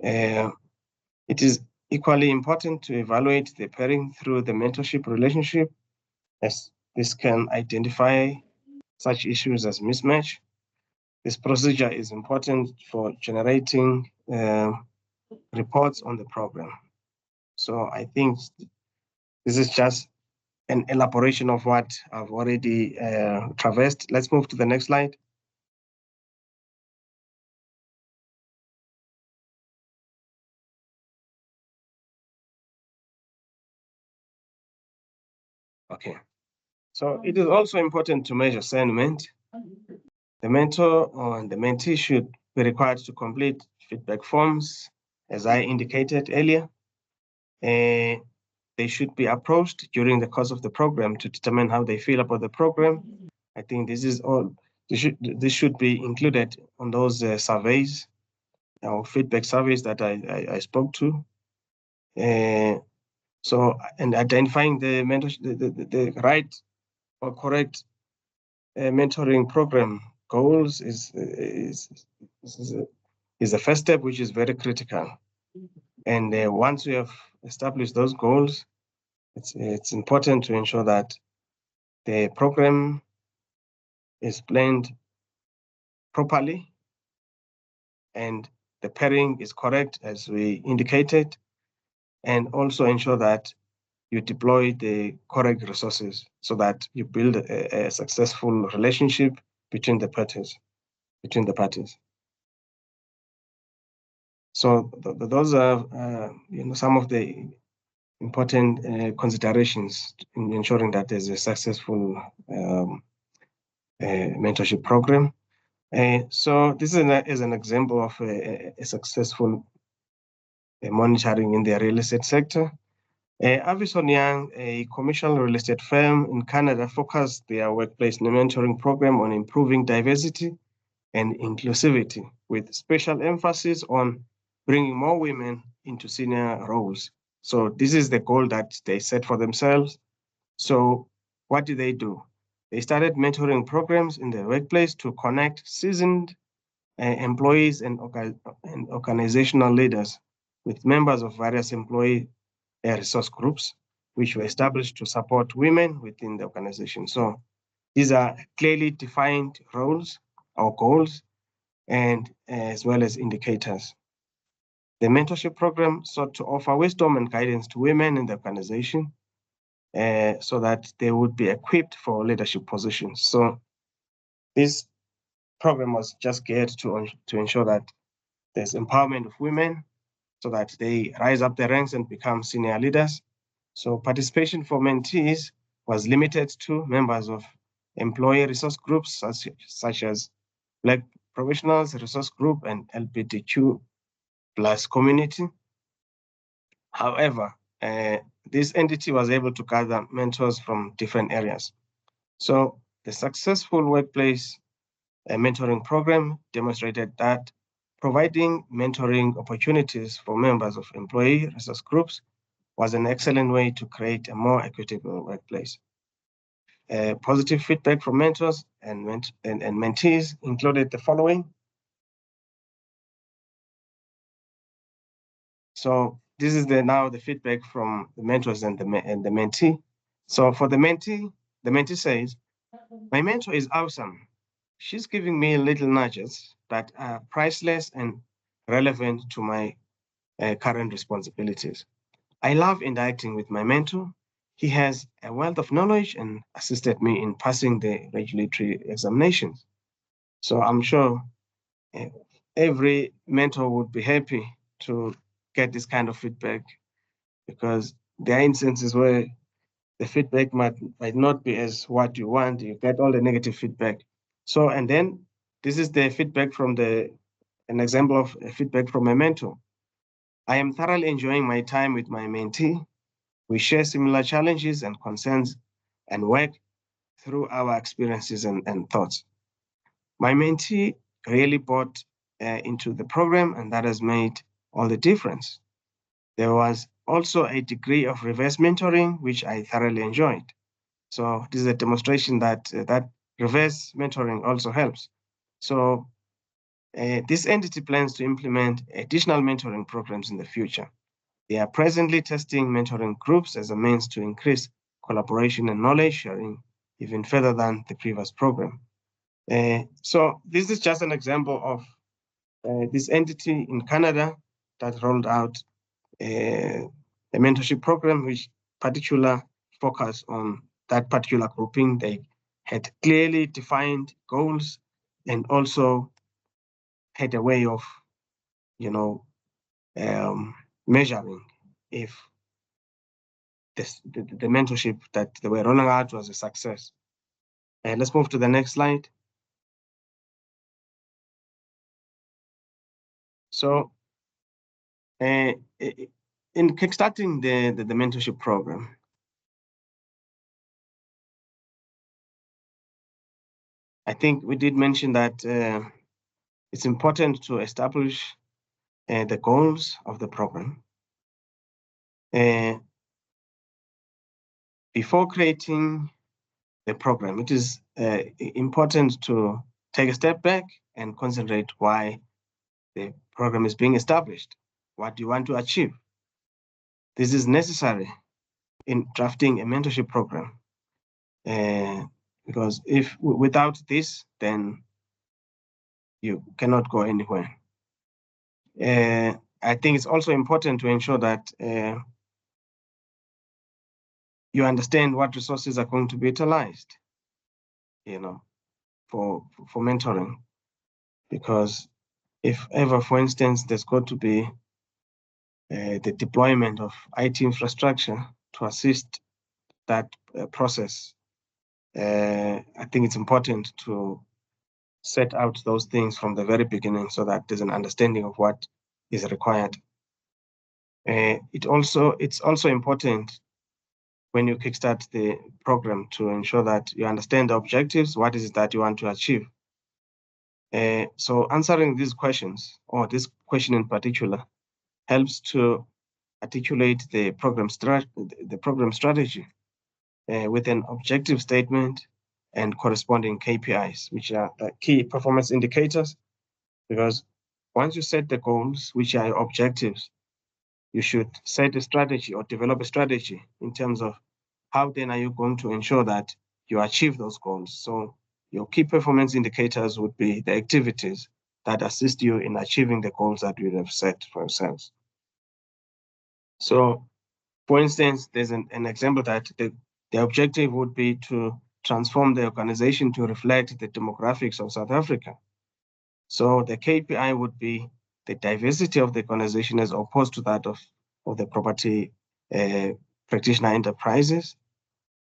It is equally important to evaluate the pairing through the mentorship relationship, as this can identify such issues as mismatch This procedure is important for generating reports on the program. So I think this is just an elaboration of what I've already traversed. Let's move to the next slide. Okay, so it is also important to measure sentiment. The mentor or the mentee should be required to complete feedback forms, as I indicated earlier. They should be approached during the course of the program to determine how they feel about the program. I think this is all. This should be included on those surveys or feedback surveys that I spoke to. So, and identifying the the right or correct mentoring program goals is the first step, which is very critical. And once we have established those goals, it's important to ensure that the program is planned properly and the pairing is correct, as we indicated, and also ensure that you deploy the correct resources so that you build a successful relationship between the parties. So those are some of the important considerations in ensuring that there's a successful mentorship program. So this is an example of a successful monitoring in the real estate sector. Avison Young, a commercial real estate firm in Canada, focused their workplace mentoring program on improving diversity and inclusivity, with special emphasis on bringing more women into senior roles. So this is the goal that they set for themselves. So what did they do? They started mentoring programs in the workplace to connect seasoned employees and organizational leaders with members of various employee resource groups, which were established to support women within the organization. So these are clearly defined roles or goals, and as well as indicators. The mentorship program sought to offer wisdom and guidance to women in the organization so that they would be equipped for leadership positions. So this program was just geared to ensure that there's empowerment of women so that they rise up the ranks and become senior leaders. So participation for mentees was limited to members of employee resource groups such as Black Professionals Resource Group and LGBTQ+ community. However, this entity was able to gather mentors from different areas. So the successful workplace mentoring program demonstrated that providing mentoring opportunities for members of employee resource groups was an excellent way to create a more equitable workplace. Positive feedback from mentors and mentees included the following. So this is now the feedback from the mentors and the mentee. So for the mentee says, "My mentor is awesome. She's giving me little nudges that are priceless and relevant to my current responsibilities. I love interacting with my mentor. He has a wealth of knowledge and assisted me in passing the regulatory examinations." So I'm sure every mentor would be happy to get this kind of feedback, because there are instances where the feedback might not be as what you want. You get all the negative feedback. So, and then this is the feedback from an example of feedback from a mentor. "I am thoroughly enjoying my time with my mentee. We share similar challenges and concerns and work through our experiences and thoughts. My mentee really bought into the program, and that has made all the difference. There was also a degree of reverse mentoring, which I thoroughly enjoyed." So this is a demonstration that that reverse mentoring also helps. So this entity plans to implement additional mentoring programs in the future. They are presently testing mentoring groups as a means to increase collaboration and knowledge sharing even further than the previous program. So this is just an example of this entity in Canada that rolled out a mentorship program which particular focus on that particular grouping. They had clearly defined goals and also had a way of, measuring if the mentorship that they were rolling out was a success. Let's move to the next slide. So in kickstarting the mentorship program, I think we did mention that it's important to establish the goals of the program. Before creating the program, it is important to take a step back and concentrate why the program is being established. What do you want to achieve? This is necessary in drafting a mentorship program, because if without this, then you cannot go anywhere. I think it's also important to ensure that you understand what resources are going to be utilized, for mentoring, because if ever, for instance, there's got to be the deployment of IT infrastructure to assist that process, I think it's important to set out those things from the very beginning so that there's an understanding of what is required. It's also important when you kickstart the program to ensure that you understand the objectives, what is it that you want to achieve. So answering these questions, or this question in particular, helps to articulate the program strategy with an objective statement and corresponding KPIs, which are the key performance indicators. Because once you set the goals, which are your objectives, you should set a strategy or develop a strategy in terms of how then are you going to ensure that you achieve those goals. So your key performance indicators would be the activities that assist you in achieving the goals that you have set for yourselves. So, for instance, there's an example that the objective would be to transform the organization to reflect the demographics of South Africa. So the KPI would be the diversity of the organization as opposed to that of the property practitioner enterprises.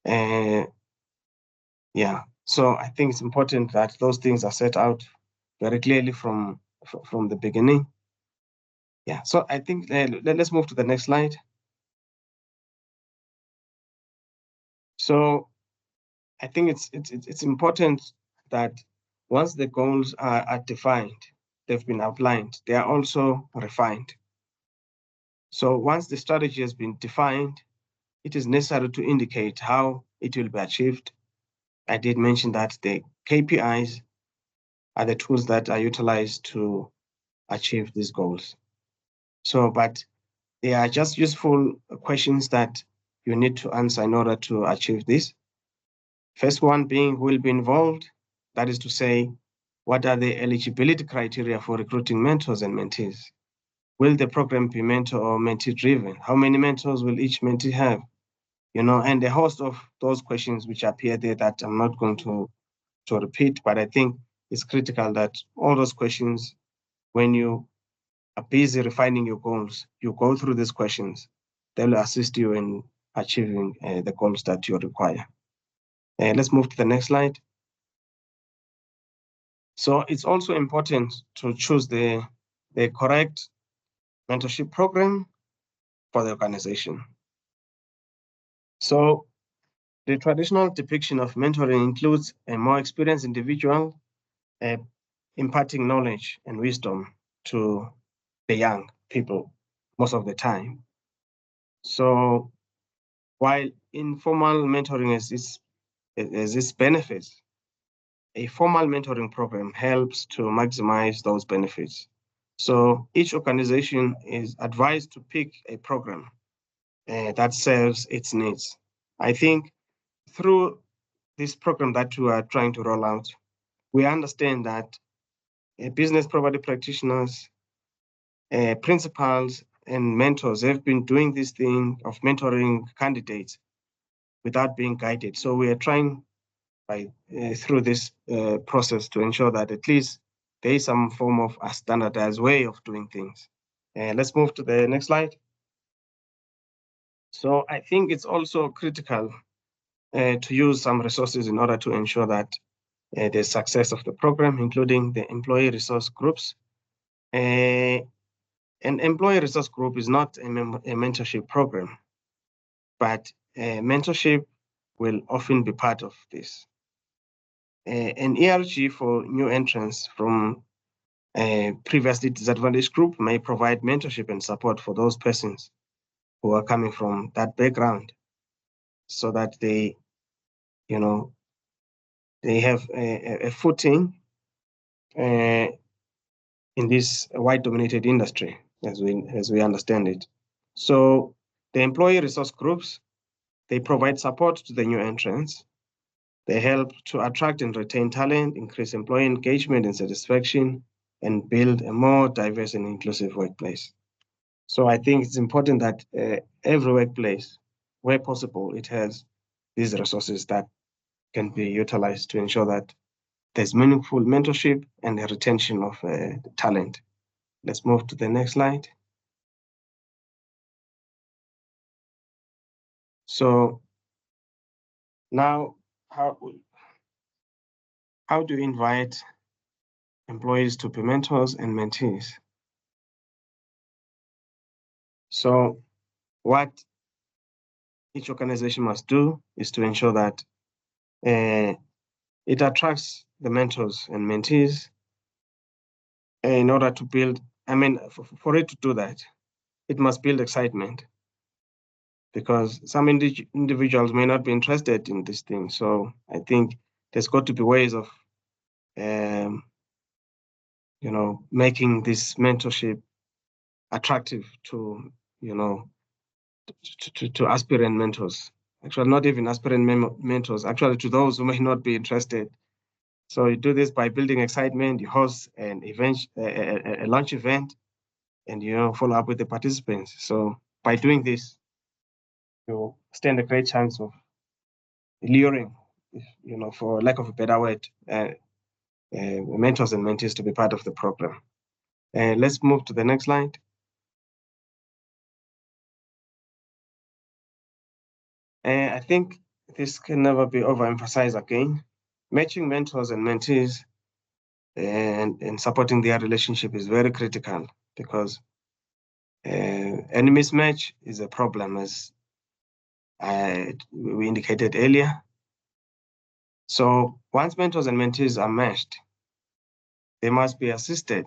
Yeah, so I think it's important that those things are set out very clearly from the beginning. Yeah, so I think let's move to the next slide. So I think it's important that once the goals are defined, they've been outlined, they are also refined. So once the strategy has been defined, it is necessary to indicate how it will be achieved. I did mention that the KPIs are the tools that are utilized to achieve these goals. So, but they are just useful questions that you need to answer in order to achieve this. First one being who will be involved. That is to say, what are the eligibility criteria for recruiting mentors and mentees? Will the program be mentor or mentee driven? How many mentors will each mentee have? And a host of those questions which appear there that I'm not going to repeat, but I think it's critical that all those questions, when you are busy refining your goals, you go through these questions. They will assist you in achieving the goals that you require. Let's move to the next slide. So it's also important to choose the correct mentorship program for the organization. So the traditional depiction of mentoring includes a more experienced individual imparting knowledge and wisdom to the young people most of the time. So while informal mentoring has its benefits, a formal mentoring program helps to maximize those benefits. So each organization is advised to pick a program that serves its needs. I think through this program that we are trying to roll out, we understand that business property practitioners, principals, and mentors have been doing this thing of mentoring candidates without being guided. So we are trying through this process to ensure that at least there is some form of a standardized way of doing things. Let's move to the next slide. So I think it's also critical to use some resources in order to ensure that the success of the program, including the employee resource groups. An employee resource group is not a mentorship program, but mentorship will often be part of this. An ERG for new entrants from a previously disadvantaged group may provide mentorship and support for those persons who are coming from that background, so that they, they have a footing in this white-dominated industry, as we understand it. So the employee resource groups, they provide support to the new entrants. They help to attract and retain talent, increase employee engagement and satisfaction, and build a more diverse and inclusive workplace. So I think it's important that every workplace, where possible, it has these resources that can be utilized to ensure that there's meaningful mentorship and the retention of talent. Let's move to the next slide. So now, how do you invite employees to be mentors and mentees? So what each organization must do is to ensure that it attracts the mentors and mentees in order to build, for it to do that, it must build excitement, because some individuals may not be interested in this thing. So I think there's got to be ways of, making this mentorship attractive to, to aspirant mentors. Actually, not even aspirant mentors, actually to those who may not be interested. So you do this by building excitement. You host an event, a launch event, and follow up with the participants. So by doing this, you stand a great chance of luring, for lack of a better word, mentors and mentees to be part of the program. Let's move to the next slide. I think this can never be overemphasized again. Matching mentors and mentees and supporting their relationship is very critical, because any mismatch is a problem, as we indicated earlier. So once mentors and mentees are matched, they must be assisted.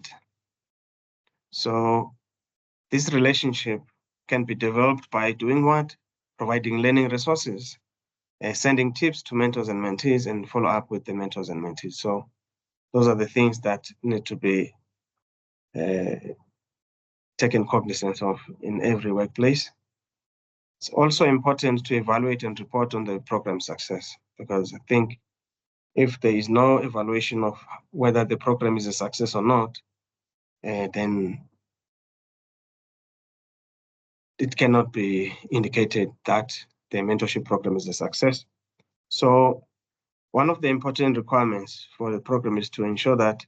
So this relationship can be developed by doing what? Providing learning resources, sending tips to mentors and mentees, and follow up with the mentors and mentees. So those are the things that need to be taken cognizance of in every workplace. It's also important to evaluate and report on the program success, because I think if there is no evaluation of whether the program is a success or not, then it cannot be indicated that the mentorship program is a success. So one of the important requirements for the program is to ensure that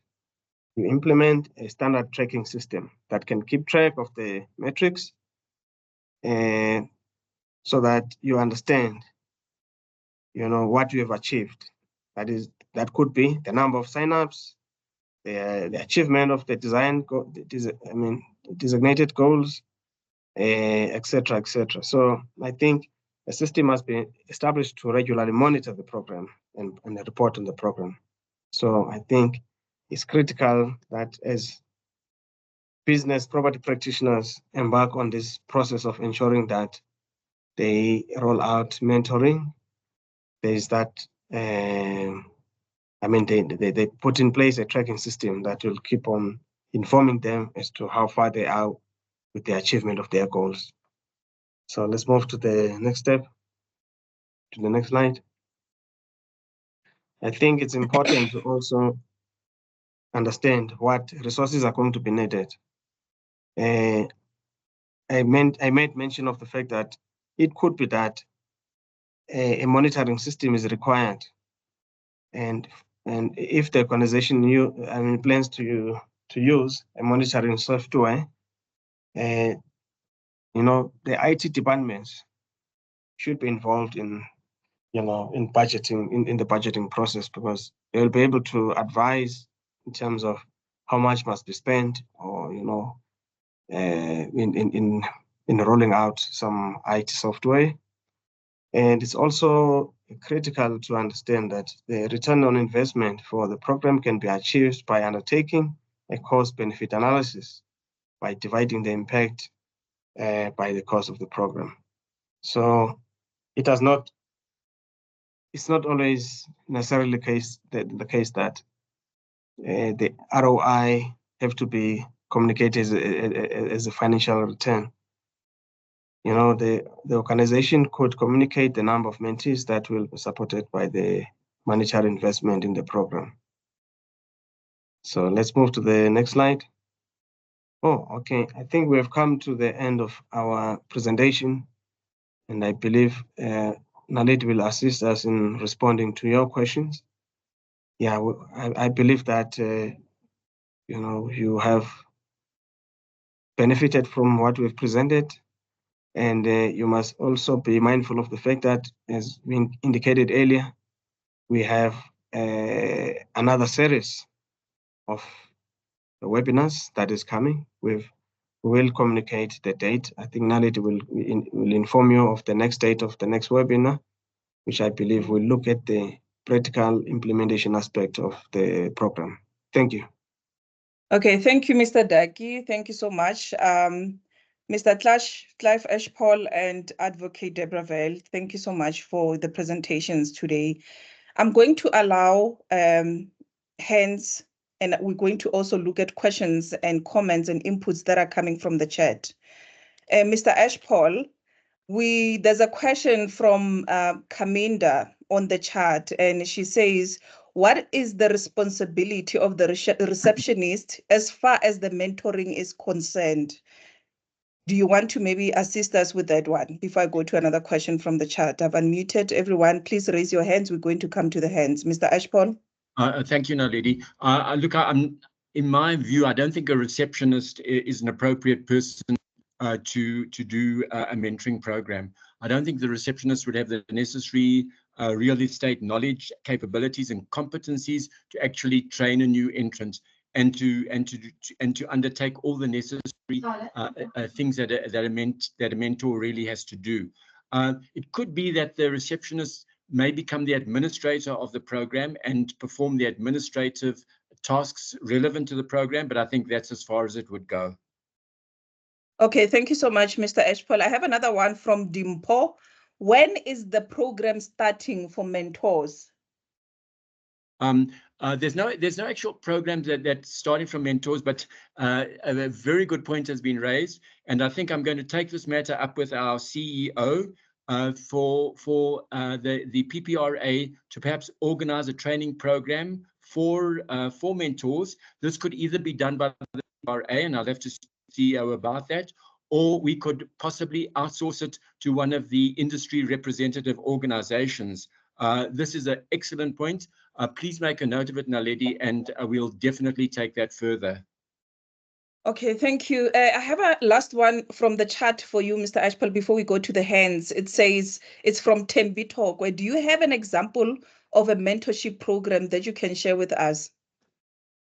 you implement a standard tracking system that can keep track of the metrics, so that you understand, what you have achieved. That could be the number of signups, the achievement of the designated goals, etc., etc. So I think a system must be established to regularly monitor the program and report on the program. So I think it's critical that as business property practitioners embark on this process of ensuring that they roll out mentoring, there is that, they put in place a tracking system that will keep on informing them as to how far they are with the achievement of their goals. So let's move to the next step, to the next slide. I think it's important to also understand what resources are going to be needed. I made mention of the fact that it could be that a monitoring system is required, and if the organization plans to use a monitoring software, the IT departments should be involved in budgeting, in the budgeting process, because they'll be able to advise in terms of how much must be spent, or in rolling out some IT software. And it's also critical to understand that the return on investment for the program can be achieved by undertaking a cost-benefit analysis by dividing the impact by the cost of the program. So it's not always necessarily the case that the ROI have to be communicated as a financial return. The organization could communicate the number of mentees that will be supported by the monetary investment in the program. So let's move to the next slide. Oh, okay. I think we have come to the end of our presentation, and I believe Naledi will assist us in responding to your questions. Yeah, I believe that you have benefited from what we've presented. And you must also be mindful of the fact that, as we indicated earlier, we have another series of webinars that is coming. We will communicate the date. I think Naledi will inform you of the next date of the next webinar, which I believe will look at the practical implementation aspect of the program. Thank you. Okay, thank you, Mr. Daki. Thank you so much. Mr. Clive Ashpole and Advocate Deborah Vale, thank you so much for the presentations today. I'm going to allow hands, and we're going to also look at questions and comments and inputs that are coming from the chat. Mr. Ashpole, there's a question from Kaminda on the chat, and she says, what is the responsibility of the receptionist as far as the mentoring is concerned? Do you want to maybe assist us with that one before I go to another question from the chat? I've unmuted everyone. Please raise your hands. We're going to come to the hands. Mr. Ashpole? Thank you, Naledi. Look, in my view, I don't think a receptionist is an appropriate person to do a mentoring program. I don't think the receptionist would have the necessary real estate knowledge, capabilities, and competencies to actually train a new entrant and to undertake all the necessary things that a mentor really has to do. It could be that the receptionist may become the administrator of the program and perform the administrative tasks relevant to the program, but I think that's as far as it would go. Okay, thank you so much, Mr. Ashpole. I have another one from Dimpo. When is the program starting for mentors? There's no actual program that's starting from mentors, but a very good point has been raised, and I think I'm going to take this matter up with our CEO for the PPRA to perhaps organize a training program for mentors. This could either be done by the PPRA, and I'll have to see the CEO about that, or we could possibly outsource it to one of the industry representative organizations. This is an excellent point. Please make a note of it, Naledi, and we'll definitely take that further. Okay, thank you. I have a last one from the chat for you, Mr. Ashpole, before we go to the hands. It says, it's from Tembi Talk. Where do you have an example of a mentorship program that you can share with us?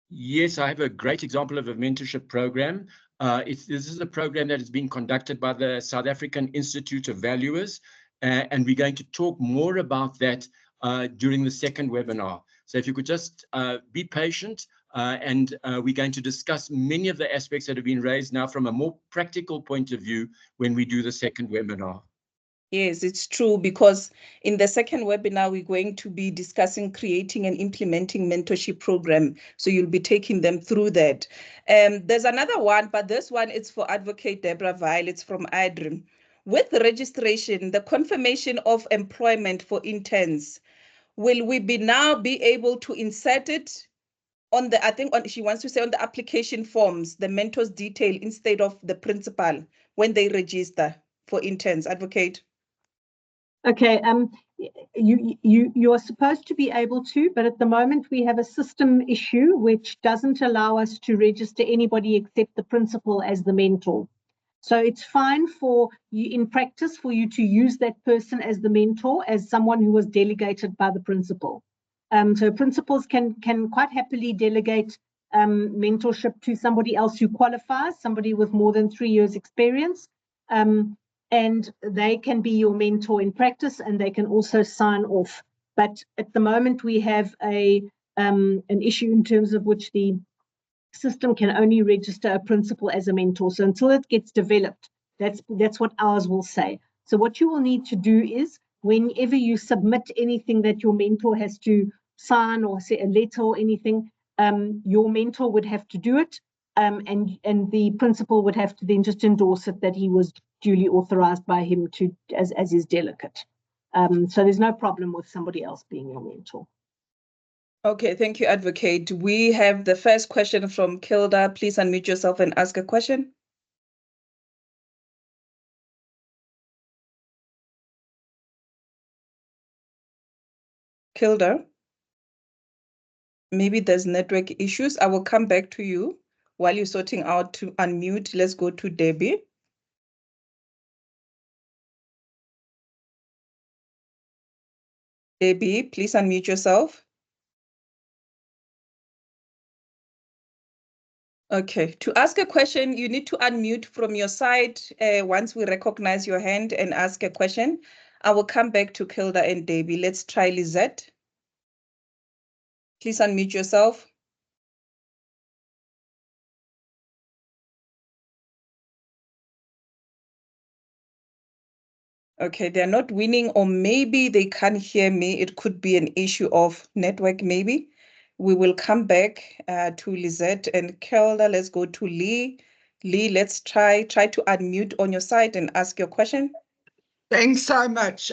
Yes, I have a great example of a mentorship program. This is a program that has been conducted by the South African Institute of Valuers, and we're going to talk more about that during the second webinar. So if you could just be patient, and we're going to discuss many of the aspects that have been raised now from a more practical point of view when we do the second webinar. Yes, it's true, because in the second webinar, we're going to be discussing creating and implementing mentorship program. So you'll be taking them through that. There's another one, but this one is for Advocate Deborah Vile. It's from Adrian. With the registration, the confirmation of employment for interns, will we now be able to insert it on the, I think on, she wants to say on the application forms, the mentors detail instead of the principal when they register for interns, advocate. Okay, you are supposed to be able to, but at the moment we have a system issue which doesn't allow us to register anybody except the principal as the mentor. So it's fine for you in practice for you to use that person as the mentor, as someone who was delegated by the principal. So principals can quite happily delegate mentorship to somebody else who qualifies, somebody with more than 3 years experience. And they can be your mentor in practice, and they can also sign off. But at the moment, we have an issue in terms of which the system can only register a principal as a mentor. So until it gets developed, that's what ours will say. So what you will need to do is, whenever you submit anything that your mentor has to sign, or say a letter or anything, your mentor would have to do it. And the principal would have to then just endorse it that he was duly authorized by him to as his delegate. So there's no problem with somebody else being your mentor. Okay, thank you, advocate. We have the first question from Kilda. Please unmute yourself and ask a question. Kilda, maybe there's network issues. I will come back to you while you're sorting out to unmute. Let's go to Debbie. Debbie, please unmute yourself. Okay, to ask a question, you need to unmute from your side once we recognize your hand and ask a question. I will come back to Kilda and Debbie. Let's try Lizette. Please unmute yourself. Okay, they're not winning, or maybe they can't hear me. It could be an issue of network, maybe. We will come back to Lizette and Kilda. Let's go to Lee. Lee, let's try to unmute on your side and ask your question. Thanks so much.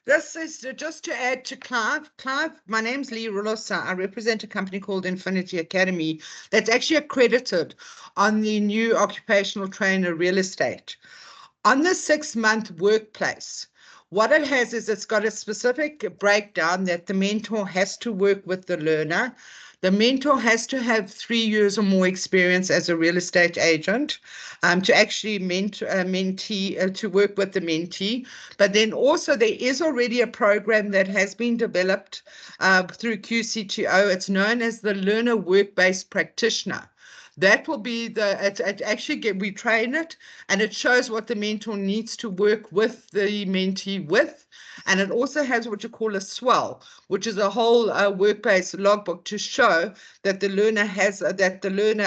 This is just to add to Clive. Clive, my name's Lee Rulosa. I represent a company called Infinity Academy that's actually accredited on the new occupational trainer real estate. On the 6-month workplace, what it has is it's got a specific breakdown that the mentor has to work with the learner. The mentor has to have 3 years or more experience as a real estate agent to actually mentee, to work with the mentee. But then also there is already a program that has been developed through QCTO. It's known as the Learner Work-Based Practitioner. That will be we train it, and it shows what the mentor needs to work with the mentee with. And it also has what you call a swell, which is a whole work-based logbook to show that the learner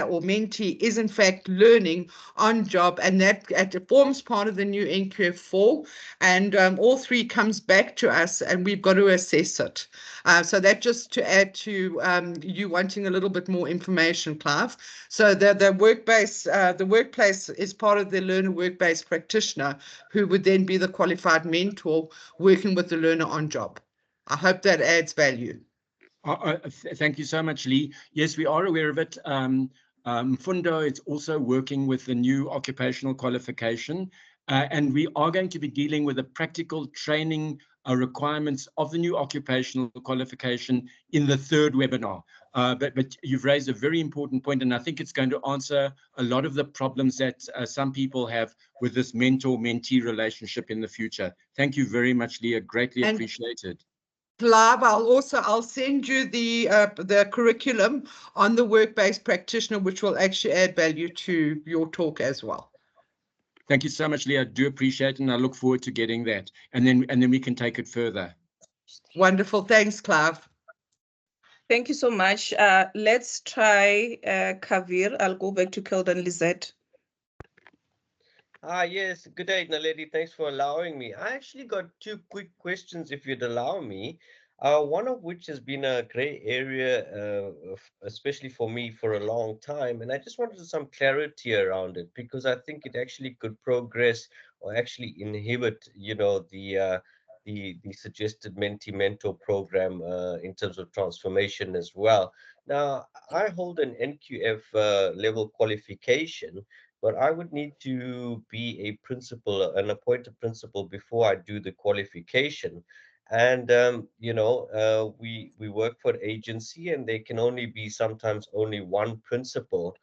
or mentee is in fact learning on job, and that it forms part of the new NQF4, and all 3 comes back to us, and we've got to assess it. So that just to add to you wanting a little bit more information, Clive. So the workplace is part of the learner work-based practitioner, who would then be the qualified mentor working with the learner on job. I hope that adds value. Thank you so much, Lee. Yes, we are aware of it. Fundo is also working with the new occupational qualification, and we are going to be dealing with the practical training requirements of the new occupational qualification in the 3rd webinar. But you've raised a very important point, and I think it's going to answer a lot of the problems that some people have with this mentor-mentee relationship in the future. Thank you very much, Leah. Greatly appreciated. Clive, I'll send you the curriculum on the work-based practitioner, which will actually add value to your talk as well. Thank you so much, Leah. I do appreciate it, and I look forward to getting that. And then we can take it further. Wonderful. Thanks, Clive. Thank you so much. Let's try Kavir. I'll go back to Kilda and Lizette. Yes, good day, Naledi. Thanks for allowing me. I actually got 2 quick questions, if you'd allow me. One of which has been a gray area, especially for me, for a long time. And I just wanted some clarity around it, because I think it actually could progress or actually inhibit, the the suggested Mentee Mentor program in terms of transformation as well. Now, I hold an NQF level qualification, but I would need to be a principal, an appointed principal, before I do the qualification. And we work for an agency, and there can only be sometimes only one principal.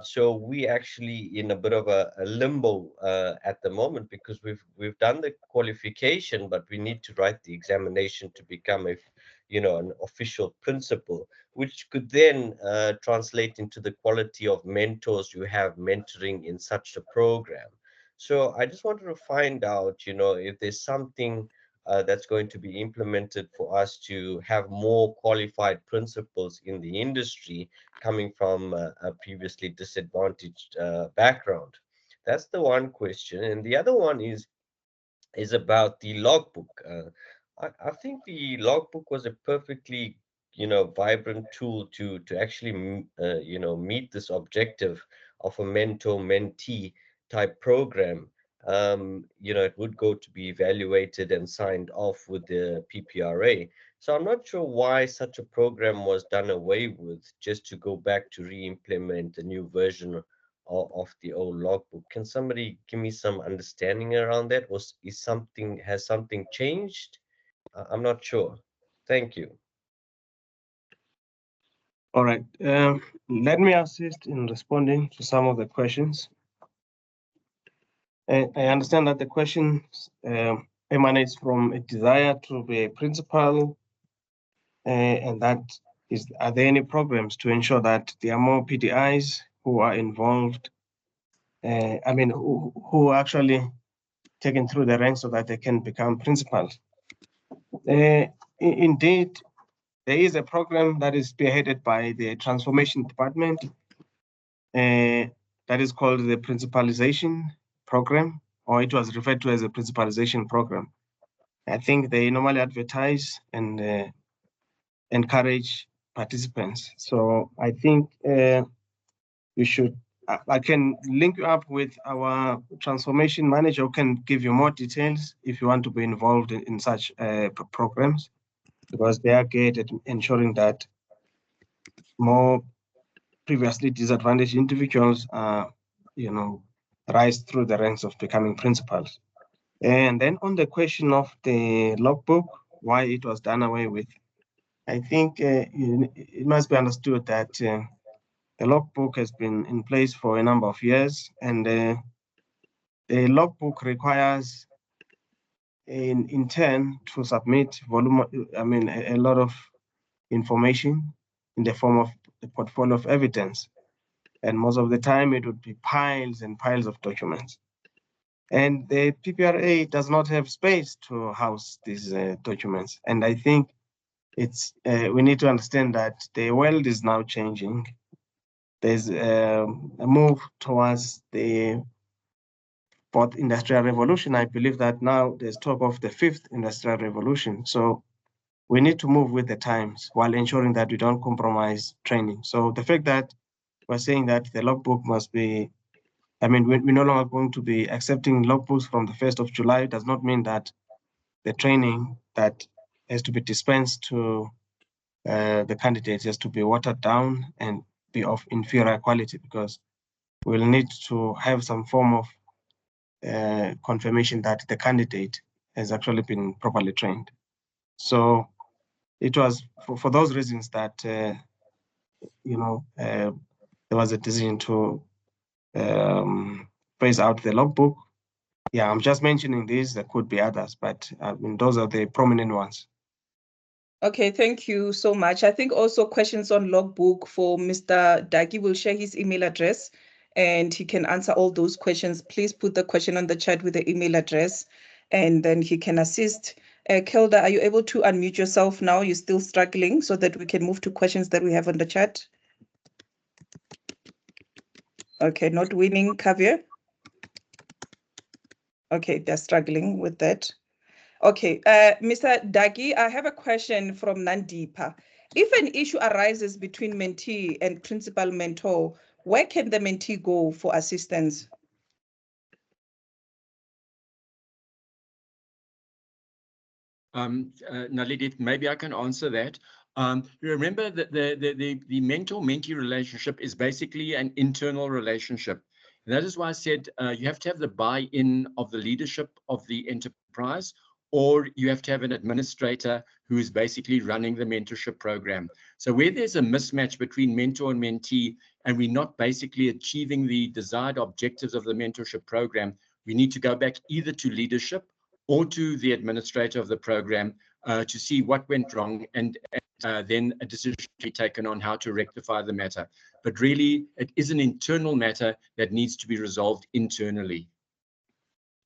So we actually in a bit of a limbo at the moment, because we've done the qualification, but we need to write the examination to become an official principal, which could then translate into the quality of mentors you have mentoring in such a program. So I just wanted to find out, if there's something that's going to be implemented for us to have more qualified principals in the industry coming from a previously disadvantaged background. That's the one question. And the other one is about the logbook. I think the logbook was a perfectly, vibrant tool to actually, meet this objective of a mentor-mentee type program. It would go to be evaluated and signed off with the PPRA. So I'm not sure why such a program was done away with, just to go back to re-implement a new version of the old logbook. Can somebody give me some understanding around that? Has something changed? I'm not sure. Thank you. All right. Let me assist in responding to some of the questions. I understand that the question emanates from a desire to be a principal, and that is, are there any programs to ensure that there are more PDIs who are involved? Who are actually taken through the ranks so that they can become principals? Indeed, there is a program that is spearheaded by the Transformation Department that is called the Principalization Program, or it was referred to as a Principalization Program. I think they normally advertise and encourage participants. So I think we should, I can link you up with our transformation manager who can give you more details if you want to be involved in such programs, because they are geared at ensuring that more previously disadvantaged individuals are, rise through the ranks of becoming principals. And then on the question of the logbook, why it was done away with, I think it must be understood that the logbook has been in place for a number of years, and the logbook requires in turn to submit a lot of information in the form of the portfolio of evidence. And most of the time it would be piles and piles of documents. And the PPRA does not have space to house these documents. And I think we need to understand that the world is now changing. There's a move towards the fourth industrial revolution. I believe that now there's talk of the fifth industrial revolution. So we need to move with the times while ensuring that we don't compromise training. So the fact that we're saying that the logbook must be, we're no longer going to be accepting logbooks from the 1st of July does not mean that the training that has to be dispensed to the candidates has to be watered down and be of inferior quality, because we'll need to have some form of confirmation that the candidate has actually been properly trained. So it was for those reasons that, there was a decision to phase out the logbook. Yeah, I'm just mentioning these. There could be others, but those are the prominent ones. Okay, thank you so much. I think also questions on logbook for Mr. Dagi. Will share his email address and he can answer all those questions. Please put the question on the chat with the email address and then he can assist. Kelda, are you able to unmute yourself now? You're still struggling so that we can move to questions that we have on the chat. Okay, not winning, Kavir. Okay, they're struggling with that. Okay, Mr. Dagi, I have a question from Nandipa. If an issue arises between mentee and principal mentor, where can the mentee go for assistance? Naledi, maybe I can answer that. Remember that the mentor-mentee relationship is basically an internal relationship. And that is why I said you have to have the buy-in of the leadership of the enterprise, or you have to have an administrator who is basically running the mentorship program. So where there's a mismatch between mentor and mentee, and we're not basically achieving the desired objectives of the mentorship program, we need to go back either to leadership or to the administrator of the program to see what went wrong, and then a decision should be taken on how to rectify the matter. But really, it is an internal matter that needs to be resolved internally.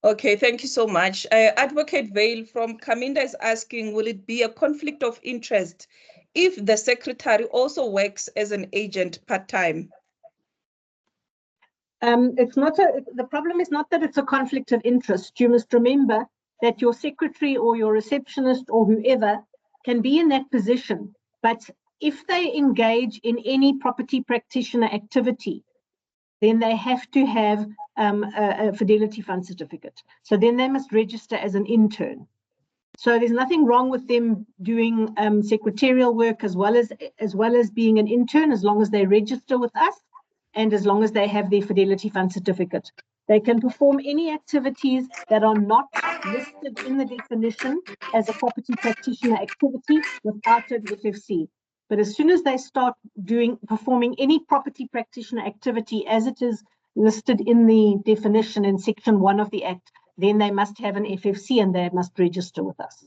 Okay, thank you so much. Advocate Vale from Kaminda is asking, will it be a conflict of interest if the secretary also works as an agent part-time? It's not the problem is not that it's a conflict of interest. You must remember that your secretary or your receptionist or whoever can be in that position, but if they engage in any property practitioner activity, then they have to have a Fidelity Fund certificate. So then they must register as an intern. So there's nothing wrong with them doing secretarial work as well as being an intern, as long as they register with us and as long as they have their Fidelity Fund certificate. They can perform any activities that are not listed in the definition as a property practitioner activity without an FFC. But as soon as they start performing any property practitioner activity as it is listed in the definition in Section 1 of the Act, then they must have an FFC and they must register with us.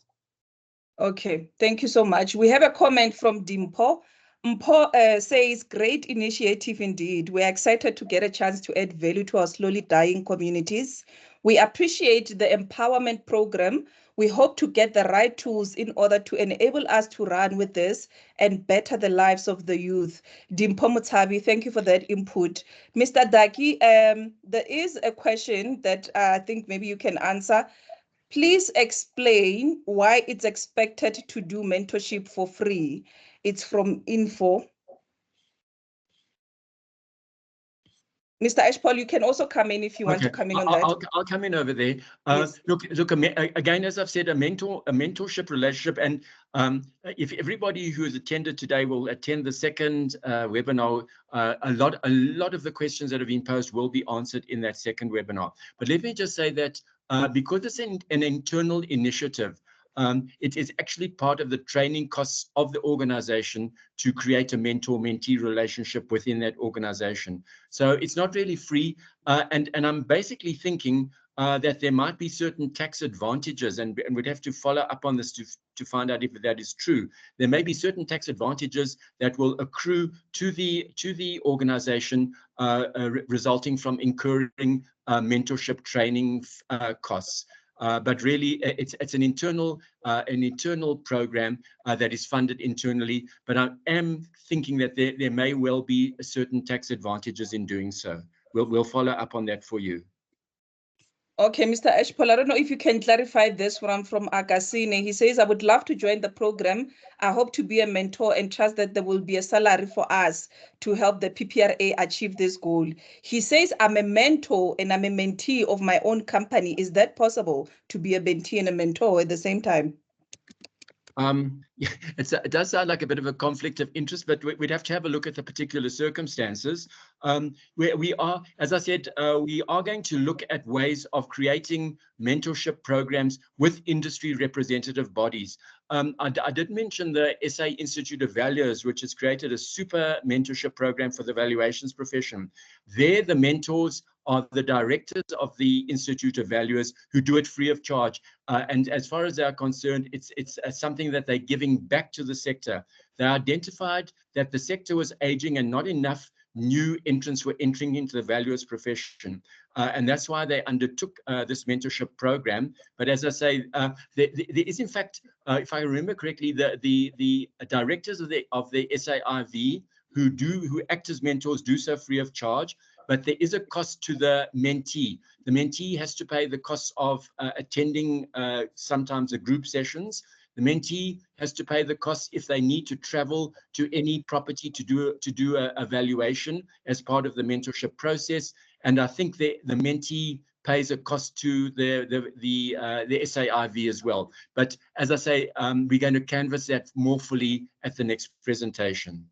Okay, thank you so much. We have a comment from Dimpo. Mpo says, great initiative indeed. We're excited to get a chance to add value to our slowly dying communities. We appreciate the empowerment program. We hope to get the right tools in order to enable us to run with this and better the lives of the youth. Dimpo Mutabi, thank you for that input. Mr. Daki, there is a question that I think maybe you can answer. Please explain why it's expected to do mentorship for free. It's from Info. Mr. Ashpal, you can also come in if you want to come in on that. I'll come in over there. Yes. Look, again, as I've said, a mentorship relationship, and if everybody who has attended today will attend the second webinar, a lot of the questions that have been posed will be answered in that second webinar. But let me just say that because it's an internal initiative, it is actually part of the training costs of the organization to create a mentor-mentee relationship within that organization. So it's not really free. And I'm basically thinking that there might be certain tax advantages, and we'd have to follow up on this to find out if that is true. There may be certain tax advantages that will accrue to the organization resulting from incurring mentorship training costs. But really, it's an internal program that is funded internally. But I am thinking that there may well be certain tax advantages in doing so. We'll follow up on that for you. Okay, Mr. Ashpal, I don't know if you can clarify this one from Agasine. He says, I would love to join the program. I hope to be a mentor and trust that there will be a salary for us to help the PPRA achieve this goal. He says, I'm a mentor and I'm a mentee of my own company. Is that possible to be a mentee and a mentor at the same time? It does sound like a bit of a conflict of interest, but we'd have to have a look at the particular circumstances. Where we are, as I said, we are going to look at ways of creating mentorship programs with industry representative bodies. I did mention the SA Institute of Valuers, which has created a super mentorship program for the valuations profession. There, the mentors are the directors of the Institute of Valuers who do it free of charge. And as far as they're concerned, it's something that they're giving back to the sector. They identified that the sector was aging and not enough new entrants were entering into the valuers profession. And that's why they undertook this mentorship program. But as I say, there is, in fact, if I remember correctly, the directors of the SAIV who act as mentors do so free of charge. But there is a cost to the mentee. The mentee has to pay the cost of attending sometimes the group sessions. The mentee has to pay the costs if they need to travel to any property to do a valuation as part of the mentorship process. And I think the mentee pays a cost to the SAIV as well. But as I say, we're going to canvass that more fully at the next presentation.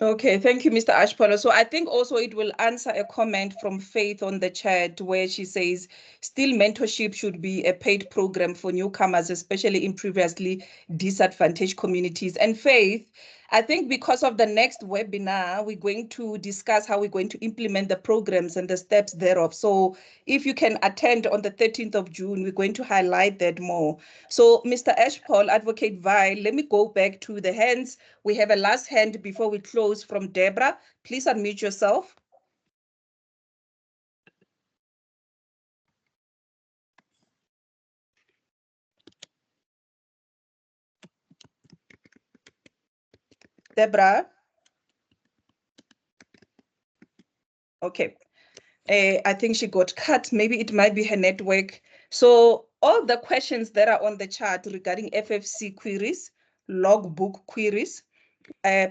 Okay, thank you, Mr. Ashpolo. So I think also it will answer a comment from Faith on the chat where she says, still mentorship should be a paid program for newcomers, especially in previously disadvantaged communities. And Faith, I think because of the next webinar, we're going to discuss how we're going to implement the programs and the steps thereof. So if you can attend on the 13th of June, we're going to highlight that more. So Mr. Ashpol, Advocate Vile, let me go back to the hands. We have a last hand before we close from Deborah. Please unmute yourself. Deborah. Okay. I think she got cut. Maybe it might be her network. So all the questions that are on the chart regarding FFC queries, logbook queries,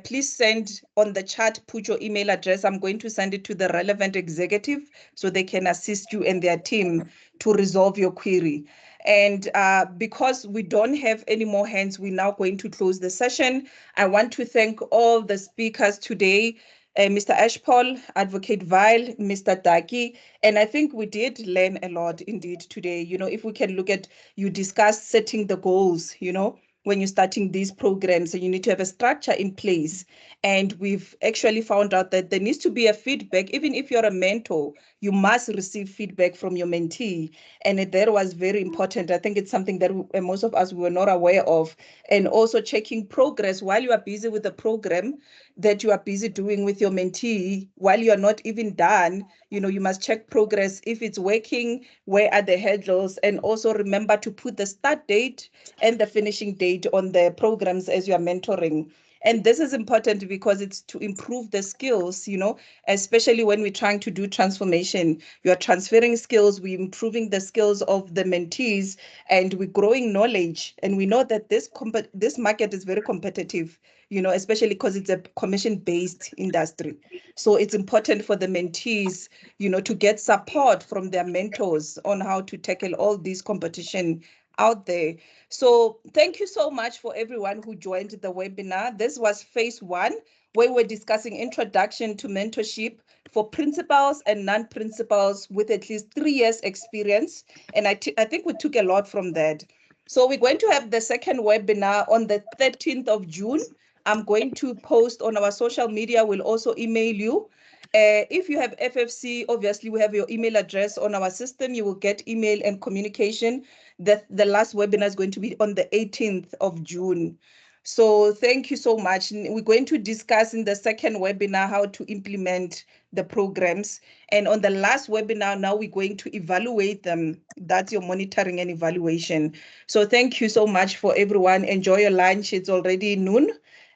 please send on the chat, put your email address. I'm going to send it to the relevant executive so they can assist you and their team to resolve your query. And because we don't have any more hands, we're now going to close the session. I want to thank all the speakers today, Mr. Ashpol, Advocate Vile, Mr. Daki, and I think we did learn a lot indeed today. You know, if we can look at, you discussed setting the goals, you know, when you're starting these programs, and you need to have a structure in place. And we've actually found out that there needs to be a feedback. Even if you're a mentor, you must receive feedback from your mentee. And that was very important. I think it's something that most of us were not aware of. And also checking progress while you are busy with the program that you are busy doing with your mentee, while you are not even done. You know, you must check progress. If it's working, where are the hurdles? And also remember to put the start date and the finishing date on the programs as you are mentoring. And this is important because it's to improve the skills, you know, especially when we're trying to do transformation. You are transferring skills, we're improving the skills of the mentees, and we're growing knowledge. And we know that this market is very competitive, you know, especially because it's a commission-based industry. So it's important for the mentees, you know, to get support from their mentors on how to tackle all these competition out there. So thank you so much for everyone who joined the webinar. This was phase 1, where we're discussing introduction to mentorship for principals and non-principals with at least 3 years experience. And I think we took a lot from that. So we're going to have the second webinar on the 13th of June. I'm going to post on our social media. We'll also email you. If you have FFC, obviously we have your email address on our system. You will get email and communication. The last webinar is going to be on the 18th of June. So thank you so much. We're going to discuss in the second webinar how to implement the programs. And on the last webinar, now we're going to evaluate them. That's your monitoring and evaluation. So thank you so much for everyone. Enjoy your lunch. It's already noon.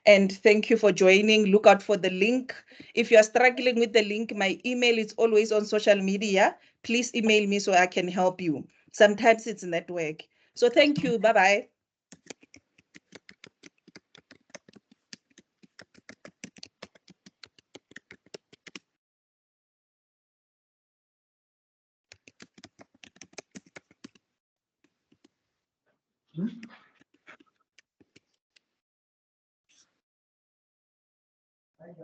And thank you for joining. Look out for the link. If you are struggling with the link, my email is always on social media. Please email me so I can help you. Sometimes it's network. So thank you. Bye-bye.